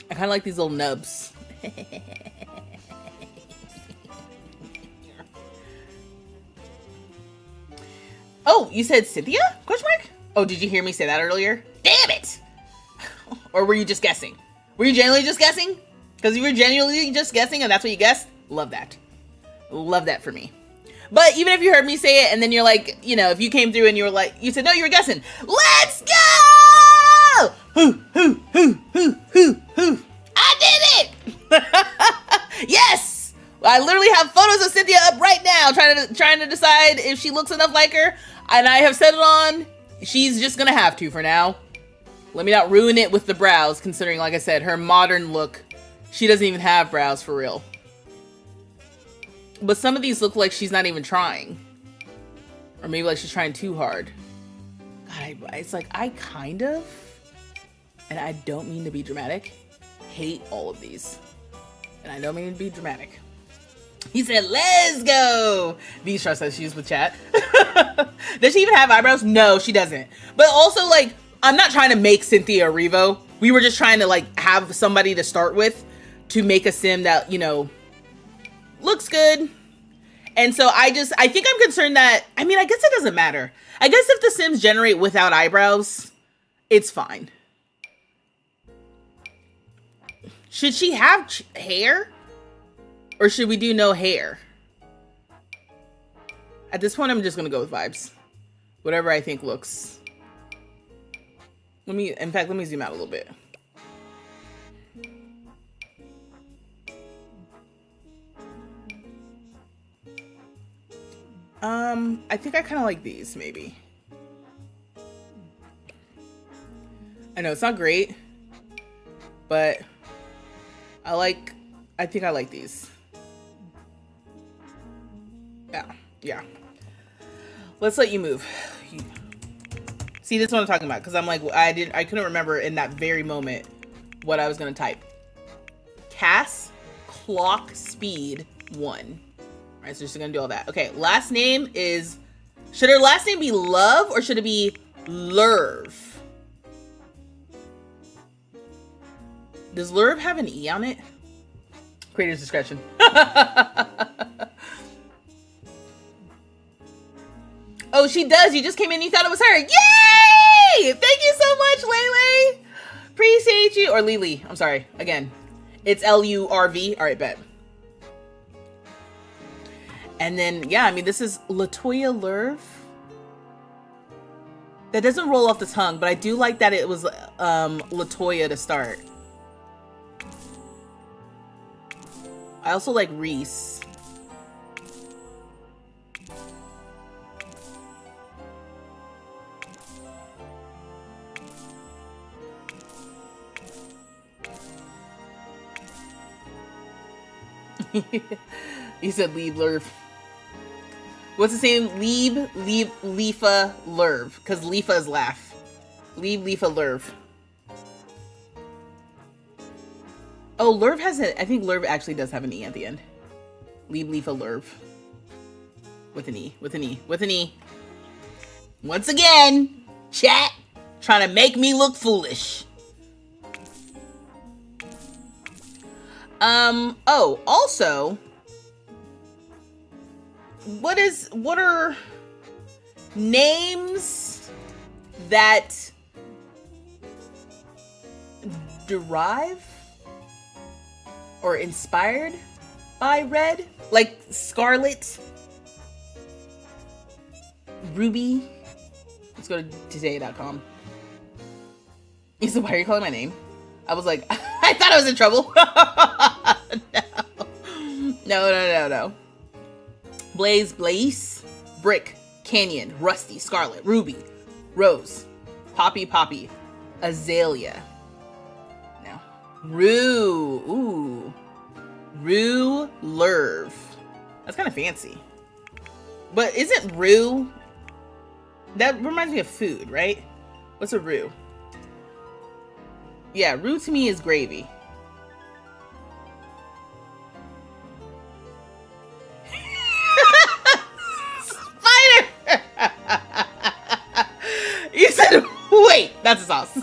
[SPEAKER 1] I kind of like these little nubs. Oh, you said Cynthia? Question mark? Oh, did you hear me say that earlier? Damn it! Or were you just guessing? Were you genuinely just guessing? Because you were genuinely just guessing and that's what you guessed? Love that. Love that for me. But even if you heard me say it and then you're like, you know, if you came through and you were like, you said, no, you were guessing. Let's go! I did it! Yes! I literally have photos of Cynthia up right now trying to decide if she looks enough like her. And I have set it on. She's just gonna have to for now. Let me not ruin it with the brows, considering, like I said, her modern look. She doesn't even have brows for real. But some of these look like she's not even trying. Or maybe like she's trying too hard. God, it's like I kind of, and I don't mean to be dramatic, hate all of these. And I don't mean to be dramatic. He said, let's go! V-Star says she's with chat. Does she even have eyebrows? No, she doesn't. But also, like, I'm not trying to make Cynthia a Revo. We were just trying to, like, have somebody to start with to make a sim that, you know, looks good. And so I think I'm concerned that, I mean, I guess it doesn't matter. I guess if the sims generate without eyebrows, it's fine. Should she have hair? Or should we do no hair? At this point, I'm just gonna go with vibes. Whatever I think looks. In fact, let me zoom out a little bit. I think I kind of like these, maybe. I know it's not great, but I think I like these. Yeah. Let's let you move. See, this is what I'm talking about, because I'm like, I couldn't remember in that very moment what I was gonna type. Cass clock speed 1. All right, so just gonna do all that. Okay, last name is, should her last name be Love or should it be Lerv? Does Lerv have an E on it? Creator's discretion. Oh, she does. You just came in and you thought it was her. Yay! Thank you so much, Lele. Appreciate you. Or Lily. I'm sorry. Again, it's L-U-R-V. All right, bet. And then, yeah, I mean, this is Latoya Lerv. That doesn't roll off the tongue, but I do like that it was Latoya to start. I also like Reese. You said Lieb Lerv. What's the same? Lieb, Leafa, Lerv. Because Leafa is laugh. Lieb, Leafa, Lerv. Oh, Lerv has it. I think Lerv actually does have an E at the end. Lieb, Leafa, Lerv. With an E. With an E. With an E. Once again, chat. Trying to make me look foolish. Oh, also, what are names that derive or inspired by red? Like Scarlet, Ruby. Let's go to today.com. He said, why are you calling my name? I was like, I thought I was in trouble. No. Blaze, Brick, Canyon, Rusty, Scarlet, Ruby, Rose, Poppy, Azalea. No. Rue. Ooh. Rue Lerv. That's kind of fancy. But isn't Rue... That reminds me of food, right? What's a roux? Yeah, roux to me is gravy. Spider! You said, wait, that's a sauce.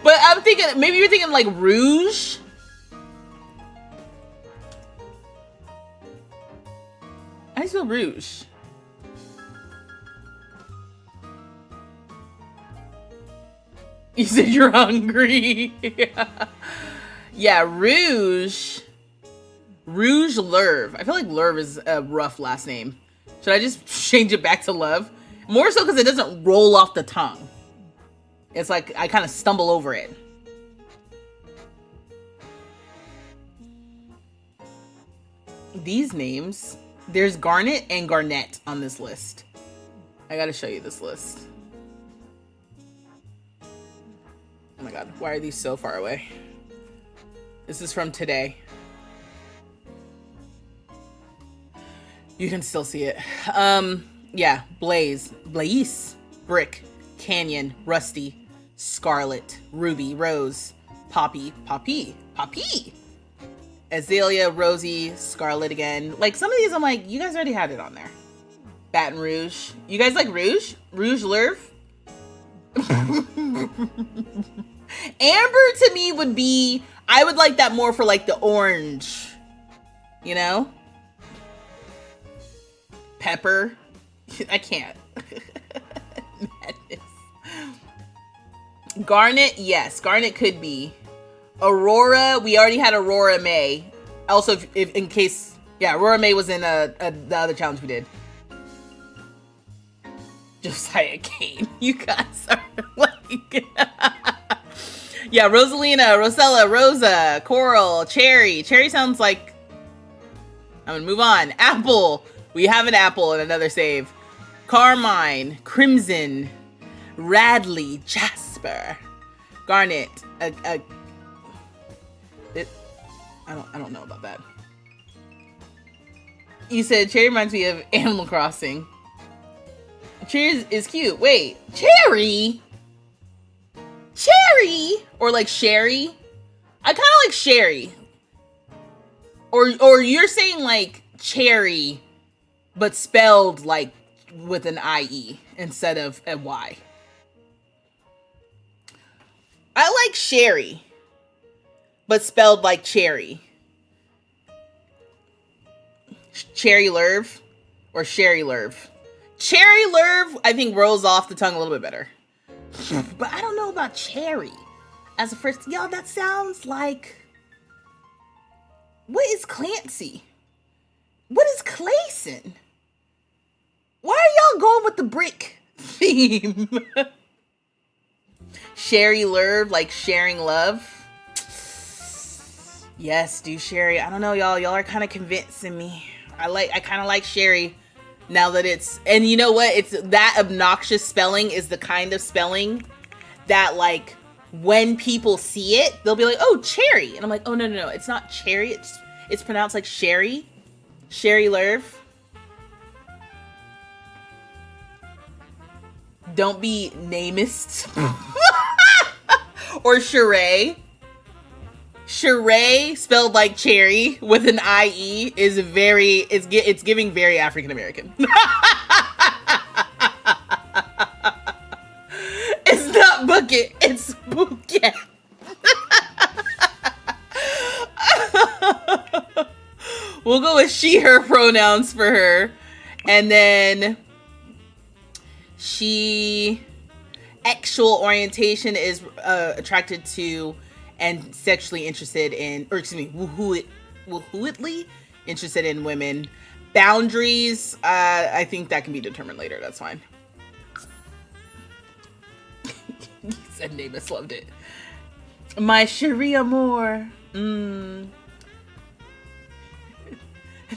[SPEAKER 1] But I'm thinking, maybe you're thinking like rouge? I spell rouge. You said you're hungry. Yeah, Rouge Lerv. I feel like Lerv is a rough last name. Should I just change it back to Love? More so because it doesn't roll off the tongue. It's like I kind of stumble over it. These names, there's Garnet and Garnett on this list. I gotta show you this list. Oh my god, why are these so far away? This is from today. You can still see it. Yeah, Blaze, Brick, Canyon, Rusty, Scarlet, Ruby, Rose, Poppy, Azalea, Rosie, Scarlet again. Like some of these I'm like, you guys already had it on there. Baton Rouge. You guys like Rouge? Rouge Lerv? Amber to me would be, I would like that more for like the orange, you know? Pepper. I can't. Madness. Garnet, yes, Garnet could be. Aurora, we already had Aurora May. Also, if in case, yeah, Aurora May was in the other challenge we did. Josiah Kane, you guys are like, yeah, Rosalina, Rosella, Rosa, Coral, Cherry. Cherry sounds like, I'm gonna move on. Apple, we have an apple in another save. Carmine, Crimson, Radley, Jasper, Garnet. I don't know about that. You said Cherry reminds me of Animal Crossing. Cherry is cute. Wait, Cherry? Cherry? Or like Sherry? I kind of like Sherry. Or you're saying like cherry, but spelled like with an IE instead of a Y. I like Sherry, but spelled like cherry. Cherry Lerv or Sherry Lerv. Cherry Lerv, I think, rolls off the tongue a little bit better. But I don't know about cherry. As a first, y'all, that sounds like... What is Clancy? What is Clayson? Why are y'all going with the brick theme? Sherry Lerv, like sharing love. Yes, do Sherry. I don't know, y'all. Y'all are kind of convincing me. I kind of like Sherry now that it's, and you know what? It's that obnoxious spelling is the kind of spelling that like when people see it, they'll be like, oh, cherry. And I'm like, oh, no. It's not cherry. It's pronounced like sherry. Sherry Lerv. Don't be namist. Or Sheree. Sheree, spelled like cherry with an IE, is it's giving very African American. It's not bucket, it's bouquet. We'll go with she, her pronouns for her. And then she actual orientation is attracted to and sexually interested in, or excuse me, woohooedly interested in women. Boundaries, I think that can be determined later. That's fine. He said Namus loved it. My chérie amour.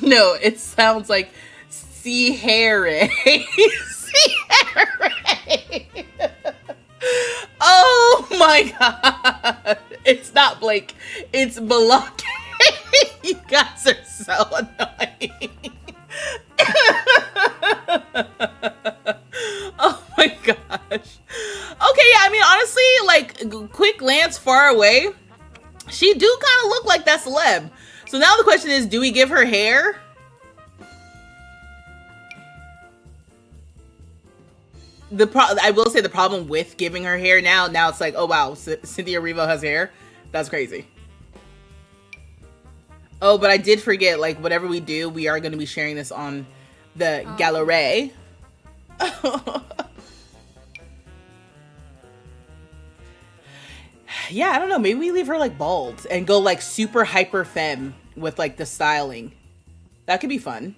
[SPEAKER 1] No, it sounds like Sierra. Sierra. Oh my god. It's not Blake. It's Balake. You guys are so annoying. Oh my gosh. Okay, yeah, I mean, honestly, like, quick glance far away, she do kind of look like that celeb. So now the question is, do we give her hair? I will say the problem with giving her hair now it's like, oh wow, Cynthia Erivo has hair. That's crazy. Oh, but I did forget, like, whatever we do, we are going to be sharing this on the Gallery. Yeah, I don't know. Maybe we leave her like bald and go like super hyper femme with like the styling. That could be fun.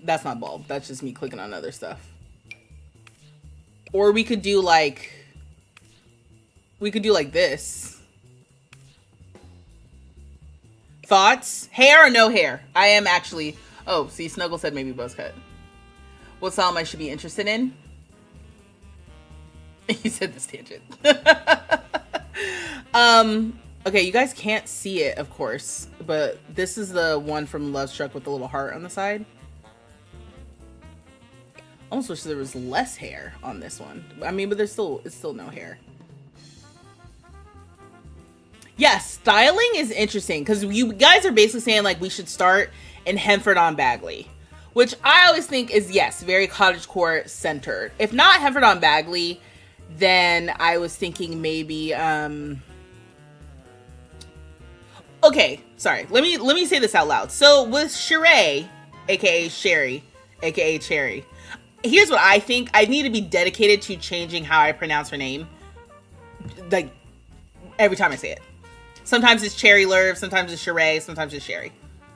[SPEAKER 1] That's not bald. That's just me clicking on other stuff. Or we could do like this. Thoughts? Hair or no hair? I am actually, oh, see, Snuggle said maybe buzz cut. What style I should be interested in? He said this tangent. Okay, you guys can't see it, of course, but this is the one from Love Struck with the little heart on the side. Almost wish there was less hair on this one. I mean, but it's still no hair. Yes, styling is interesting because you guys are basically saying like we should start in Hemford on Bagley, which I always think is, yes, very cottagecore centered. If not Hemford on Bagley, then I was thinking maybe okay, sorry. Let me say this out loud. So with Sheree, aka Sherry, aka Cherry, here's what I think. I need to be dedicated to changing how I pronounce her name. Like every time I say it. Sometimes it's Cherry Lerv, sometimes it's Sheree, sometimes it's Sherry.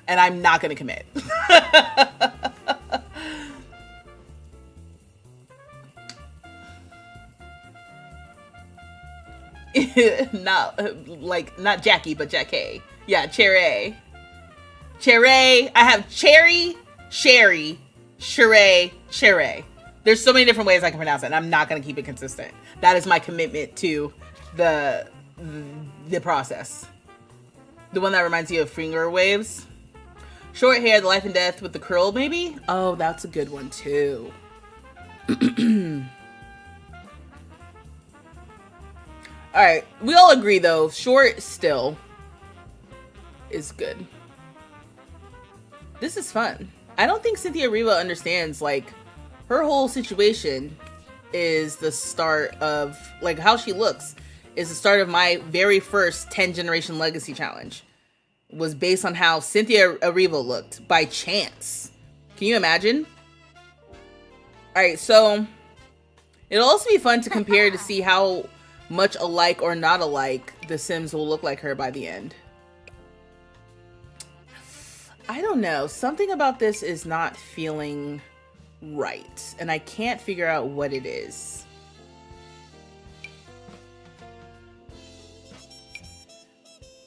[SPEAKER 1] And I'm not gonna commit. Not Jackie, but Jackie. Yeah, Cherry. Cherry. I have Cherry, Sherry, Sheree, Cherry. There's so many different ways I can pronounce it, and I'm not gonna keep it consistent. That is my commitment to the process. The one that reminds you of finger waves. Short hair, the life and death with the curl, maybe? Oh, that's a good one too. Alright, we all agree though, short still is good. This is fun. I don't think Cynthia Erivo understands, like, her whole situation is the start of, like, how she looks is the start of my very first 10 Generation Legacy Challenge. Was based on how Cynthia Erivo looked by chance. Can you imagine? Alright, so it'll also be fun to compare to see how much alike or not alike the Sims will look like her by the end. I don't know. Something about this is not feeling right, and I can't figure out what it is.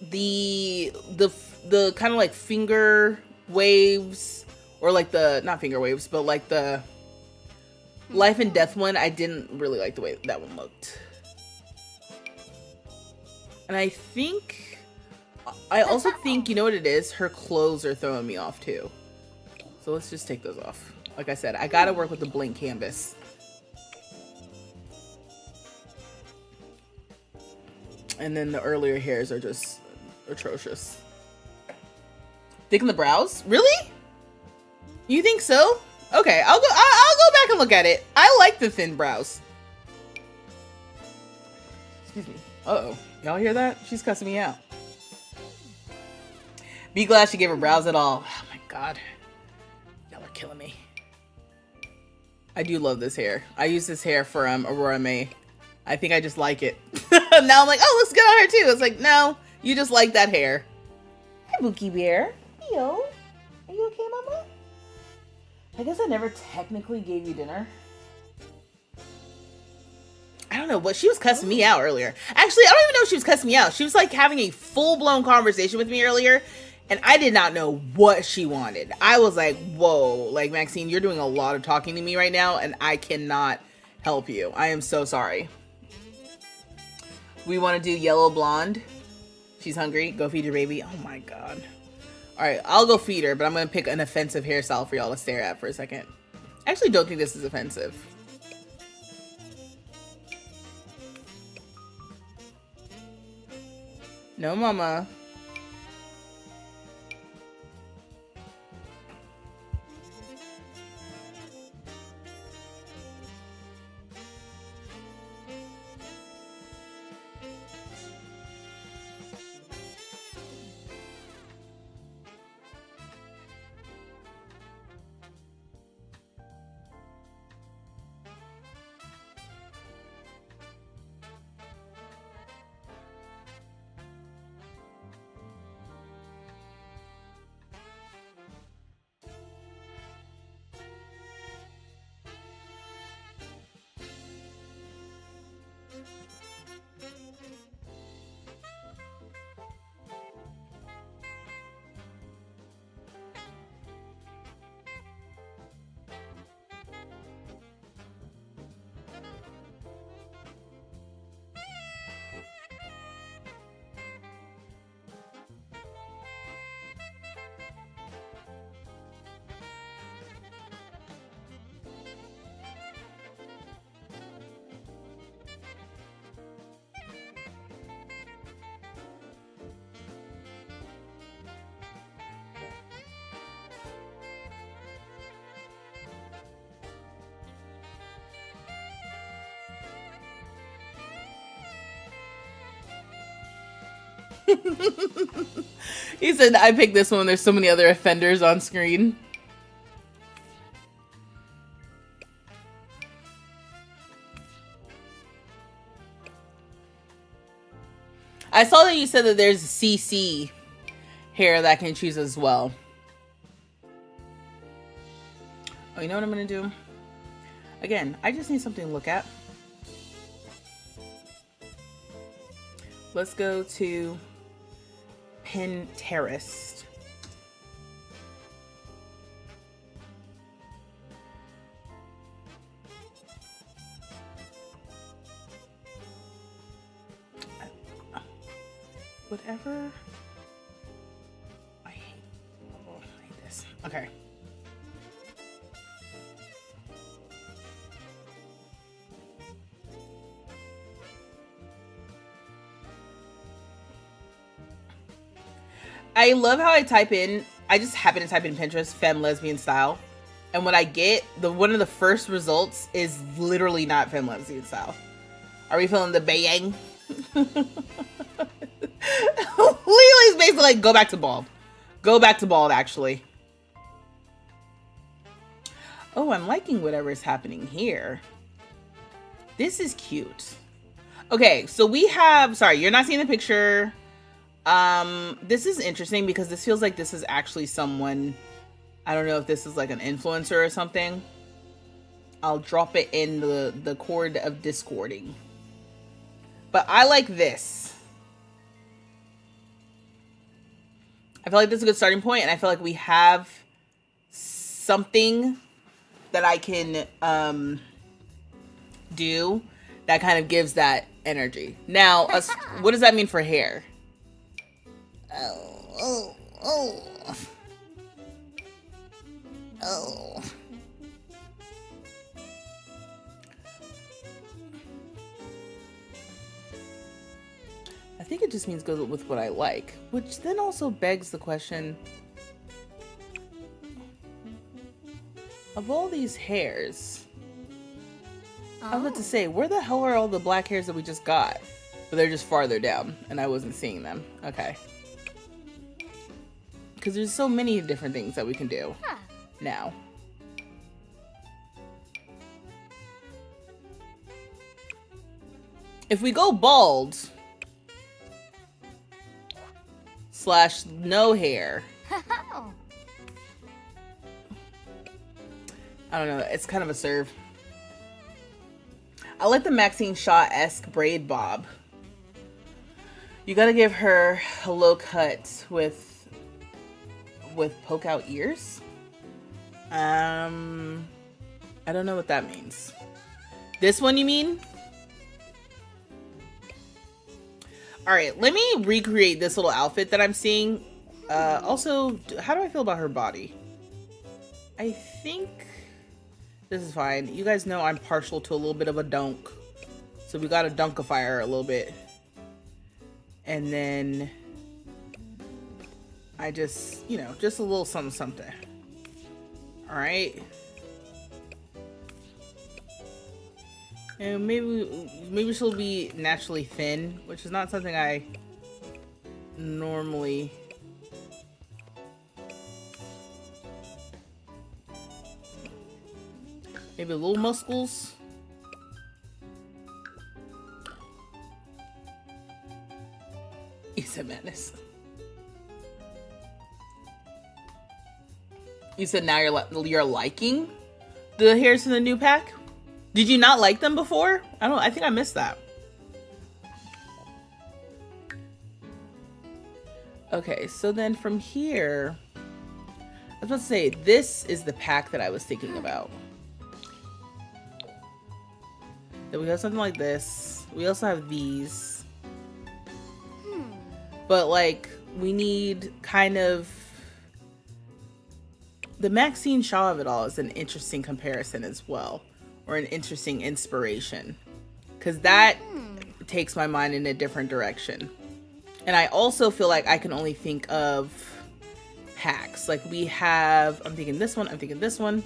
[SPEAKER 1] The kind of like finger waves Or like the, not finger waves, but like the life and death one, I didn't really like the way that one looked. And I also think, you know what it is? Her clothes are throwing me off too. So let's just take those off. Like I said, I gotta work with the blank canvas. And then the earlier hairs are just atrocious. Thicken the brows? Really? You think so? Okay, I'll go back and look at it. I like the thin brows. Excuse me. Uh-oh. Y'all hear that? She's cussing me out. Be glad she gave her brows at all. Oh my god. Y'all are killing me. I do love this hair. I use this hair for Aurora May. I think I just like it. Now I'm like, oh, looks good on her too. It's like, no, you just like that hair. Hi, Bookie Bear. Yo. Are you okay, Mama? I guess I never technically gave you dinner. I don't know, but she was cussing me out earlier. Actually, I don't even know if she was cussing me out. She was like having a full-blown conversation with me earlier, and I did not know what she wanted. I was like, whoa, like, Maxine, you're doing a lot of talking to me right now, and I cannot help you. I am so sorry. We want to do yellow blonde. She's hungry. Go feed your baby. Oh my god. All right, I'll go feed her, but I'm going to pick an offensive hairstyle for y'all to stare at for a second. I actually don't think this is offensive. No, mama. He said, I picked this one. There's so many other offenders on screen. I saw that you said that there's CC hair that I can choose as well. Oh, you know what I'm going to do? Again, I just need something to look at. Let's go to Pinterest. Whatever. I hate this. Okay. I love how I type in, I just happen to type in Pinterest, femme lesbian style. And what I get, one of the first results is literally not femme lesbian style. Are we feeling the bayang? Lily's basically like, go back to bald. Go back to bald, actually. Oh, I'm liking whatever is happening here. This is cute. Okay, so we have, sorry, you're not seeing the picture. This is interesting because this feels like this is actually someone, I don't know if this is like an influencer or something. I'll drop it in the cord of discording. But I like this. I feel like this is a good starting point, and I feel like we have something that I can do that kind of gives that energy. Now, what does that mean for hair? Oh. I think it just means go with what I like, which then also begs the question of all these hairs. I was about to say, where the hell are all the black hairs that we just got? But they're just farther down, and I wasn't seeing them. Okay. Because there's so many different things that we can do now. If we go bald / no hair, I don't know. It's kind of a serve. I like the Maxine Shaw-esque braid bob. You gotta give her a low cut with poke out ears. I don't know what that means. This one, you mean? All right, let me recreate this little outfit that I'm seeing. Also, how do I feel about her body? I think this is fine. You guys know I'm partial to a little bit of a dunk. So we gotta dunkify her a little bit. And then I just, you know, just a little something something. All right. And maybe she'll be naturally thin, which is not something I normally. Maybe a little muscles. It's a madness. You said now you're liking the hairs in the new pack? Did you not like them before? I think I missed that. Okay, so then from here, I was about to say, this is the pack that I was thinking about. Then we have something like this. We also have these. But like, we need kind of... The Maxine Shaw of it all is an interesting comparison as well. Or an interesting inspiration. Because that takes my mind in a different direction. And I also feel like I can only think of hacks. Like we have... I'm thinking this one. I'm thinking this one.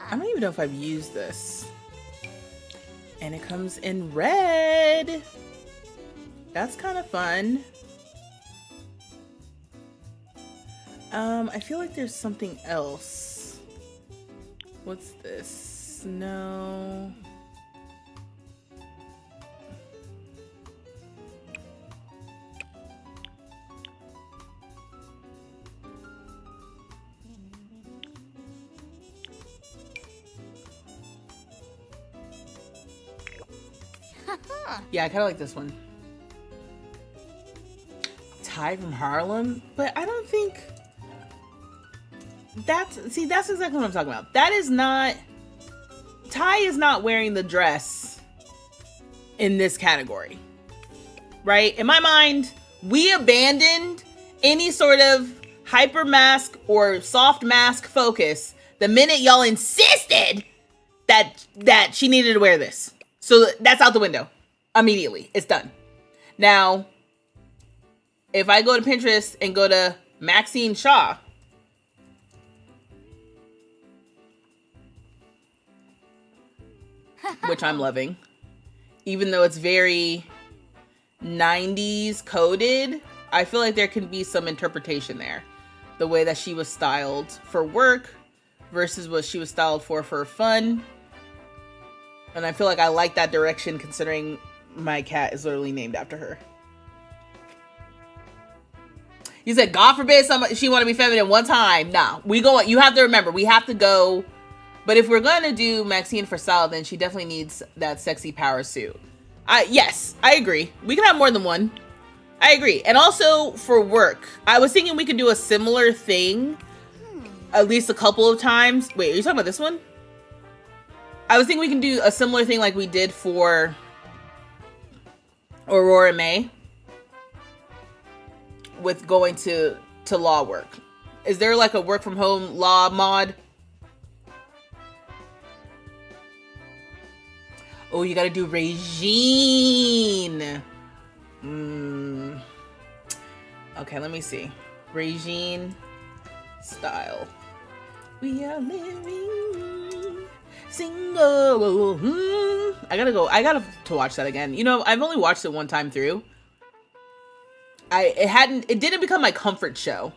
[SPEAKER 1] I don't even know if I've used this. And it comes in red. That's kind of fun. I feel like there's something else. What's this? No. Yeah, I kind of like this one. Ty from Harlem, but I don't think that's exactly what I'm talking about. That is not, Ty is not wearing the dress in this category, right? In my mind, we abandoned any sort of hyper mask or soft mask focus the minute y'all insisted that she needed to wear this. So that's out the window. Immediately. It's done. Now, if I go to Pinterest and go to Maxine Shaw, which I'm loving, even though it's very 90s coded, I feel like there can be some interpretation there. The way that she was styled for work versus what she was styled for fun. And I feel like I like that direction considering my cat is literally named after her. You said, God forbid she want to be feminine one time. Nah, you have to remember, we have to go But if we're gonna do Maxine for style, then she definitely needs that sexy power suit. Yes, I agree. We can have more than one. I agree. And also for work, I was thinking we could do a similar thing at least a couple of times. Wait, are you talking about this one? I was thinking we can do a similar thing like we did for Aurora May with going to law work. Is there like a work from home law mod? Oh, you gotta do Regine. Okay, let me see. Regine style. We are living single. I gotta to watch that again. You know, I've only watched it one time through. It didn't become my comfort show.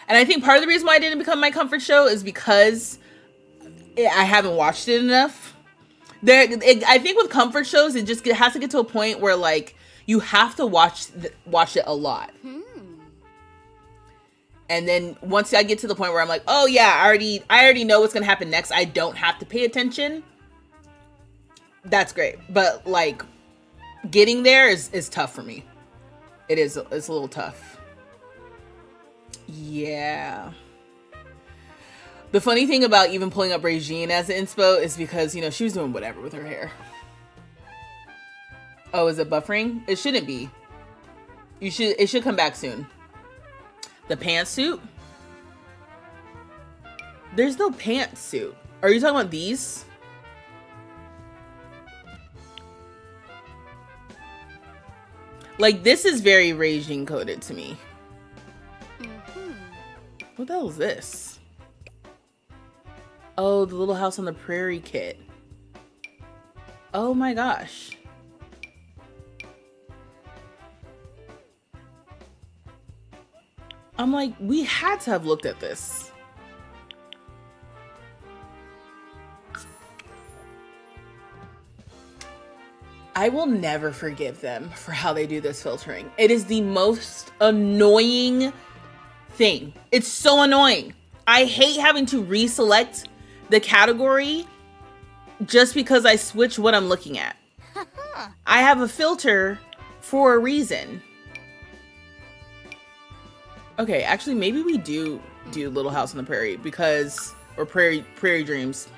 [SPEAKER 1] And I think part of the reason why it didn't become my comfort show is because I haven't watched it enough. I think with comfort shows, it has to get to a point where like you have to watch it a lot. And then once I get to the point where I'm like, oh yeah, I already know what's gonna happen next. I don't have to pay attention. That's great. But like getting there is tough for me. It's a little tough. Yeah. The funny thing about even pulling up Regine as an inspo is because, you know, she was doing whatever with her hair. Oh, is it buffering? It shouldn't be. It should come back soon. The pantsuit? There's no pantsuit. Are you talking about these? Like, this is very Regine coded to me. What the hell is this? Oh, the Little House on the Prairie kit. Oh my gosh. I'm like, we had to have looked at this. I will never forgive them for how they do this filtering. It is the most annoying thing. It's so annoying. I hate having to reselect the category just because I switch what I'm looking at. I have a filter for a reason. Okay, actually, maybe we do Little House on the Prairie or Prairie Dreams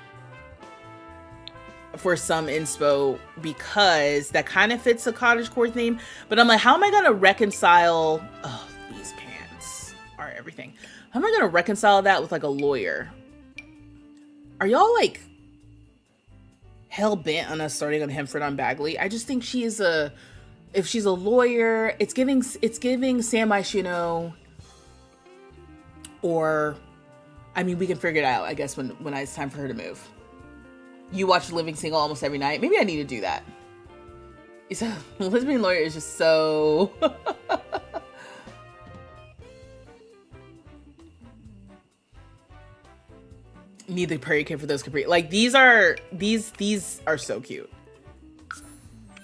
[SPEAKER 1] for some inspo because that kind of fits the cottagecore theme. But I'm like, how am I gonna reconcile? Oh, these pants are everything. How am I gonna reconcile that with like a lawyer? Are y'all like hell bent on us starting on Hemford on Bagley? I just think if she's a lawyer, it's giving Sam Aishino. Or, I mean, we can figure it out, I guess, when it's time for her to move. You watch Living Single almost every night. Maybe I need to do that. Lesbian lawyer is just so... Need the Prairie Kid for those capri. Like, these are so cute.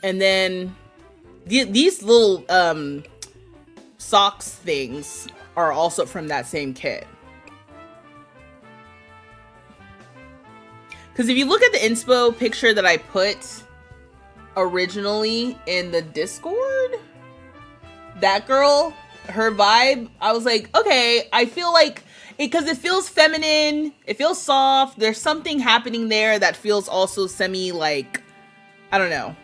[SPEAKER 1] And then these little socks things are also from that same kit. Because if you look at the inspo picture that I put originally in the Discord, that girl, her vibe, I was like, okay, I feel like because it feels feminine, it feels soft. There's something happening there that feels also semi like, I don't know.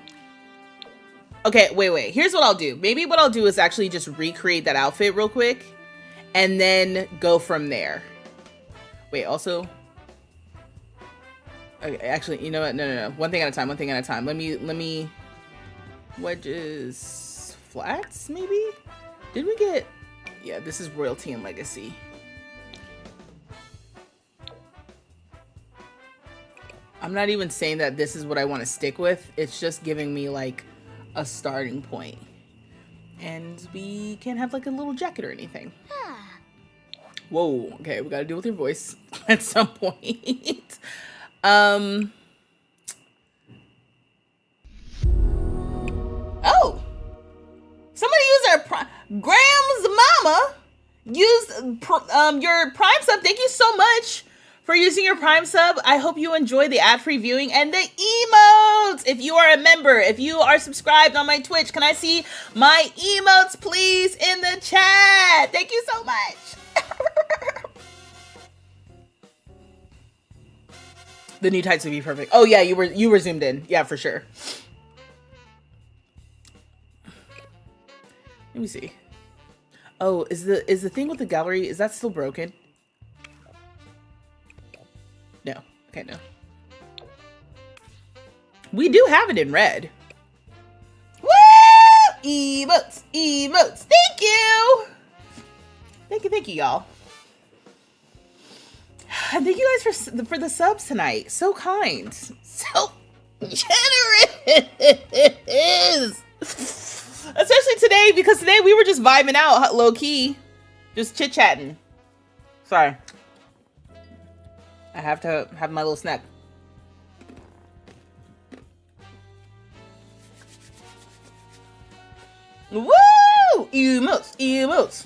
[SPEAKER 1] Okay, wait. Here's what I'll do. Maybe what I'll do is actually just recreate that outfit real quick and then go from there. Wait, also. Okay, actually, you know what? No. One thing at a time. Let me. Wedges, flats, maybe? Did we get? Yeah, this is Royalty and Legacy. I'm not even saying that this is what I want to stick with. It's just giving me like a starting point. And we can't have like a little jacket or anything. Whoa, okay, we gotta deal with your voice at some point. Oh! Somebody used our Graham's mama used your Prime sub. Thank you so much for using your Prime sub. I hope you enjoy the ad-free viewing and the emotes. If you are a member, if you are subscribed on my Twitch, can I see my emotes, please, in the chat? Thank you so much. The new tights would be perfect. Oh yeah, you were zoomed in. Yeah, for sure. Let me see. Oh, is the thing with the gallery, is that still broken? No. Okay, no. We do have it in red. Woo! Emotes! Emotes! Thank you! Thank you, y'all. And thank you guys for the subs tonight. So kind. So generous! Especially today, because today we were just vibing out low-key. Just chit-chatting. Sorry. I have to have my little snack. Woo! Emotes! Emotes!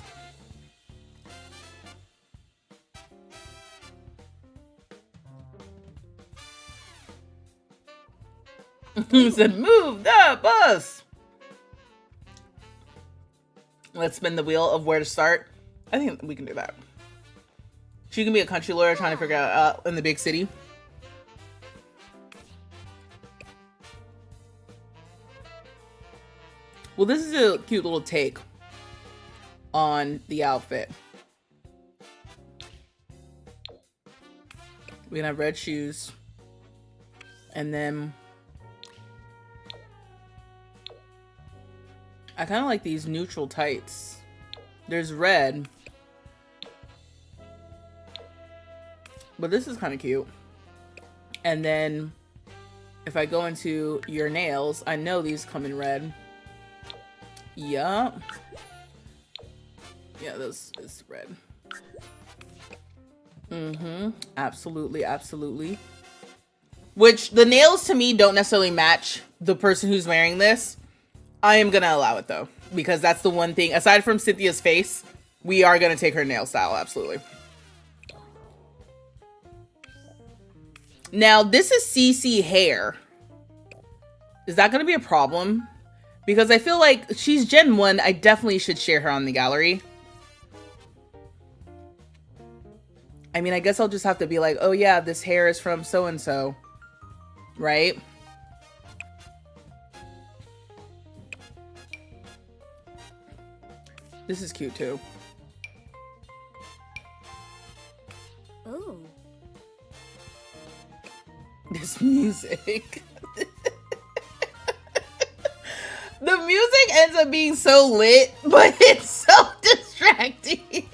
[SPEAKER 1] He said, move the bus! Let's spin the wheel of where to start. I think we can do that. She can be a country lawyer trying to figure out in the big city. Well, this is a cute little take on the outfit. We can have red shoes. And then I kind of like these neutral tights. There's red. But this is kind of cute. And then if I go into your nails, I know these come in red. Yup. Yeah, this is red. Mm-hmm. Absolutely, absolutely. Which the nails to me don't necessarily match the person who's wearing this. I am gonna allow it though, because that's the one thing, aside from Cynthia's face, we are gonna take her nail style, absolutely. Now, this is CC hair. Is that gonna be a problem? Because I feel like she's Gen 1, I definitely should share her on the gallery. I mean, I guess I'll just have to be like, oh yeah, this hair is from so-and-so, right? This is cute too.
[SPEAKER 3] Ooh.
[SPEAKER 1] This music. The music ends up being so lit, but it's so distracting.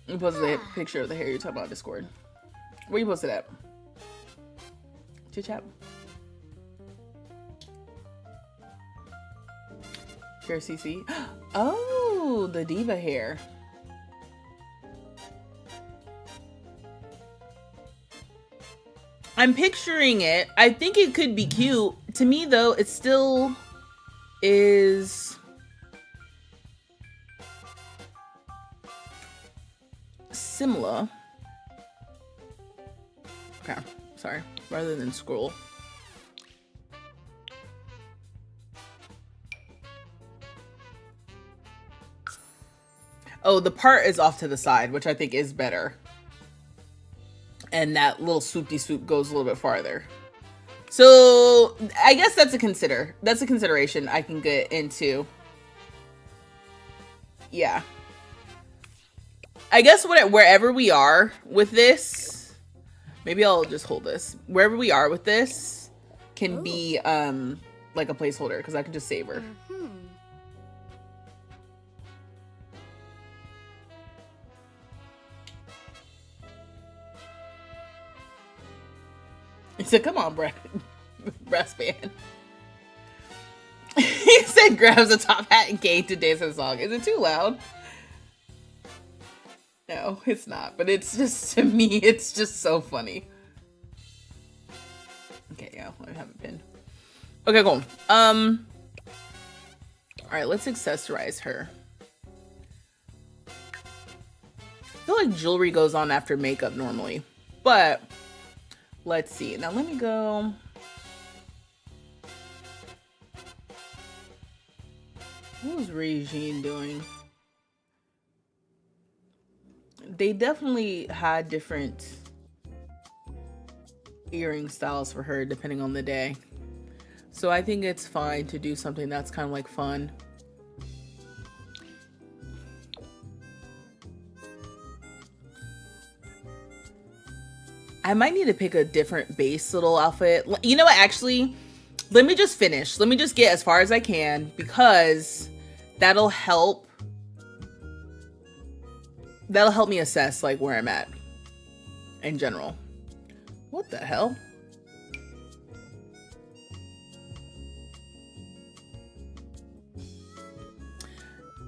[SPEAKER 1] You posted a picture of the hair you're talking about on Discord. Where you posted at? Chit chat. Share CC. Oh, the diva hair. I'm picturing it. I think it could be cute. To me, though, it still is similar. Okay, sorry. Rather than scroll. Oh, the part is off to the side, which I think is better. And that little swoopty swoop goes a little bit farther. So I guess that's a consideration I can get into. Yeah. I guess wherever we are with this, maybe I'll just hold this. Wherever we are with this can be like a placeholder, because I can just save her. He said, come on, brass band. He said, grabs a top hat and cane to dance a song. Is it too loud? No, it's not. But it's just, to me, it's just so funny. Okay, yeah, I haven't been. Okay, cool. All right, let's accessorize her. I feel feel like jewelry goes on after makeup normally. But let's see. Now let me go. What was Regine doing? They definitely had different earring styles for her depending on the day. So I think it's fine to do something that's kind of like fun. I might need to pick a different base little outfit. You know what, actually, let me just finish. Let me just get as far as I can because that'll help. That'll help me assess like where I'm at in general. What the hell?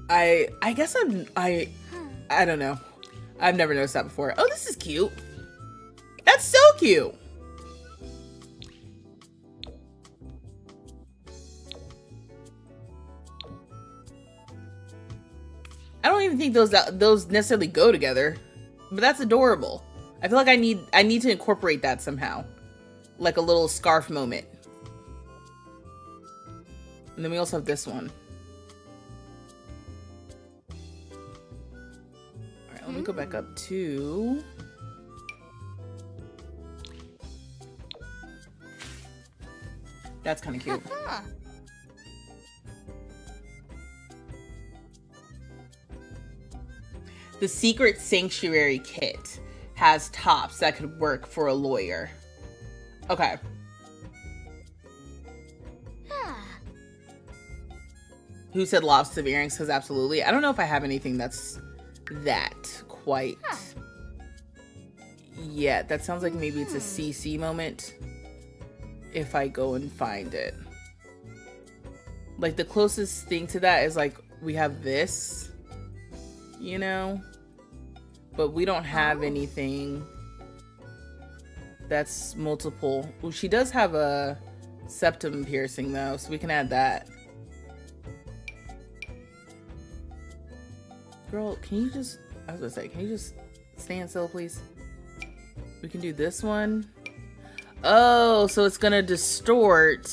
[SPEAKER 1] I guess I don't know. I've never noticed that before. Oh, this is cute. That's so cute. I don't even think those necessarily go together, but that's adorable. I feel like I need to incorporate that somehow, like a little scarf moment. And then we also have this one. All right, let me go back up to. That's kind of cute. The Secret Sanctuary kit has tops that could work for a lawyer. Okay. Who said lots of earrings? Because absolutely. I don't know if I have anything that's that quite yet. That sounds like maybe it's a CC moment. If I go and find it. Like the closest thing to that is like we have this, you know, but we don't have anything that's multiple. Well, she does have a septum piercing though, so we can add that. Girl, can you just, I was gonna say, can you just stand still, please? We can do this one. Oh, so it's gonna distort.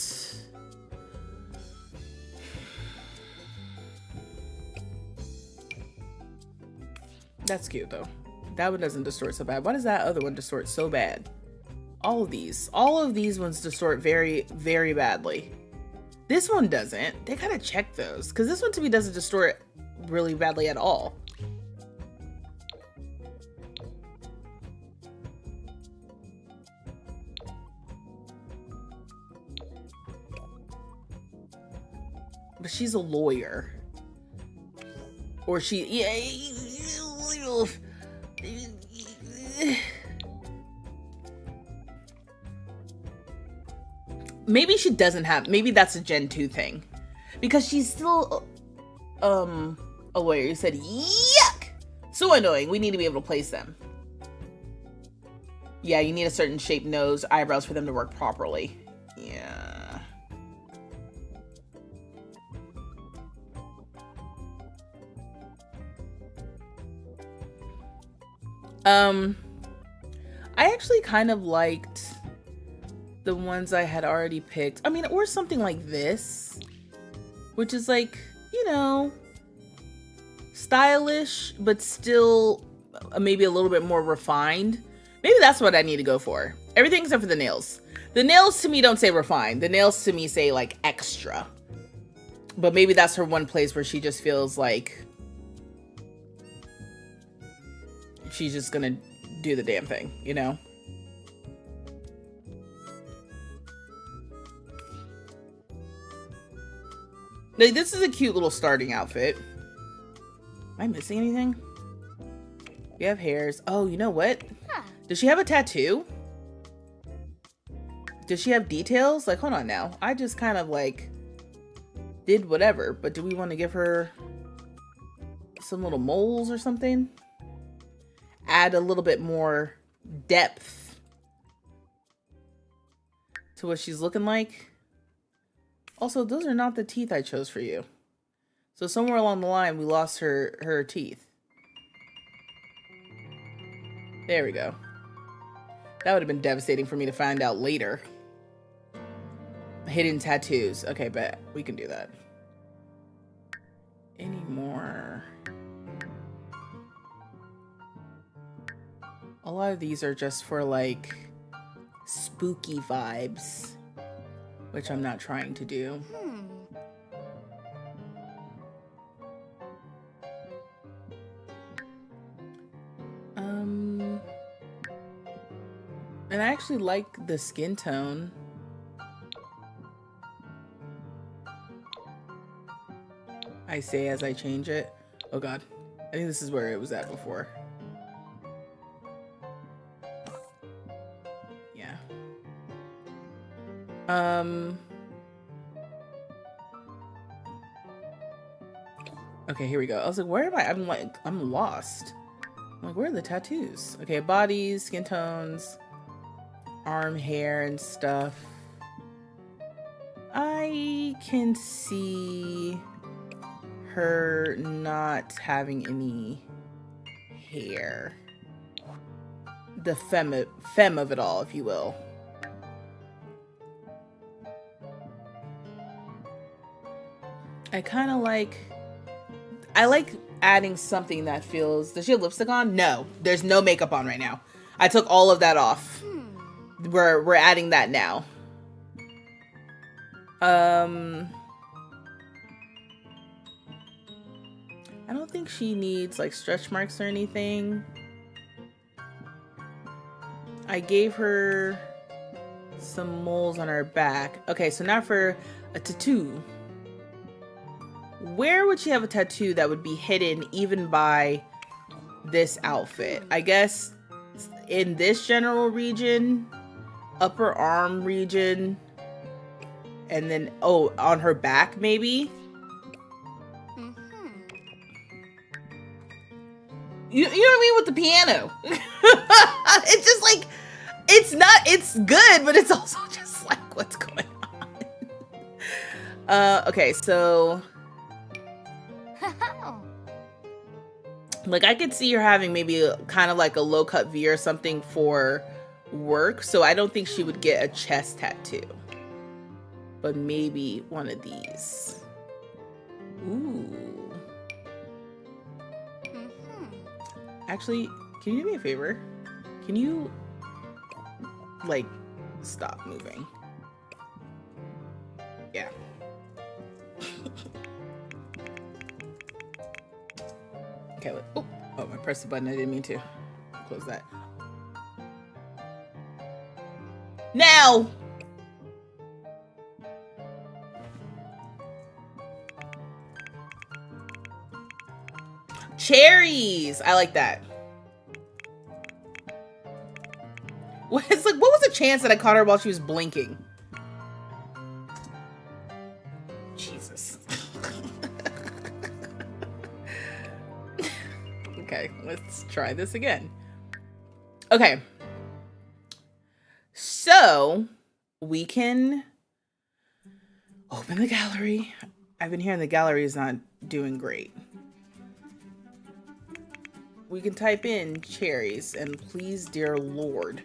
[SPEAKER 1] That's cute though. That one doesn't distort so bad. Why does that other one distort so bad? All of these ones distort very, very badly. This one doesn't. They gotta check those, because this one to me doesn't distort really badly at all. But she's a lawyer. Or she, maybe she doesn't have, maybe that's a Gen 2 thing. Because she's still, a lawyer. You said, yuck! So annoying. We need to be able to place them. Yeah, you need a certain shaped nose, eyebrows for them to work properly. Yeah. I actually kind of liked the ones I had already picked. I mean, or something like this, which is like, you know, stylish, but still maybe a little bit more refined. Maybe that's what I need to go for. Everything except for the nails. The nails to me don't say refined. The nails to me say like extra. But maybe that's her one place where she just feels like she's just gonna do the damn thing, you know? Like, this is a cute little starting outfit. Am I missing anything? You have hairs. Oh, you know what? Does she have a tattoo? Does she have details? Like, hold on now. I just kind of like did whatever, but do we want to give her some little moles or something? Add a little bit more depth to what she's looking like. Also, those are not the teeth I chose for you. So somewhere along the line, we lost her teeth. There we go. That would have been devastating for me to find out later. Hidden tattoos. Okay, bet we can do that. Any more? A lot of these are just for like spooky vibes, which I'm not trying to do. And I actually like the skin tone. I say as I change it. Oh god. I think this is where it was at before. Yeah. Okay, here we go. I was like, where am I? I'm lost. I'm like, where are the tattoos? Okay, bodies, skin tones, arm hair and stuff. I can see her not having any hair. The femme of it all, if you will. I like adding something that feels... Does she have lipstick on? No. There's no makeup on right now. I took all of that off. We're adding that now. I don't think she needs like stretch marks or anything. I gave her some moles on her back. Okay, so now for a tattoo. Where would she have a tattoo that would be hidden even by this outfit? I guess in this general region, upper arm region, and then, oh, on her back maybe? You know what I mean with the piano? It's just like, it's good, but it's also just like, what's going on? Okay, so... Like, I could see her having maybe kind of like a low-cut V or something for work, so I don't think she would get a chest tattoo. But maybe one of these. Ooh. Actually, can you do me a favor? Can you, like, stop moving? Yeah. Okay, wait. Oh, I pressed the button. I didn't mean to. Close that. Now! Cherries! I like that. It's like, what was the chance that I caught her while she was blinking? Jesus. Okay, let's try this again. Okay. So, we can open the gallery. I've been hearing the gallery is not doing great. We can type in cherries, and please, dear Lord,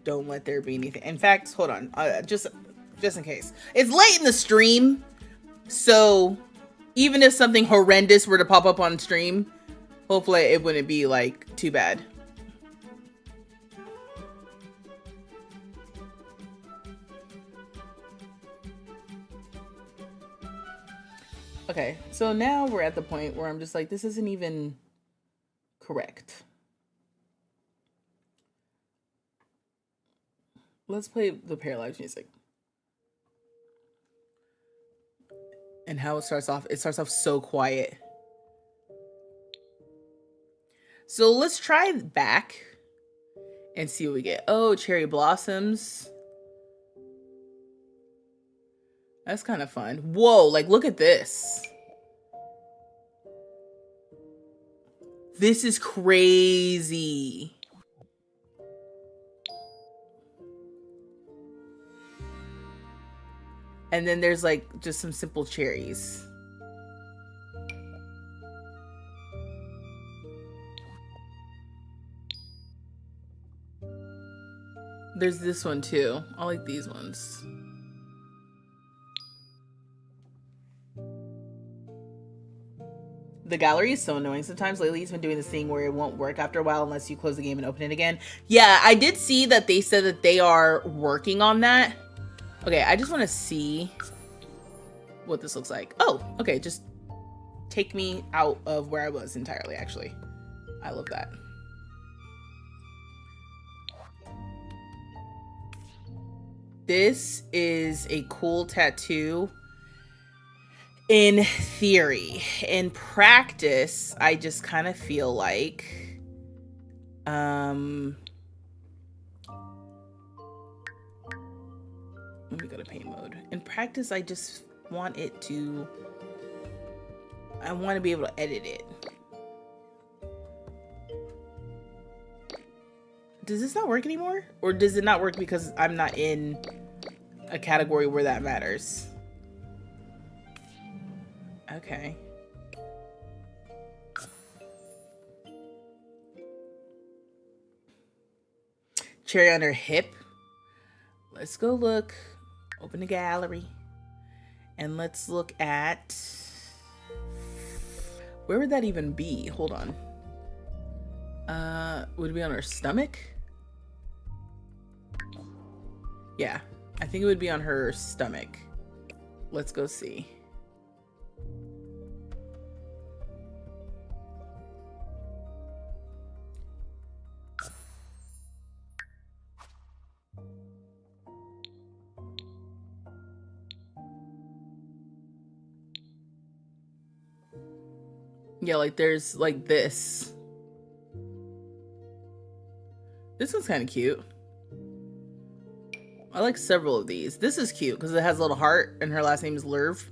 [SPEAKER 1] don't let there be anything. In fact, hold on, just in case. It's late in the stream, so even if something horrendous were to pop up on stream, hopefully it wouldn't be, like, too bad. Okay, so now we're at the point where I'm just like, this isn't even correct. Let's play the Paralyzed music. And how it starts off so quiet. So let's try back and see what we get. Oh, cherry blossoms. That's kind of fun. Whoa, like look at this. This is crazy. And then there's like just some simple cherries. There's this one too. I like these ones. The gallery is so annoying sometimes. Lately, it's been doing this thing where it won't work after a while unless you close the game and open it again. Yeah, I did see that they said that they are working on that. Okay, I just want to see what this looks like. Oh, okay, just take me out of where I was entirely, actually. I love that. This is a cool tattoo. In theory. In practice, I just kind of feel like let me go to paint mode. In practice, I just want it to I want to be able to edit it. Does this not work anymore? Or does it not work because I'm not in a category where that matters? Okay. Cherry on her hip. Let's go look. Open the gallery. And let's look at... Where would that even be? Hold on. Would it be on her stomach? Yeah. I think it would be on her stomach. Let's go see. Yeah, like there's like this. This one's kind of cute. I like several of these. This is cute because it has a little heart and her last name is Lerv.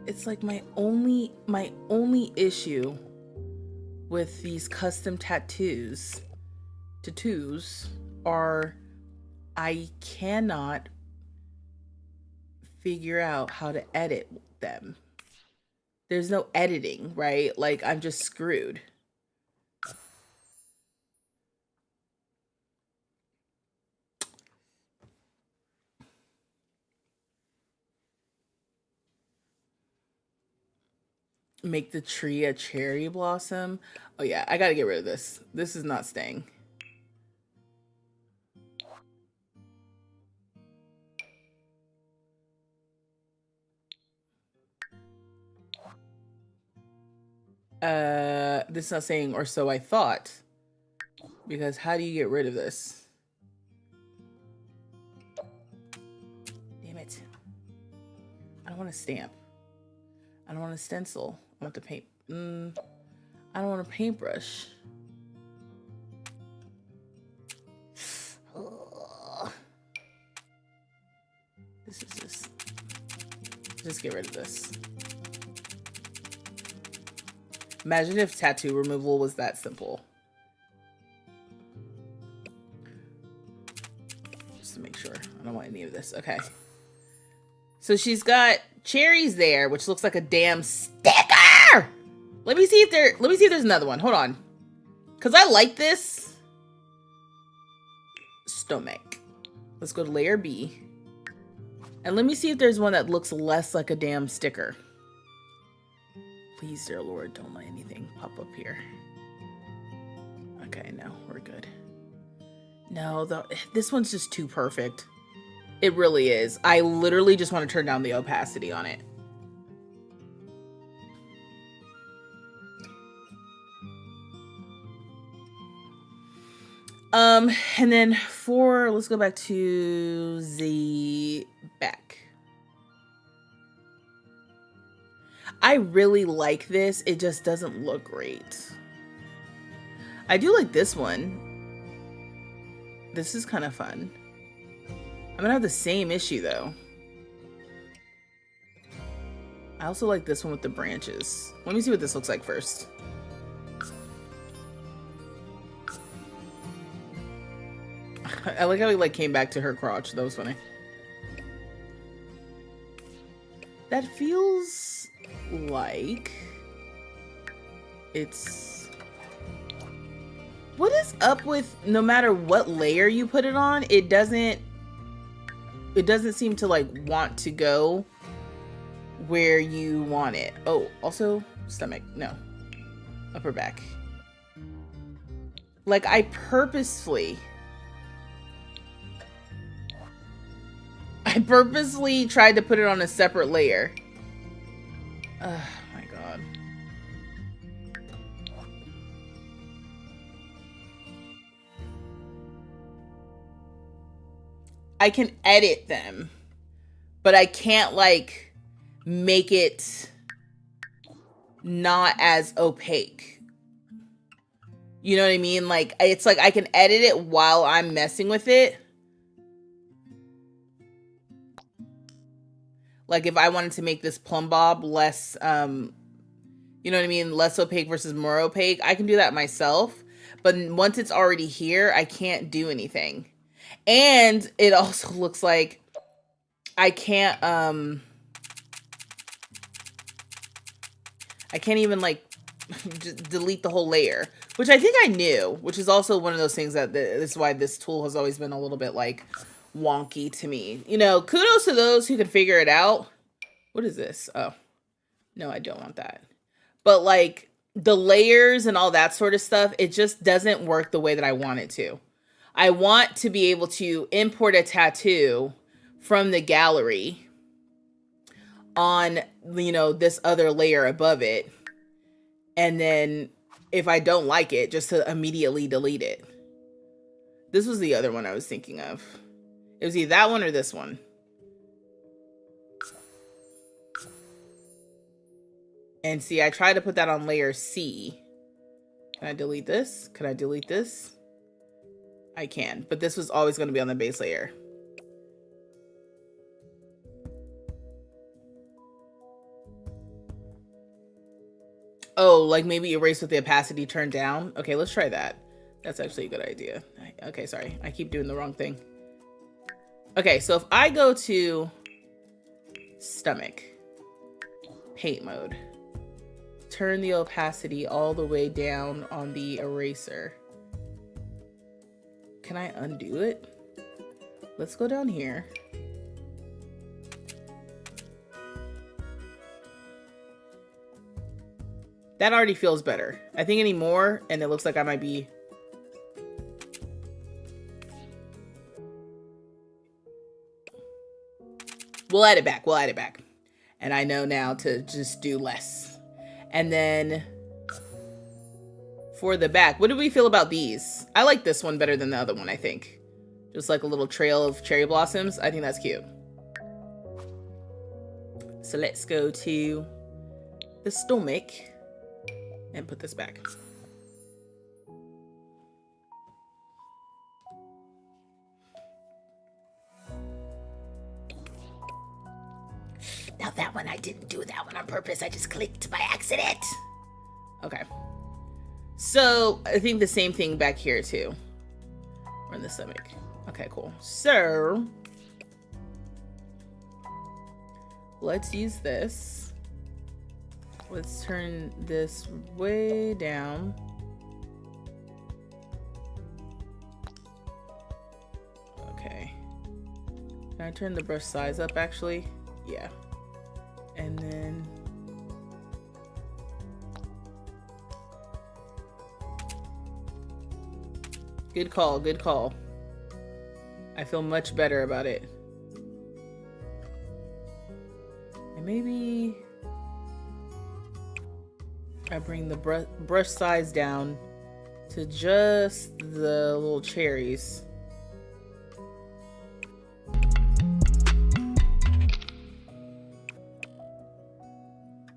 [SPEAKER 1] It's like my only issue with these custom tattoos are I cannot figure out how to edit them. There's no editing, right? Like I'm just screwed. Make the tree a cherry blossom. Oh yeah, I gotta get rid of this. This is not staying. This is not saying or so I thought. Because how do you get rid of this? Damn it. I don't want to stamp. I don't want to stencil. I want to paint. I don't want a paintbrush. This is just get rid of this. Imagine if tattoo removal was that simple. Just to make sure. I don't want any of this. Okay. So she's got cherries there, which looks like a damn sticker. Let me see if there's another one. Hold on. Cause I like this. Stomach. Let's go to layer B. And let me see if there's one that looks less like a damn sticker. Please, dear Lord, don't let anything pop up here. Okay, no, we're good. No, this one's just too perfect. It really is. I literally just want to turn down the opacity on it. And then let's go back to the back. I really like this. It just doesn't look great. I do like this one. This is kind of fun. I'm gonna have the same issue though. I also like this one with the branches. Let me see what this looks like first. I like how he came back to her crotch. That was funny. That feels like it's... What is up with no matter what layer you put it on, it doesn't seem to like want to go where you want it. Oh, also stomach. No. Upper back. Like I purposely tried to put it on a separate layer. Oh my god. I can edit them, but I can't like make it not as opaque. You know what I mean? Like it's like I can edit it while I'm messing with it. Like if I wanted to make this plumb bob less, you know what I mean? Less opaque versus more opaque, I can do that myself. But once it's already here, I can't do anything. And it also looks like I can't even like just delete the whole layer, which I think I knew, which is also one of those things that this is why this tool has always been a little bit like wonky to me. You know, kudos to those who can figure it out. What is this? Oh, no, I don't want that. But like the layers and all that sort of stuff, it just doesn't work the way that I want it to. I want to be able to import a tattoo from the gallery on, you know, this other layer above it. And then if I don't like it, just to immediately delete it. This was the other one I was thinking of. It was either that one or this one. And see, I tried to put that on layer C. Can I delete this? Can I delete this? I can, but this was always going to be on the base layer. Oh, like maybe erase with the opacity turned down? Okay, let's try that. That's actually a good idea. Okay, sorry. I keep doing the wrong thing. Okay, so if I go to stomach, paint mode, turn the opacity all the way down on the eraser. Can I undo it? Let's go down here. That already feels better. I think any more, and it looks like I might be... We'll add it back. We'll add it back. And I know now to just do less. And then for the back, what do we feel about these? I like this one better than the other one, I think. Just like a little trail of cherry blossoms. I think that's cute. So let's go to the stomach and put this back. Now that one, I didn't do that one on purpose. I just clicked by accident. Okay. So I think the same thing back here too. Or in the stomach. Okay, cool. So let's use this. Let's turn this way down. Okay. Can I turn the brush size up actually? Yeah. And then good call, good call. I feel much better about it. And maybe I bring the brush size down to just the little cherries.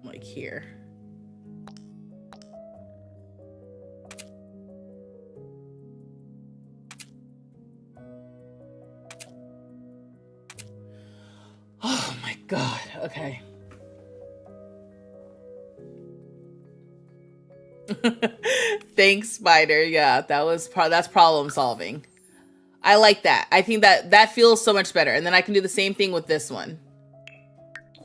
[SPEAKER 1] Like here. Oh my God. Okay. Thanks, Spider. Yeah, that's problem solving. I like that. I think that feels so much better. And then I can do the same thing with this one.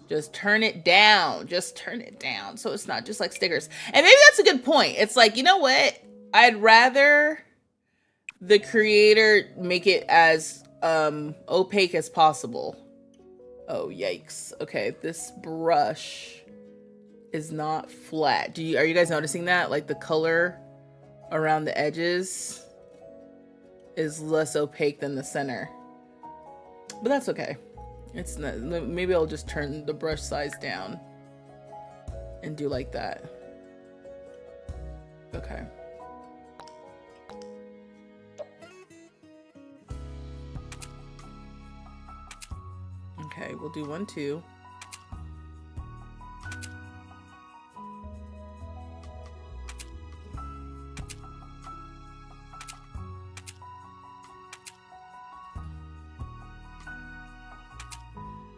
[SPEAKER 1] Just turn it down. Just turn it down. So it's not just like stickers. And maybe that's a good point. It's like, you know what? I'd rather the creator make it as opaque as possible. Oh, yikes. Okay, this brush is not flat. Are you guys noticing that? Like the color around the edges is less opaque than the center. But that's okay. It's not, maybe I'll just turn the brush size down and do like that. Okay. Okay, we'll do 1, 2.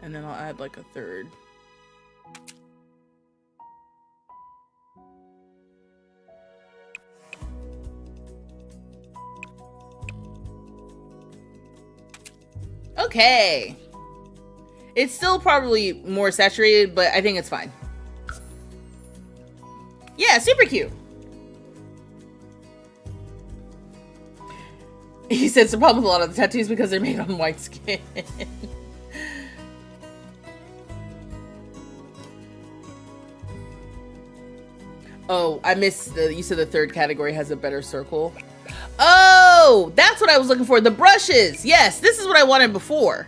[SPEAKER 1] And then I'll add like a third. Okay. It's still probably more saturated, but I think it's fine. Yeah, super cute. He said it's the problem with a lot of the tattoos because they're made on white skin. Oh, I missed you said the third category has a better circle. Oh, that's what I was looking for. The brushes. Yes, this is what I wanted before.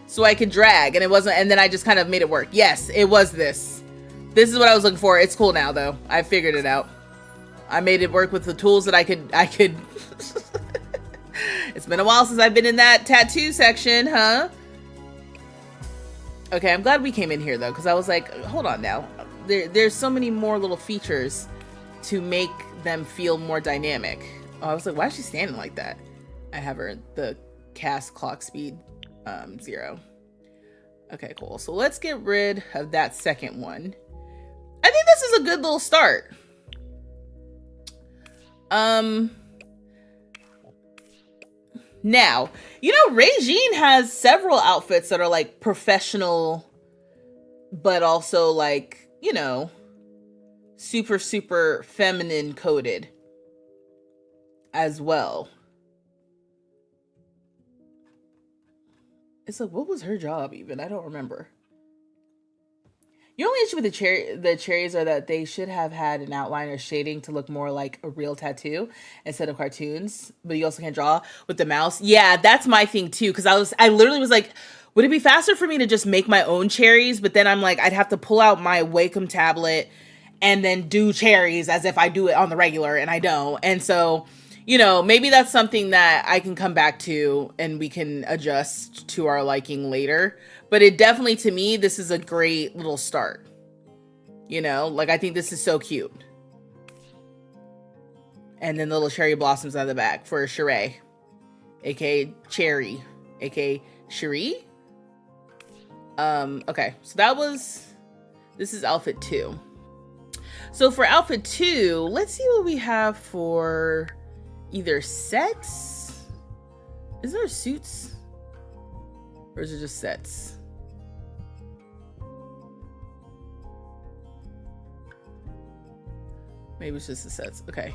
[SPEAKER 1] So I could drag and it wasn't, and then I just kind of made it work. Yes, it was this. This is what I was looking for. It's cool now though. I figured it out. I made it work with the tools that I could. It's been a while since I've been in that tattoo section, huh? Okay, I'm glad we came in here though, because I was like, hold on now. There's so many more little features to make them feel more dynamic. Oh, I was like, why is she standing like that? I have her the cast clock speed 0. Okay, cool. So let's get rid of that second one. I think this is a good little start. Now, you know, Regine has several outfits that are like professional, but also like, you know, super, super feminine coded as well. It's like, what was her job even? I don't remember. The only issue with the cherries are that they should have had an outline or shading to look more like a real tattoo instead of cartoons. But you also can't draw with the mouse. Yeah, that's my thing too. Because I literally was like, would it be faster for me to just make my own cherries? But then I'm like, I'd have to pull out my Wacom tablet and then do cherries as if I do it on the regular, and I don't. And so, you know, maybe that's something that I can come back to and we can adjust to our liking later. But it definitely, to me, this is a great little start. You know, like I think this is so cute. And then the little cherry blossoms on the back for Sheree, aka Cherry, aka Cherie. Okay, so this is outfit 2. So for outfit 2, let's see what we have for either sets. Is there suits? Or is it just sets? Maybe it's just the sets. Okay.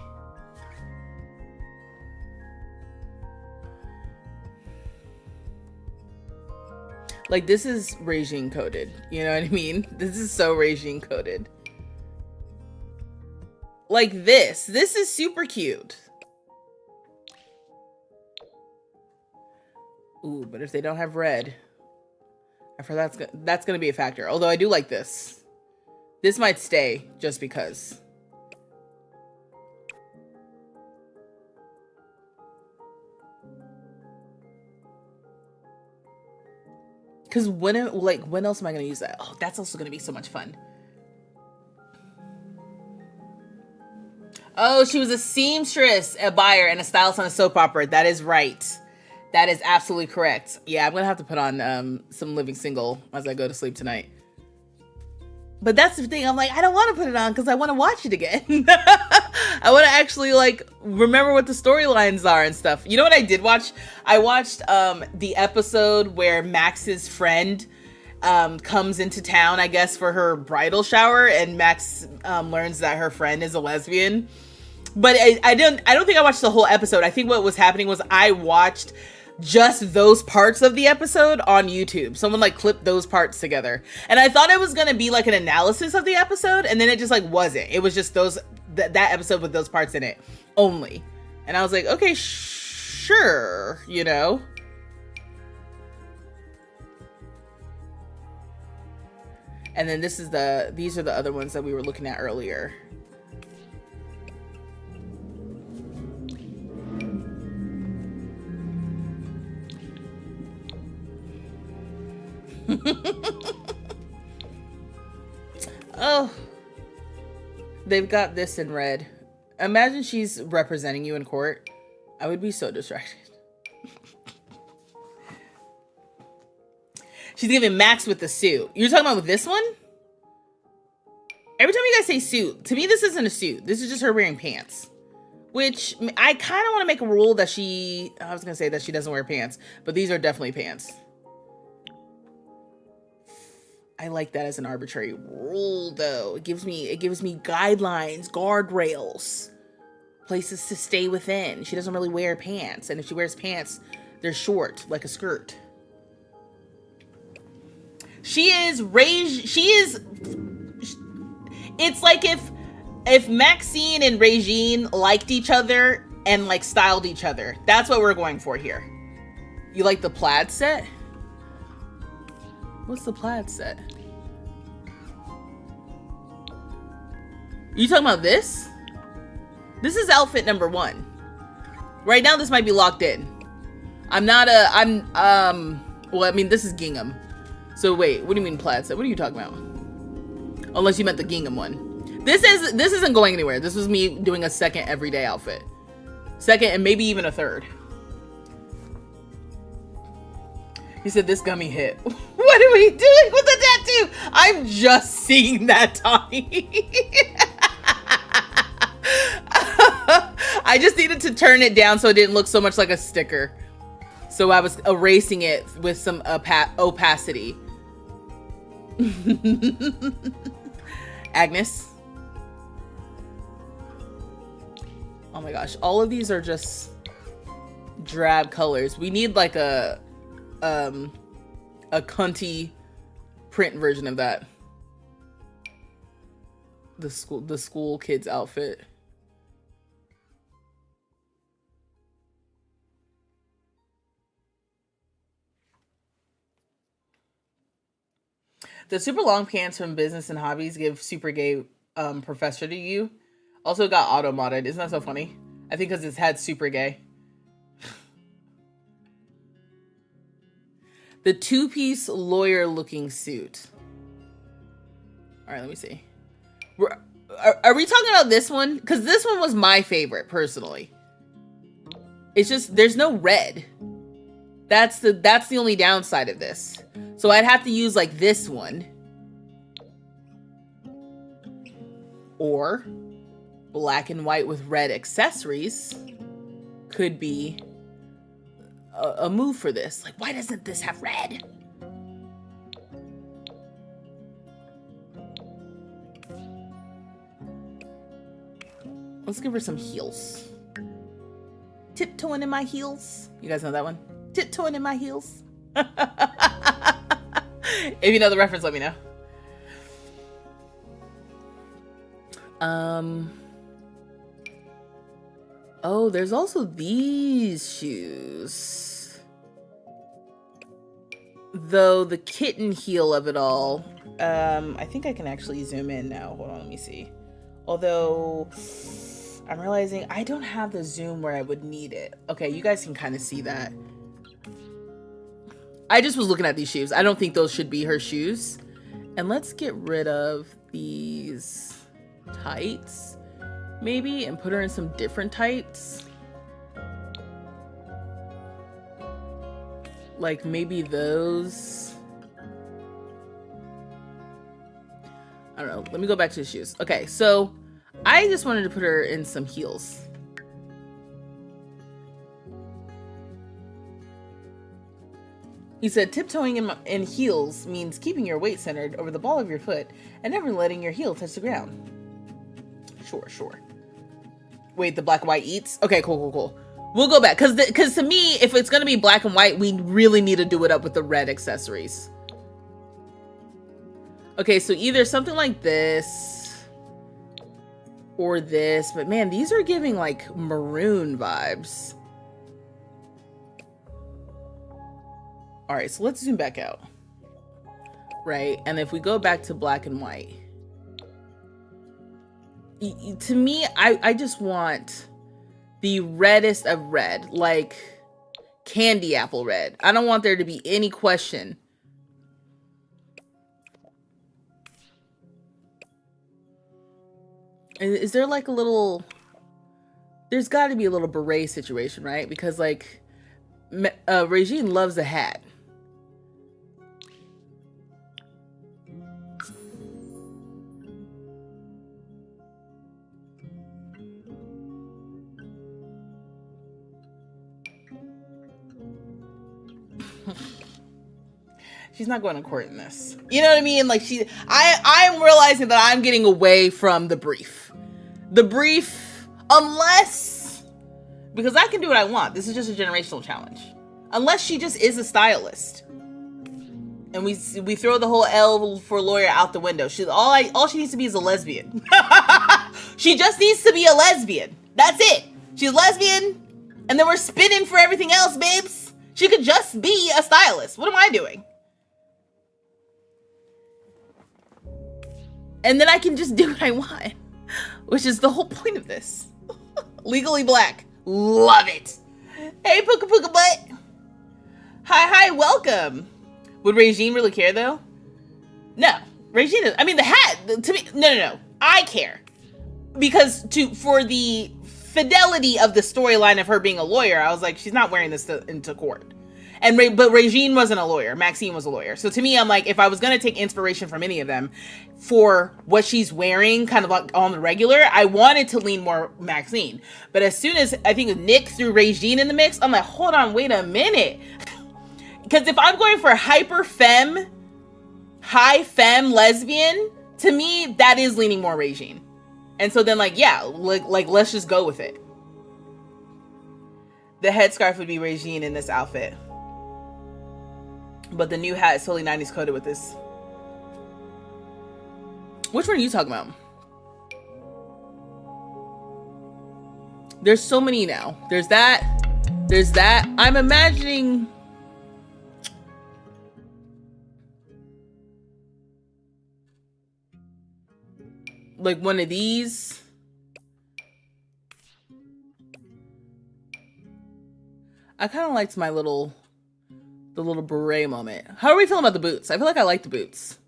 [SPEAKER 1] Like, this is Regine coded. You know what I mean? This is so Regine coded. Like this. This is super cute. Ooh, but if they don't have red, I forgot that's gonna be a factor. Although I do like this. This might stay just because. Because when else am I going to use that? Oh, that's also going to be so much fun. Oh, she was a seamstress, a buyer, and a stylist on a soap opera. That is right. That is absolutely correct. Yeah, I'm going to have to put on some Living Single as I go to sleep tonight. But that's the thing. I'm like, I don't want to put it on because I want to watch it again. I want to actually like remember what the storylines are and stuff. You know what I did watch? I watched the episode where Max's friend comes into town, I guess, for her bridal shower, and Max learns that her friend is a lesbian. But I don't think I watched the whole episode. I think what was happening was I watched just those parts of the episode on YouTube. Someone like clipped those parts together. And I thought it was going to be like an analysis of the episode, and then it just like wasn't. It was just that episode with those parts in it only. And I was like, okay, sure, you know. And then these are the other ones that we were looking at earlier. Oh, they've got this in red. Imagine she's representing you in court. I would be so distracted. She's giving Max with the suit. You're talking about with this one? Every time you guys say suit, to me this isn't a suit. This is just her wearing pants. Which, I kind of want to make a rule that I was going to say that she doesn't wear pants, but these are definitely pants. I like that as an arbitrary rule, though. It gives me guidelines, guardrails, places to stay within. She doesn't really wear pants, and if she wears pants, they're short, like a skirt. It's like if Maxine and Regine liked each other and like styled each other. That's what we're going for here. You like the plaid set? What's the plaid set? Are you talking about this? This is outfit number 1. Right now, this might be locked in. Well, I mean, this is gingham. So wait, what do you mean plaid set? What are you talking about? Unless you meant the gingham one. This isn't going anywhere. This was me doing a second everyday outfit. Second and maybe even a third. He said this gummy hit. What are we doing with the tattoo? I'm just seeing that, Tommy. I just needed to turn it down so it didn't look so much like a sticker. So I was erasing it with some opacity. Agnes. Oh my gosh, all of these are just drab colors. We need like a cunty print version of that. The school kids outfit. The super long pants from Business and Hobbies give super gay professor to you. Also got auto modded. Isn't that so funny? I think because it's had super gay. The 2-piece lawyer looking suit. All right, let me see. Are we talking about this one? Because this one was my favorite personally. It's just there's no red. That's the only downside of this. So I'd have to use like this one. Or black and white with red accessories could be a move for this. Like, why doesn't this have red? Let's give her some heels. Tiptoeing in my heels. You guys know that one? Tiptoeing in my heels. If you know the reference, let me know. Oh, there's also these shoes. Though the kitten heel of it all, I think I can actually zoom in now. Hold on, let me see. Although I'm realizing I don't have the zoom where I would need it. Okay, you guys can kind of see that. I just was looking at these shoes. I don't think those should be her shoes. And let's get rid of these tights, maybe, and put her in some different tights. Like maybe those. I don't know. Let me go back to the shoes. Okay, so I just wanted to put her in some heels. He said, tiptoeing in heels means keeping your weight centered over the ball of your foot and never letting your heel touch the ground. Sure. Wait, the black and white eats? Okay, cool. We'll go back. Because to me, if it's going to be black and white, we really need to do it up with the red accessories. Okay, so either something like this or this. But man, these are giving like maroon vibes. All right, so let's zoom back out. Right, and if we go back to black and white. To me, I just want the reddest of red, like candy apple red. I don't want there to be any question. Is there like a little, there's got to be a little beret situation, right? Because like Regine loves a hat. She's not going to court in this. You know what I mean? Like I'm realizing that I'm getting away from the brief. The brief, unless, because I can do what I want. This is just a generational challenge. Unless she just is a stylist. And we throw the whole L for lawyer out the window. All she needs to be is a lesbian. She just needs to be a lesbian. That's it. She's lesbian. And then we're spinning for everything else, babes. She could just be a stylist. What am I doing? And then I can just do what I want, which is the whole point of this. Legally black. Love it. Hey, Puka Puka Butt. Hi, welcome. Would Regine really care, though? No. Regine is, I mean, the hat, to me, no. I care. Because for the fidelity of the storyline of her being a lawyer, I was like, she's not wearing this into court. But Regine wasn't a lawyer. Maxine was a lawyer. So to me, I'm like, if I was going to take inspiration from any of them for what she's wearing kind of like on the regular, I wanted to lean more Maxine. But as soon as I think Nick threw Regine in the mix, I'm like, hold on, wait a minute. Because if I'm going for hyper femme, high femme lesbian, to me, that is leaning more Regine. And so then like, yeah, like let's just go with it. The headscarf would be Regine in this outfit. But the new hat is totally 90s coded with this. Which one are you talking about? There's so many now. There's that. There's that. I'm imagining... like one of these. I kind of liked the little beret moment. How are we feeling about the boots? I feel like I like the boots.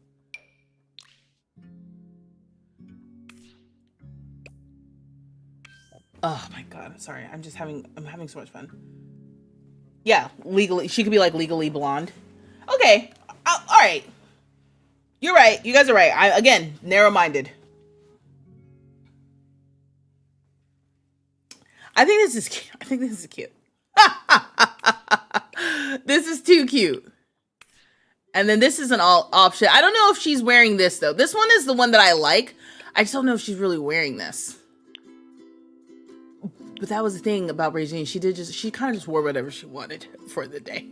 [SPEAKER 1] Oh my god, sorry. I'm having so much fun. Yeah, legally. She could be like legally blonde. Okay. All right. You're right. You guys are right. Again, narrow-minded. I think this is cute. I think this is cute. This is too cute. And then this is an all option. I don't know if she's wearing this though. This one is the one that I like. I just don't know if she's really wearing this. But that was the thing about Regine. She kind of just wore whatever she wanted for the day.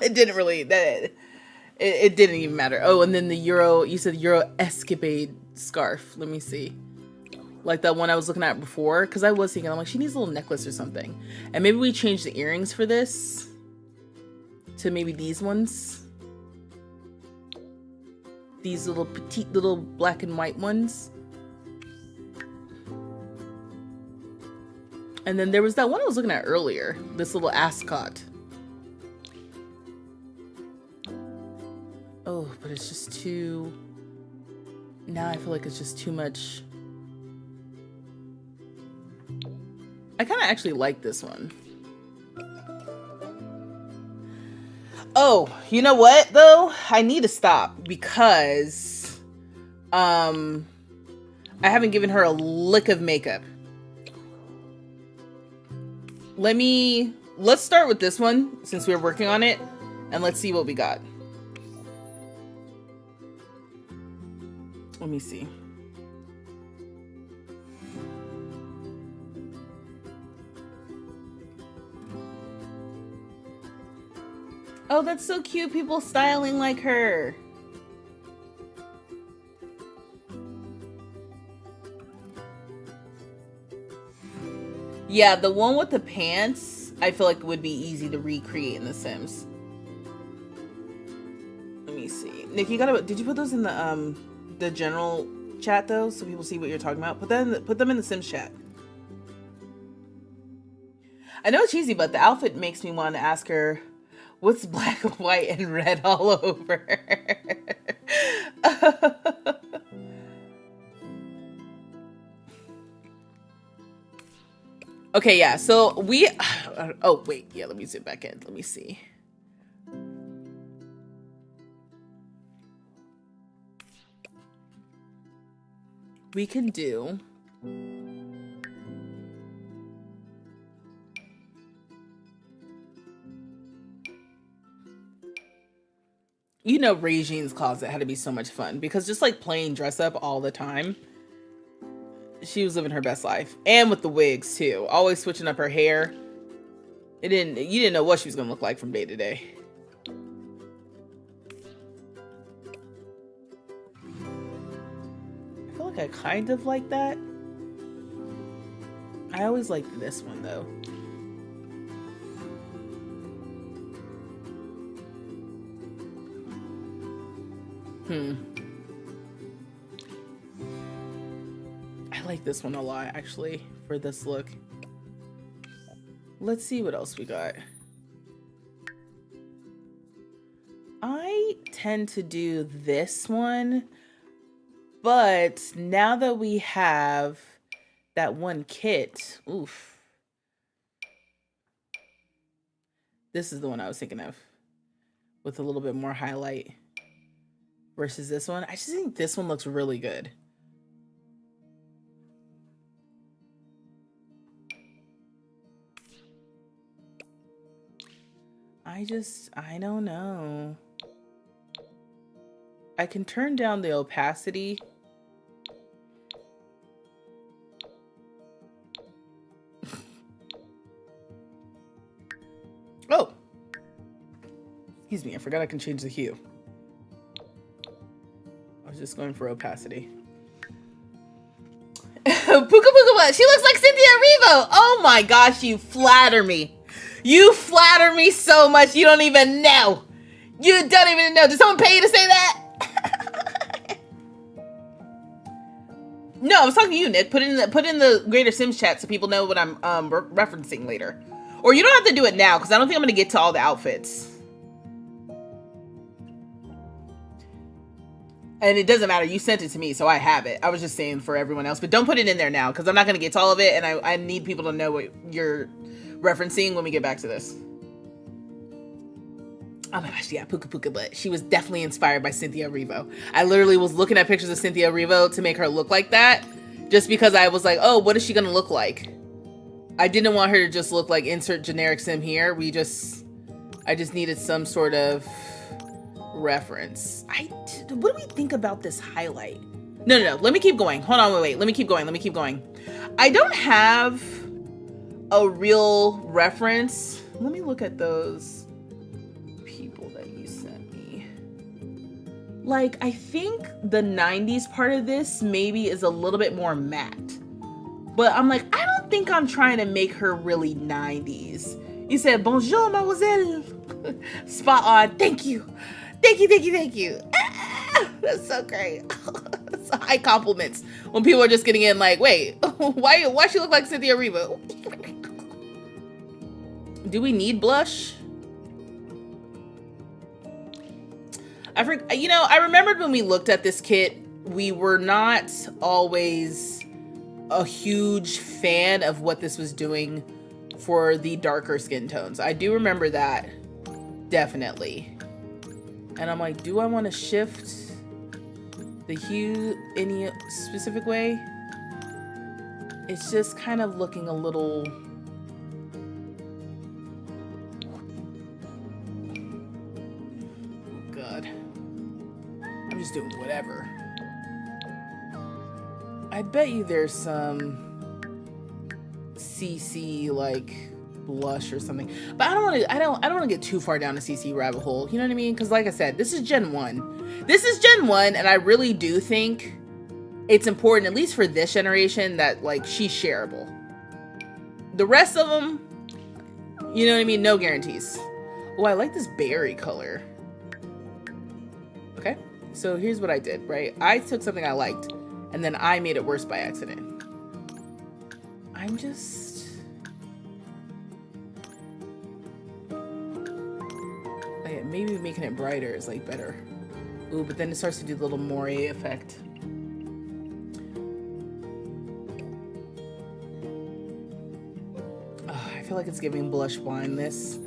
[SPEAKER 1] It didn't really, it didn't even matter. Oh, and then you said Euro escapade scarf. Let me see. Like that one I was looking at before. Because I was thinking, I'm like, she needs a little necklace or something. And maybe we change the earrings for this to maybe these ones. These little petite little black and white ones. And then there was that one I was looking at earlier. This little ascot. Oh, but it's just too... Now I feel like it's just too much... I kind of actually like this one. Oh, you know what though? I need to stop because I haven't given her a lick of makeup. Let's start with this one since we're working on it. And let's see what we got. Let me see. Oh, that's so cute. People styling like her. Yeah, the one with the pants, I feel like would be easy to recreate in The Sims. Let me see. Nick, did you put those in the general chat though, so people see what you're talking about? Put them in the Sims chat. I know it's cheesy, but the outfit makes me want to ask her, what's black, white, and red all over? Okay, yeah, so we... Oh, wait, yeah, let me zoom back in. Let me see. We can do... You know, Regine's closet had to be so much fun because just like playing dress up all the time, she was living her best life. And with the wigs too, always switching up her hair. You didn't know what she was gonna look like from day to day. I feel like I kind of like that. I always liked this one though. I like this one a lot, actually, for this look. Let's see what else we got. I tend to do this one, but now that we have that one kit, oof. This is the one I was thinking of, with a little bit more highlight. Versus this one. I just think this one looks really good. I don't know. I can turn down the opacity. Oh! Excuse me, I forgot I can change the hue. I was just going for opacity. Puka Puka Butt. She looks like Cynthia Erivo. Oh my gosh, you flatter me. You flatter me so much you don't even know. You don't even know. Did someone pay you to say that? No, I was talking to you, Nick. Put in the Greater Sims chat so people know what I'm referencing later. Or you don't have to do it now because I don't think I'm going to get to all the outfits. And it doesn't matter. You sent it to me, so I have it. I was just saying for everyone else. But don't put it in there now, because I'm not going to get to all of it. And I need people to know what you're referencing when we get back to this. Oh my gosh, yeah, Puka Puka Butt. She was definitely inspired by Cynthia Erivo. I literally was looking at pictures of Cynthia Erivo to make her look like that. Just because I was like, oh, what is she going to look like? I didn't want her to just look like insert generic sim here. I just needed some sort of reference. What do we think about this highlight? No. Let me keep going. Hold on, wait. Let me keep going. I don't have a real reference. Let me look at those people that you sent me. Like, I think the 90s part of this maybe is a little bit more matte. But I'm like, I don't think I'm trying to make her really 90s. You said, bonjour, mademoiselle. Spot on. Thank you. Ah, that's so great. That's high compliments. When people are just getting in like, wait, why she look like Cynthia Erivo? Do we need blush? I remembered when we looked at this kit, we were not always a huge fan of what this was doing for the darker skin tones. I do remember that, definitely. And I'm like, do I want to shift the hue any specific way? It's just kind of looking a little... whatever. I bet you there's some CC like blush or something, but I don't want to get too far down the CC rabbit hole. You know what I mean? Because like I said, this is Gen 1. This is Gen 1, and I really do think it's important, at least for this generation, that like she's shareable. The rest of them, you know what I mean? No guarantees. Oh, I like this berry color. Okay, so here's what I did, right? I took something I liked, and then I made it worse by accident. I'm just... okay, maybe making it brighter is like better. Ooh, but then it starts to do the little moire effect. Oh, I feel like it's giving blush blindness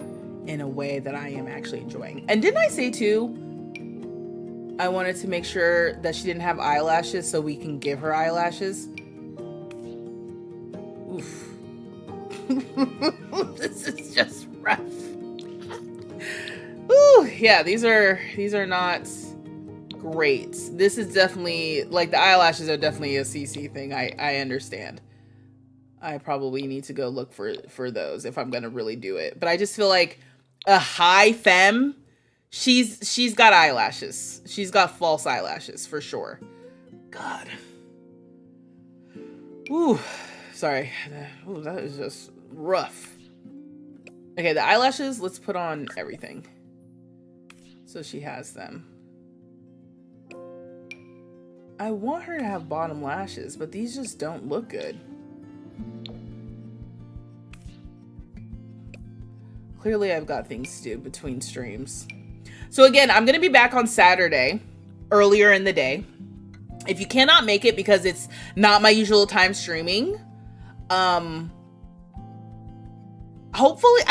[SPEAKER 1] in a way that I am actually enjoying. And didn't I say too, I wanted to make sure that she didn't have eyelashes so we can give her eyelashes? Oof. This is just rough. Ooh, yeah, these are not great. This is definitely, like, the eyelashes are definitely a CC thing. I understand. I probably need to go look for those if I'm gonna really do it. But I just feel like a high femme, she's got eyelashes. She's got false eyelashes for sure. God. Ooh, sorry. Ooh, that is just rough. Okay, the eyelashes, let's put on everything. So she has them. I want her to have bottom lashes, but these just don't look good. Clearly, I've got things to do between streams. So again, I'm going to be back on Saturday, earlier in the day. If you cannot make it because it's not my usual time streaming, hopefully,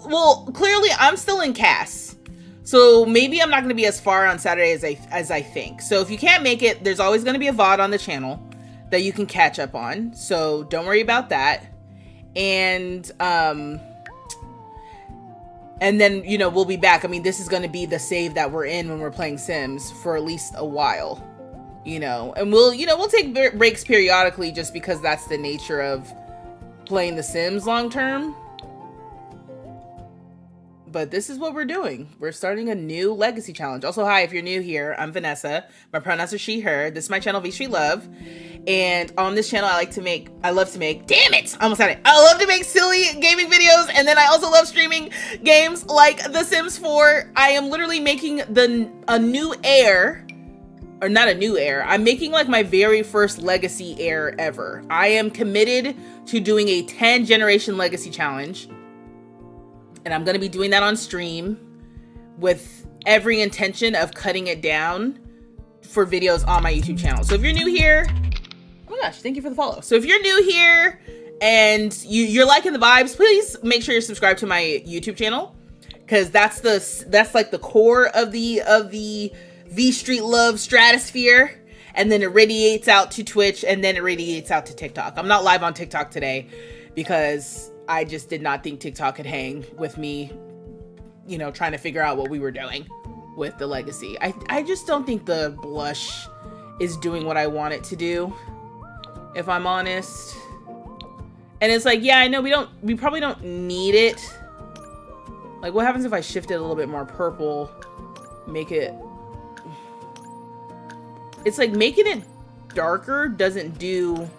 [SPEAKER 1] well, clearly I'm still in CAS. So maybe I'm not going to be as far on Saturday as I think. So if you can't make it, there's always going to be a VOD on the channel that you can catch up on. So don't worry about that. And then, you know, we'll be back. I mean, this is going to be the save that we're in when we're playing Sims for at least a while, you know, and we'll take breaks periodically just because that's the nature of playing the Sims long term. But this is what we're doing. We're starting a new legacy challenge. Also, hi, if you're new here, I'm Vanessa. My pronouns are she, her. This is my channel, vstreetlove. And on this channel, I love to make, damn it, I almost had it. I love to make silly gaming videos. And then I also love streaming games like The Sims 4. I am literally making a new heir, or not a new heir. I'm making like my very first legacy heir ever. I am committed to doing a 10 generation legacy challenge. And I'm going to be doing that on stream with every intention of cutting it down for videos on my YouTube channel. So if you're new here, oh my gosh, thank you for the follow. So if you're new here and you're liking the vibes, please make sure you're subscribed to my YouTube channel, because that's like the core of the vstreetlove stratosphere. And then it radiates out to Twitch, and then it radiates out to TikTok. I'm not live on TikTok today because I just did not think TikTok could hang with me, you know, trying to figure out what we were doing with the legacy. I just don't think the blush is doing what I want it to do, if I'm honest. And it's like, yeah, I know we probably don't need it. Like, what happens if I shift it a little bit more purple, make it, it's like making it darker doesn't do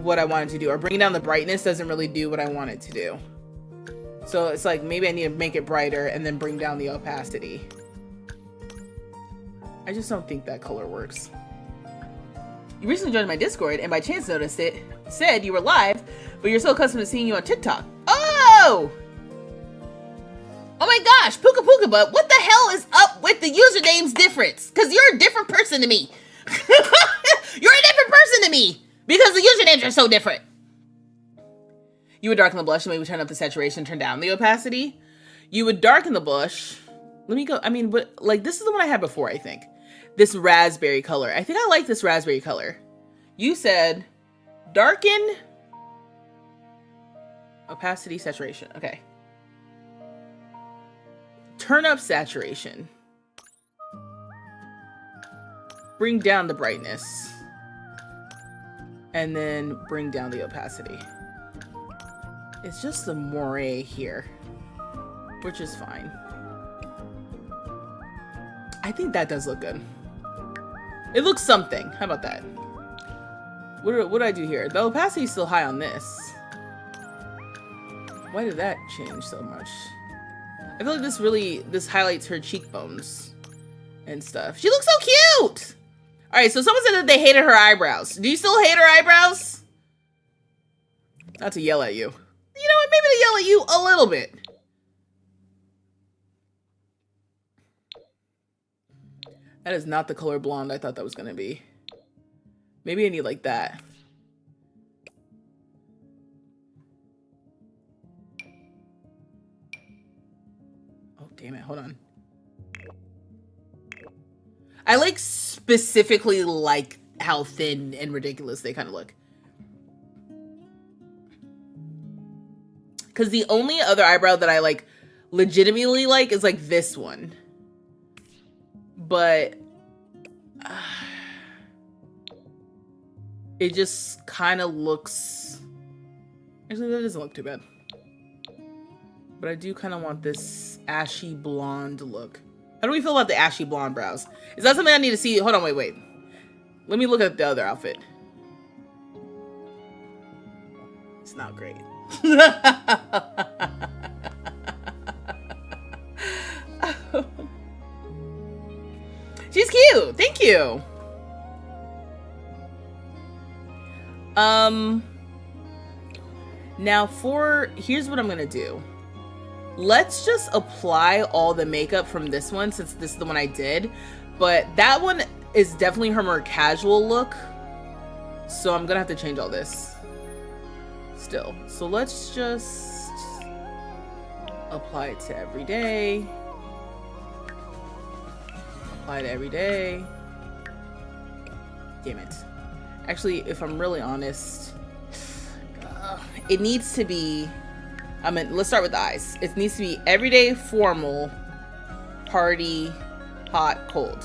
[SPEAKER 1] what I wanted to do, or bringing down the brightness doesn't really do what I want it to do. So it's like, maybe I need to make it brighter and then bring down the opacity. I just don't think that color works. You recently joined my Discord and by chance noticed it. Said you were live, but you're so accustomed to seeing you on TikTok. Oh! Oh my gosh, Puka Puka Butt, what the hell is up with the username's difference? Because you're a different person to me. You're a different person to me because the usernames are so different. You would darken the blush and maybe turn up the saturation, turn down the opacity. You would darken the blush. Let me go. I mean, but like, this is the one I had before, I think. This raspberry color. I think I like this raspberry color. You said darken, opacity, saturation. Okay. Turn up saturation. bring down the brightness. And then bring down the opacity. It's just the moire here, which is fine. I think that does look good. It looks something. How about that? What do I do here? The opacity is still high on this. Why did that change so much? I feel like this highlights her cheekbones and stuff. She looks so cute! Alright, so someone said that they hated her eyebrows. Do you still hate her eyebrows? Not to yell at you. You know what? Maybe to yell at you a little bit. That is not the color blonde I thought that was going to be. Maybe I need like that. Oh, damn it. Hold on. I like specifically like how thin and ridiculous they kind of look. Because the only other eyebrow that I like legitimately like is like this one. But it just kind of looks... Actually, that doesn't look too bad. But I do kind of want this ashy blonde look. How do we feel about the ashy blonde brows? Is that something I need to see? Hold on, wait. Let me look at the other outfit. It's not great. She's cute. Thank you. Now here's what I'm gonna do. Let's just apply all the makeup from this one, since this is the one I did. But that one is definitely her more casual look. So I'm gonna have to change all this still. So let's just apply it to every day. Apply it every day. Damn it. Actually, if I'm really honest, it needs to be... let's start with the eyes. It needs to be everyday, formal, party, hot, cold.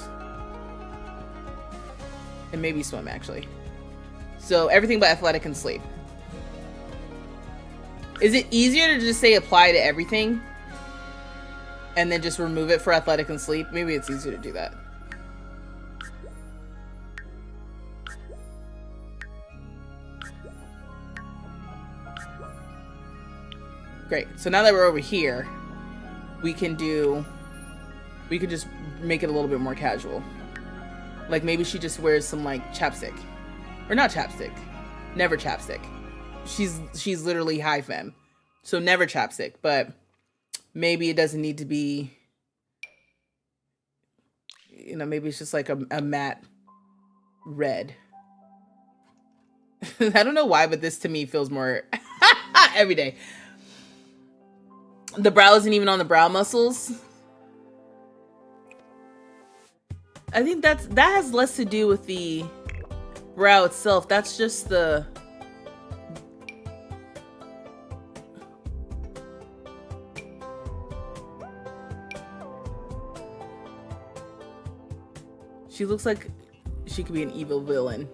[SPEAKER 1] And maybe swim, actually. So everything but athletic and sleep. Is it easier to just say apply to everything and then just remove it for athletic and sleep? Maybe it's easier to do that. Great. So now that we're over here, we can just make it a little bit more casual. Like maybe she just wears some like chapstick. Or not chapstick. Never chapstick. She's literally high femme. So never chapstick, but maybe it doesn't need to be, you know, maybe it's just like a matte red. I don't know why, but this to me feels more every day. The brow isn't even on the brow muscles. I think that has less to do with the brow itself. That's just the... She looks like she could be an evil villain.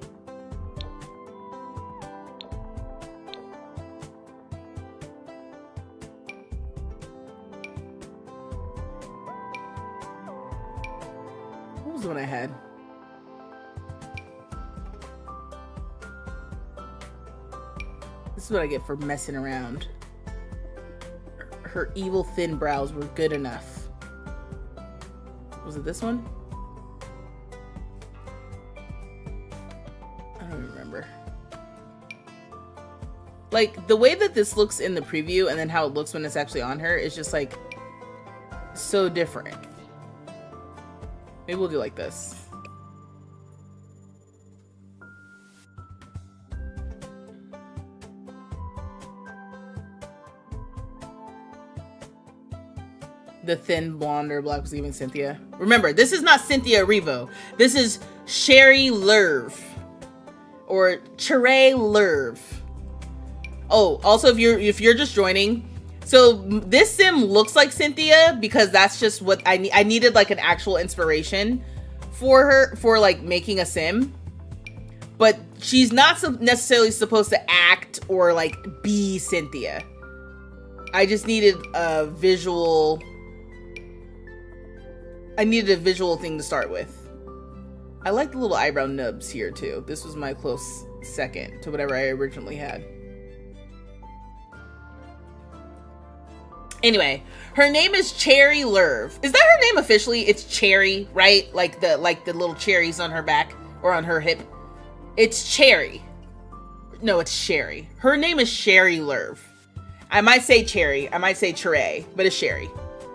[SPEAKER 1] What was the one I had? This is what I get for messing around. Her evil thin brows were good enough. Was it this one? I don't remember. Like, the way that this looks in the preview and then how it looks when it's actually on her is just like so different. Maybe we'll do like this. The thin blonde or black was even Cynthia. Remember, this is not Cynthia Erivo. This is Sherry Lerve. Or Cherae Lerve. Oh, also if you're just joining, so this sim looks like Cynthia because that's just what I needed, like an actual inspiration for her for like making a sim, but she's not necessarily supposed to act or like be Cynthia. I just needed a visual. I needed a visual thing to start with. I like the little eyebrow nubs here too. This was my close second to whatever I originally had. Anyway, her name is Cherry Lerv. Is that her name officially? It's Cherry, right? Like the little cherries on her back or on her hip. It's Cherry. No, it's Sherry. Her name is Sherry Lerv. I might say Cherry. I might say Cherry, but it's Sherry.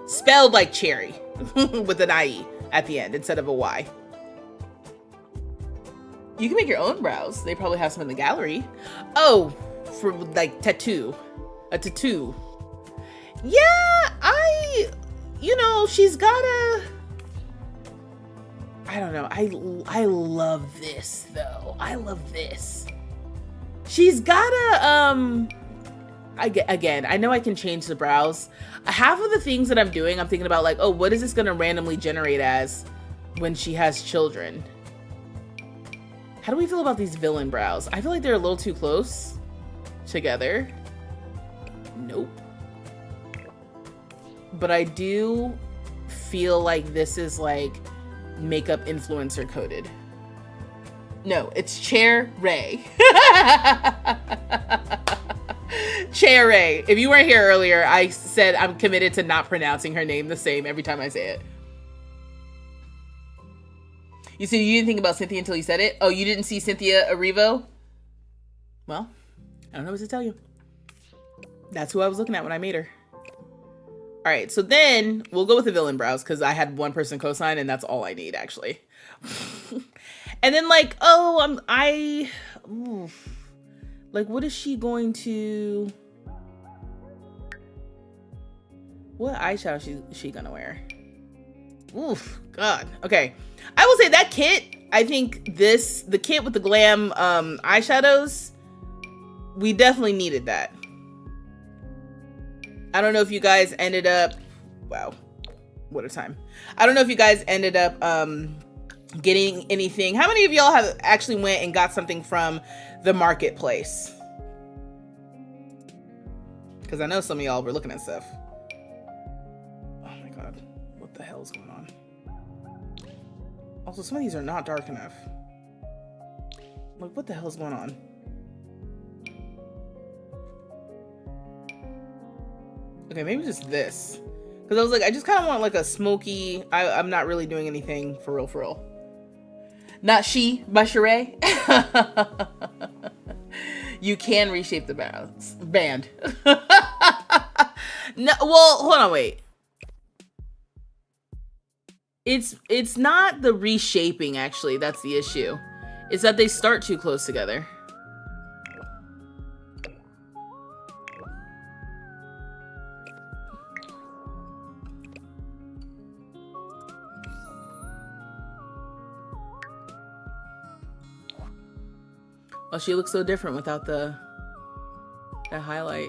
[SPEAKER 1] Spelled like cherry with an IE at the end instead of a Y. You can make your own brows. They probably have some in the gallery. Oh, for like tattoo. A tattoo. Yeah, she's got a... I don't know. I love this, though. I love this. She's got a, again, I know I can change the brows. Half of the things that I'm doing, I'm thinking about like, oh, what is this going to randomly generate as when she has children? How do we feel about these villain brows? I feel like they're a little too close together. Nope. But I do feel like this is like makeup influencer coded. No, it's Cherry. Cherry. If you weren't here earlier, I said I'm committed to not pronouncing her name the same every time I say it. You said you didn't think about Cynthia until you said it? Oh, you didn't see Cynthia Erivo? Well, I don't know what to tell you. That's who I was looking at when I made her. All right, so then we'll go with the villain brows because I had one person cosign and that's all I need actually. And then like, like what is she going to, what eyeshadow is she gonna wear? Oof, God. Okay, I will say that kit, I think the kit with the glam eyeshadows, we definitely needed that. I don't know if you guys ended up, wow, what a time. I don't know if you guys ended up getting anything. How many of y'all have actually went and got something from the marketplace? Because I know some of y'all were looking at stuff. Oh my God, what the hell is going on? Also, some of these are not dark enough. Like, what the hell is going on? Okay, maybe just this. Because I was like, I just kind of want like a smoky... I'm not really doing anything for real, for real. Not she, by Sheree. You can reshape the band. No, well, hold on, wait. It's not the reshaping, actually. That's the issue. It's that they start too close together. Oh, she looks so different without that highlight.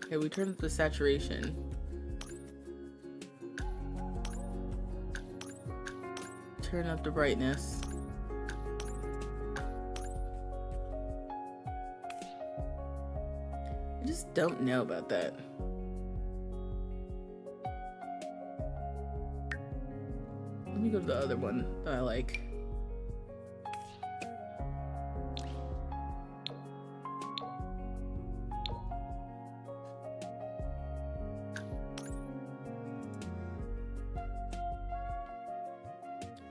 [SPEAKER 1] Okay, we turned up the saturation. Turn up the brightness. I just don't know about that. Let me go to the other one that I like.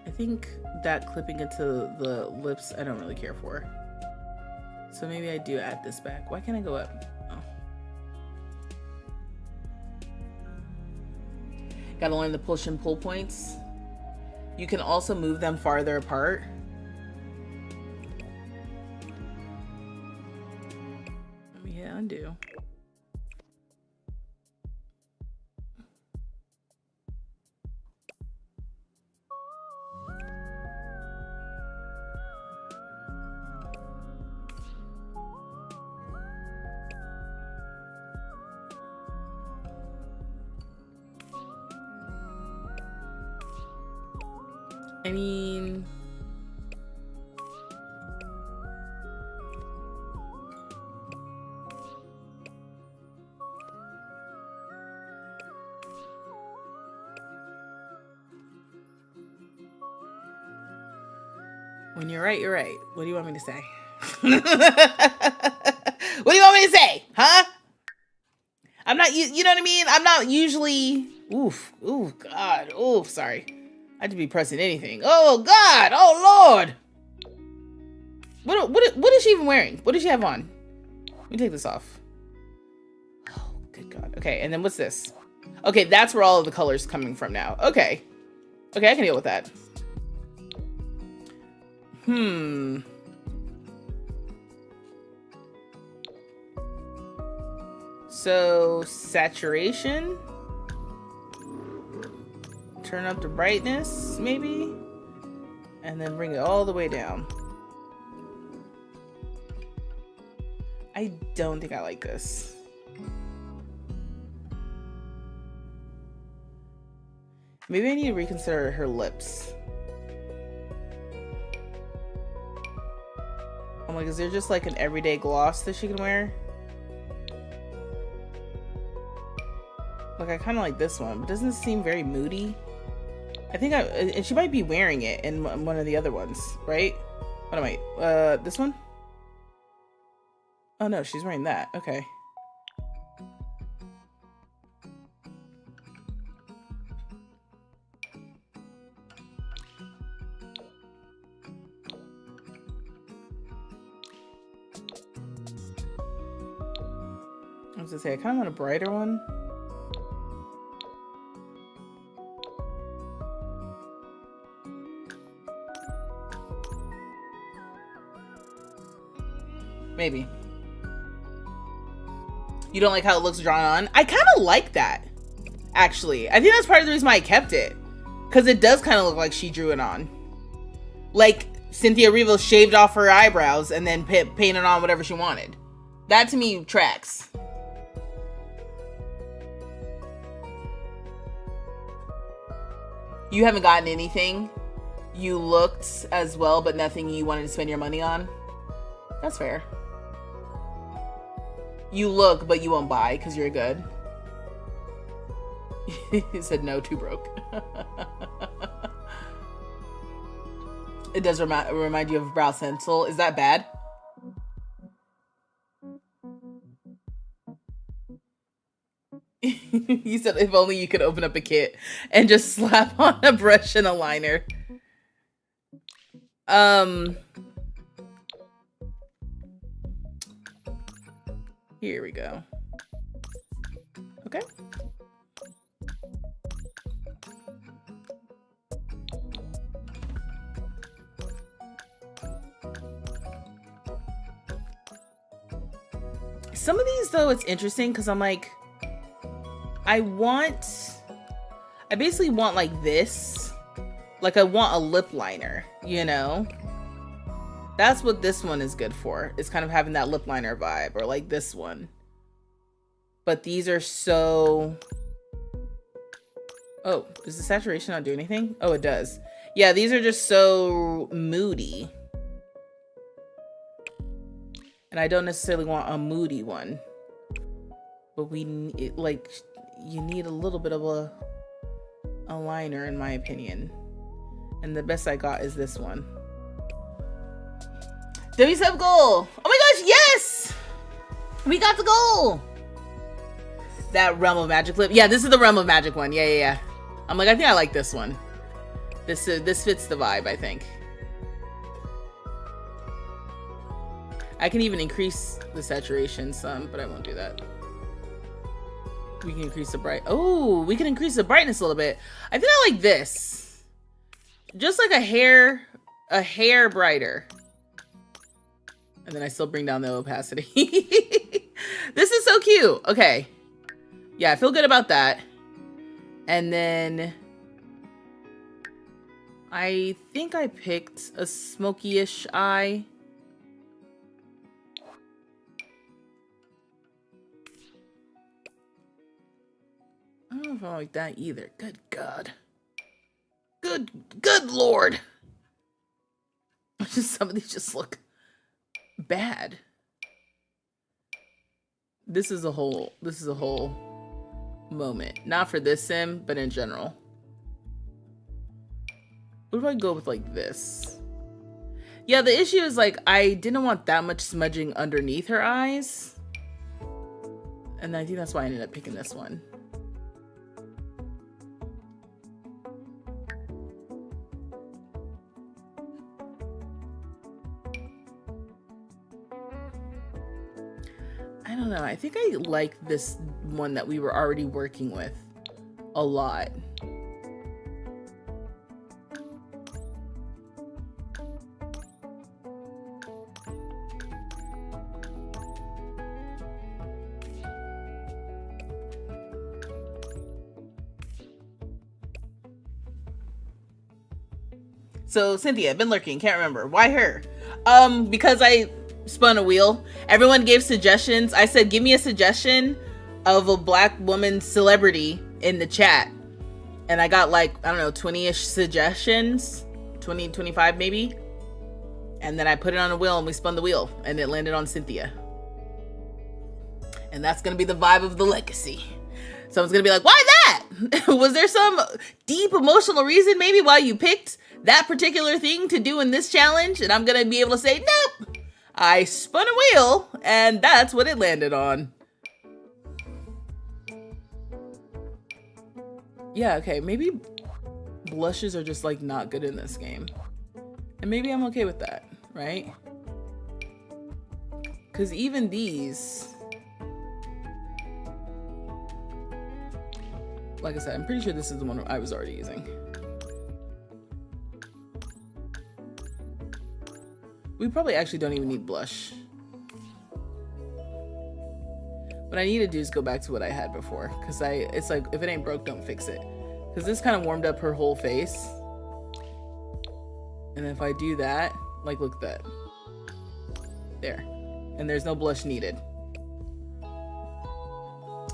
[SPEAKER 1] I think that clipping into the lips, I don't really care for. So maybe I do add this back. Why can't I go up? Oh. Gotta learn the push and pull points. You can also move them farther apart. Let me hit undo. I mean, when you're right, you're right. What do you want me to say? What do you want me to say? Huh? I'm not, you know what I mean? I'm not usually, oof, God, sorry. I had to be pressing anything. Oh, God, oh, Lord. What is she even wearing? What does she have on? Let me take this off. Oh, good God. Okay, and then what's this? Okay, that's where all of the color's coming from now. Okay. Okay, I can deal with that. So, saturation. Turn up the brightness, maybe. And then bring it all the way down. I don't think I like this. Maybe I need to reconsider her lips. I'm like, is there just like an everyday gloss that she can wear? Like, I kind of like this one, but doesn't it seem very moody? I think and she might be wearing it in one of the other ones, right? What am I, this one? Oh no, she's wearing that, okay. I was gonna say, I kind of want a brighter one. Maybe. You don't like how it looks drawn on? I kind of like that, actually. I think that's part of the reason why I kept it. Because it does kind of look like she drew it on. Like Cynthia Erivo shaved off her eyebrows and then painted on whatever she wanted. That to me tracks. You haven't gotten anything. You looked as well, but nothing you wanted to spend your money on. That's fair. You look, but you won't buy because you're good. He said no, too broke. It does remind you of brow stencil. Is that bad? He said if only you could open up a kit and just slap on a brush and a liner. Here we go. Okay. Some of these though, it's interesting because I'm like, I basically want like this. Like I want a lip liner, you know? That's what this one is good for. It's kind of having that lip liner vibe, or like this one. But these are so... Oh, does the saturation not do anything? Oh, it does. Yeah, these are just so moody. And I don't necessarily want a moody one. But you need a little bit of a liner in my opinion. And the best I got is this one. W7 goal! Oh my gosh, yes! We got the goal! That Realm of Magic lip. Yeah, this is the Realm of Magic one. Yeah. I'm like, I think I like this one. This fits the vibe, I think. I can even increase the saturation some, but I won't do that. We can increase the we can increase the brightness a little bit. I think I like this. Just like a hair brighter. And then I still bring down the opacity. This is so cute. Okay. Yeah, I feel good about that. And then I think I picked a smoky-ish eye. I don't know if I like that either. Good God. Good Lord. Some of these just look bad. This is a whole moment. Not for this sim, but in general. What if I go with like this? Yeah, the issue is like I didn't want that much smudging underneath her eyes. And I think that's why I ended up picking this one. I don't know. I think I like this one that we were already working with a lot. So Cynthia, been lurking, can't remember. Why her? Because I spun a wheel. Everyone gave suggestions. I said, give me a suggestion of a black woman celebrity in the chat. And I got like, I don't know, 20-ish suggestions. 20, 25 maybe. And then I put it on a wheel and we spun the wheel and it landed on Cynthia. And that's gonna be the vibe of the legacy. Someone's gonna be like, why that? Was there some deep emotional reason maybe why you picked that particular thing to do in this challenge? And I'm gonna be able to say, nope, I spun a wheel and that's what it landed on. Yeah, okay, maybe blushes are just like not good in this game. And maybe I'm okay with that, right? Because even these, like I said, I'm pretty sure this is the one I was already using. We probably actually don't even need blush. What I need to do is go back to what I had before. Because it's like, if it ain't broke, don't fix it. Because this kind of warmed up her whole face. And if I do that, like, look at that. There. And there's no blush needed.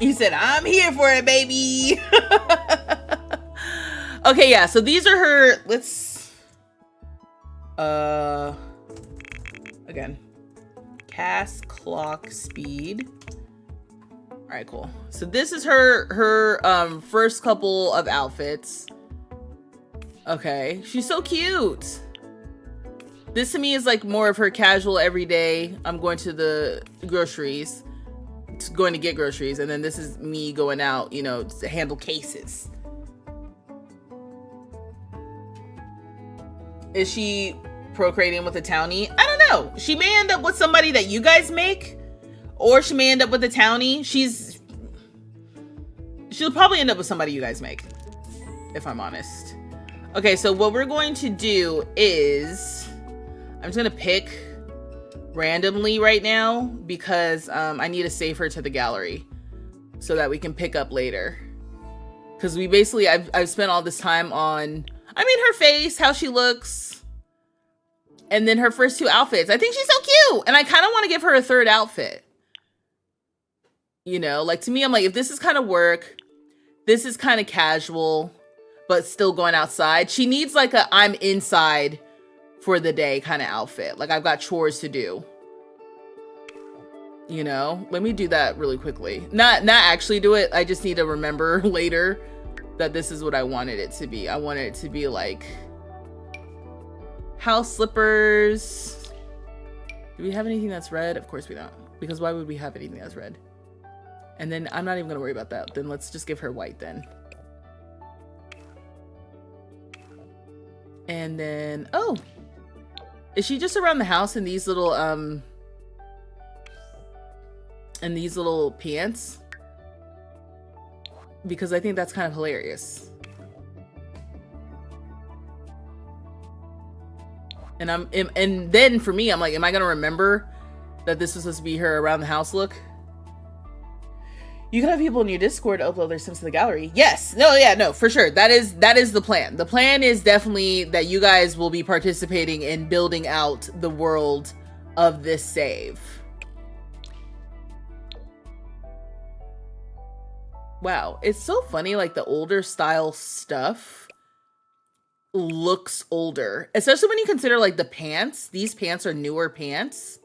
[SPEAKER 1] He said, I'm here for it, baby. Okay, yeah, so these are her, let's, again, cast clock speed. All right, cool. So this is her first couple of outfits. Okay, she's so cute. This to me is like more of her casual everyday. I'm going to the groceries, going to get groceries, and then this is me going out, you know, to handle cases. Is she procreating with a townie? I don't know. She may end up with somebody that you guys make, or she may end up with a townie. She'll probably end up with somebody you guys make, if I'm honest. Okay, so what we're going to do is, I'm just gonna pick randomly right now because I need to save her to the gallery so that we can pick up later. Because we basically, I've spent all this time on, I mean, her face, how she looks, and then her first two outfits. I think she's so cute, and I kind of want to give her a third outfit. You know, like, to me, I'm like, if this is kind of work, this is kind of casual, but still going outside. She needs like a I'm inside for the day kind of outfit. Like, I've got chores to do. You know, let me do that really quickly. Not actually do it. I just need to remember later that this is what I wanted it to be. I wanted it to be like house slippers. Do we have anything that's red? Of course we don't. Because why would we have anything that's red? And then I'm not even gonna worry about that. Then let's just give her white then. And then, oh, is she just around the house in these little pants? Because I think that's kind of hilarious. And then for me, I'm like, am I gonna remember that this was supposed to be her around the house look? You can have people in your Discord upload their Sims to the gallery. Yes. No, yeah, no, for sure. That is the plan. The plan is definitely that you guys will be participating in building out the world of this save. Wow, it's so funny, like the older style stuff looks older, especially when you consider like the pants. These pants are newer pants.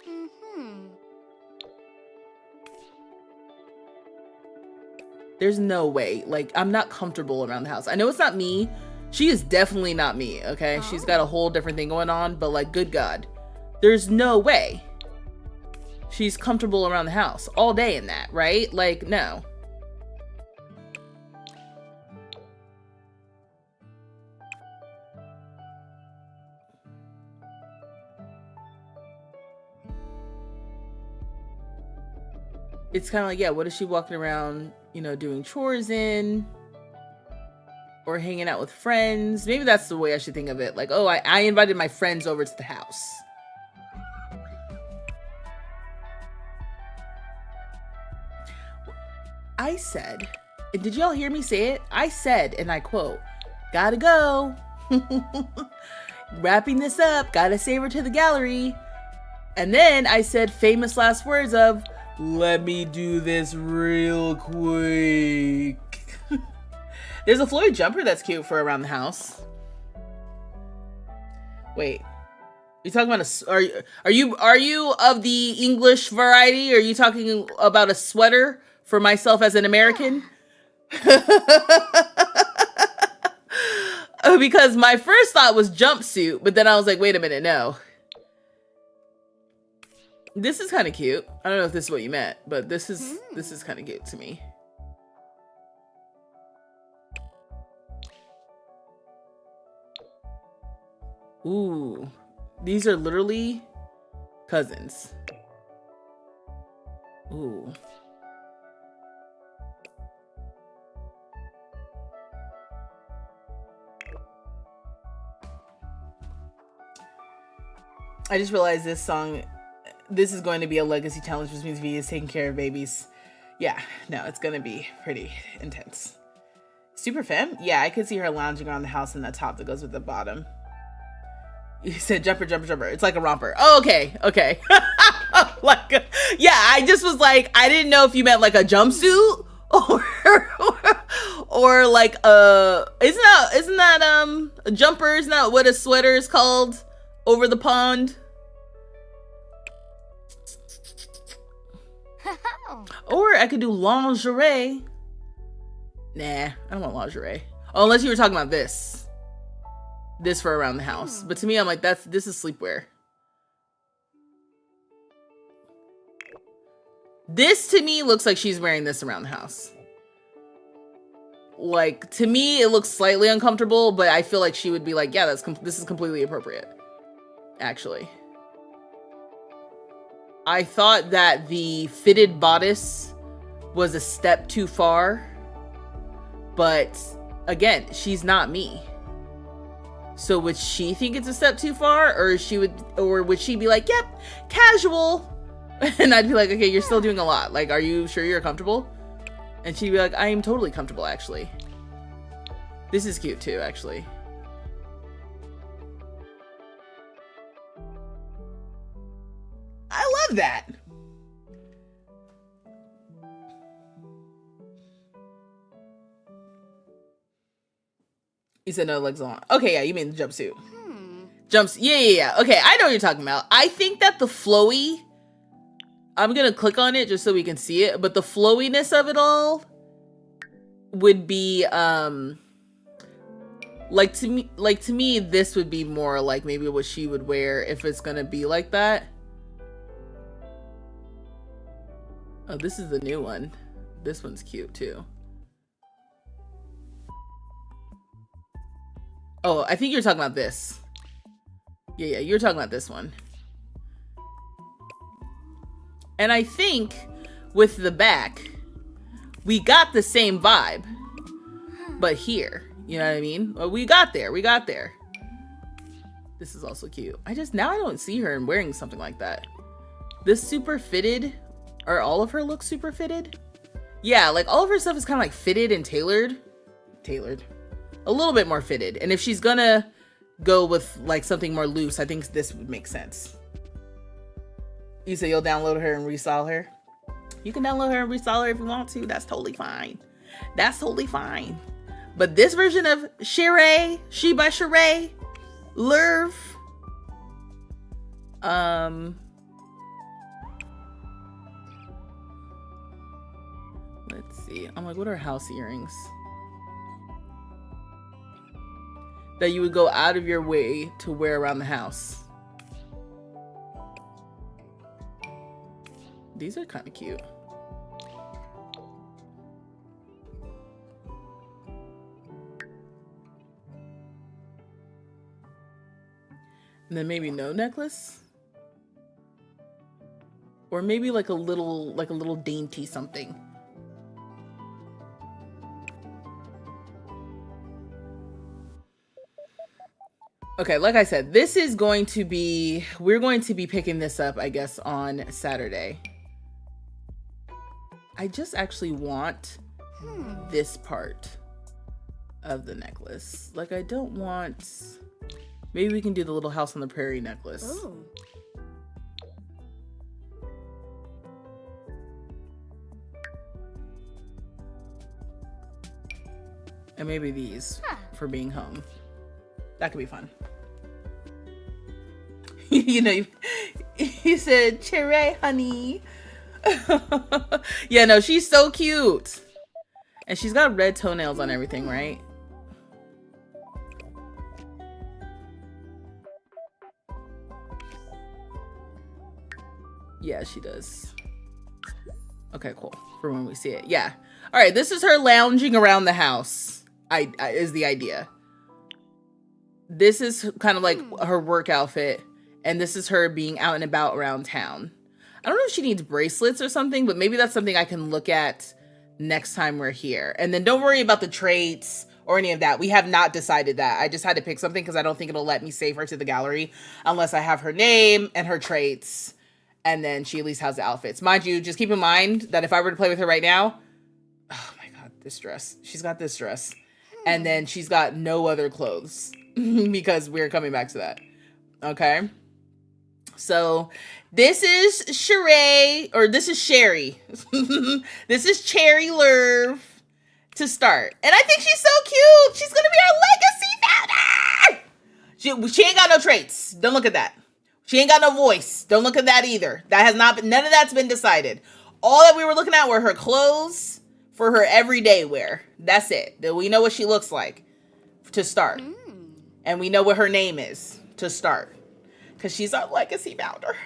[SPEAKER 3] Mm-hmm.
[SPEAKER 1] There's no way. Like, I'm not comfortable around the house. I know it's not me. She is definitely not me, okay? She's got a whole different thing going on, but like, good God. There's no way she's comfortable around the house all day in that, right? Like, no. It's kind of like, yeah, what is she walking around, you know, doing chores in? Or hanging out with friends? Maybe that's the way I should think of it. Like, oh, I invited my friends over to the house. I said, and did y'all hear me say it? I said, and I quote, gotta go. Wrapping this up, gotta save her to the gallery. And then I said famous last words of, let me do this real quick. There's a Floyd jumper that's cute for around the house. Wait, you talking about are you of the English variety? Are you talking about a sweater for myself as an American? Because my first thought was jumpsuit, but then I was like, wait a minute, no. This is kind of cute. I don't know if this is what you meant, but this is kind of cute to me. Ooh, these are literally cousins. Ooh. I just realized this is going to be a legacy challenge, which means V is taking care of babies. Yeah, no, it's going to be pretty intense. Super femme? Yeah, I could see her lounging around the house in that top that goes with the bottom. You said jumper, jumper, jumper. It's like a romper. Oh, okay, okay. Yeah, I just was like, I didn't know if you meant like a jumpsuit or like isn't that a jumper? Isn't that what a sweater is called over the pond? Or I could do lingerie. Nah, I don't want lingerie. Oh, unless you were talking about this for around the house. But to me, I'm like, this is sleepwear. This to me looks like she's wearing this around the house. Like, to me, it looks slightly uncomfortable, but I feel like she would be like, yeah, this is completely appropriate. Actually. I thought that the fitted bodice was a step too far. But again, she's not me. So would she think it's a step too far, or would she be like, yep, casual? And I'd be like, okay, you're still doing a lot. Like, are you sure you're comfortable? And she'd be like, I am totally comfortable, actually. This is cute too, actually. I love that. You said no legs on. Okay, yeah, you mean the jumpsuit. Yeah. Okay, I know what you're talking about. I think that the flowy, I'm gonna click on it just so we can see it, but the flowiness of it all would be like to me this would be more like maybe what she would wear if it's gonna be like that. Oh, this is the new one. This one's cute too. Oh, I think you're talking about this. Yeah, you're talking about this one. And I think with the back, we got the same vibe, but here, you know what I mean? Well, we got there. This is also cute. Now I don't see her wearing something like that. This super fitted, are all of her looks super fitted? Yeah, like all of her stuff is kind of like fitted and tailored. A little bit more fitted. And if she's gonna go with like something more loose, I think this would make sense. You say you'll download her and restyle her? You can download her and restyle her if you want to. That's totally fine. But this version of Sheree, She by Sheree, Lerv, let's see. I'm like, what are house earrings? That you would go out of your way to wear around the house. These are kind of cute. And then maybe no necklace, or maybe like a little dainty something. Okay, like I said, this is going to be, we're going to be picking this up, I guess, on Saturday. I just actually want this part of the necklace. Like, I don't want, maybe we can do the little house on the prairie necklace.
[SPEAKER 3] Ooh.
[SPEAKER 1] And maybe these for being home. That could be fun. You know, you said, Cherry, honey. Yeah, no, she's so cute. And she's got red toenails on everything, right? Yeah, she does. Okay, cool. For when we see it. Yeah. All right, this is her lounging around the house. Is the idea. This is kind of like her work outfit, and this is her being out and about around town. I don't know if she needs bracelets or something, but maybe that's something I can look at next time we're here. And then don't worry about the traits or any of that. We have not decided that. I just had to pick something because I don't think it'll let me save her to the gallery unless I have her name and her traits, and then she at least has the outfits. Mind you, just keep in mind that if I were to play with her right now, oh my God, this dress. She's got this dress. And then she's got no other clothes because we're coming back to that. Okay. So this is Sheree, or this is Sherry. This is Cherry Lerv to start. And I think she's so cute. She's going to be our legacy founder. She ain't got no traits. Don't look at that. She ain't got no voice. Don't look at that either. That has not been, none of that's been decided. All that we were looking at were her clothes for her everyday wear. That's it. We know what she looks like to start. And we know what her name is to start. Because she's our legacy founder.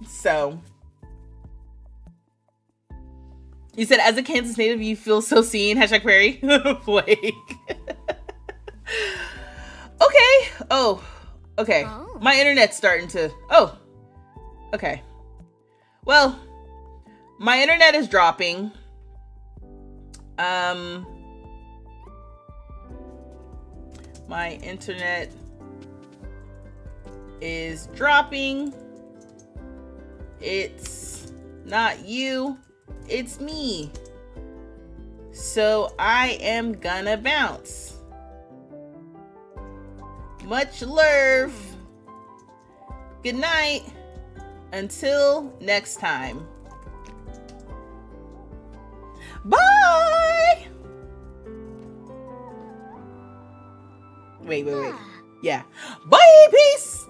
[SPEAKER 1] So, you said, as a Kansas native, you feel so seen. Hashtag Prairie. Blake. Okay. Oh, okay.
[SPEAKER 3] Oh.
[SPEAKER 1] My internet's starting to, oh, okay. Well, my internet is dropping. My internet is dropping. It's not you, it's me. So I am gonna bounce. Much love. Good night. Until next time. Bye. Wait. Yeah. Bye, peace.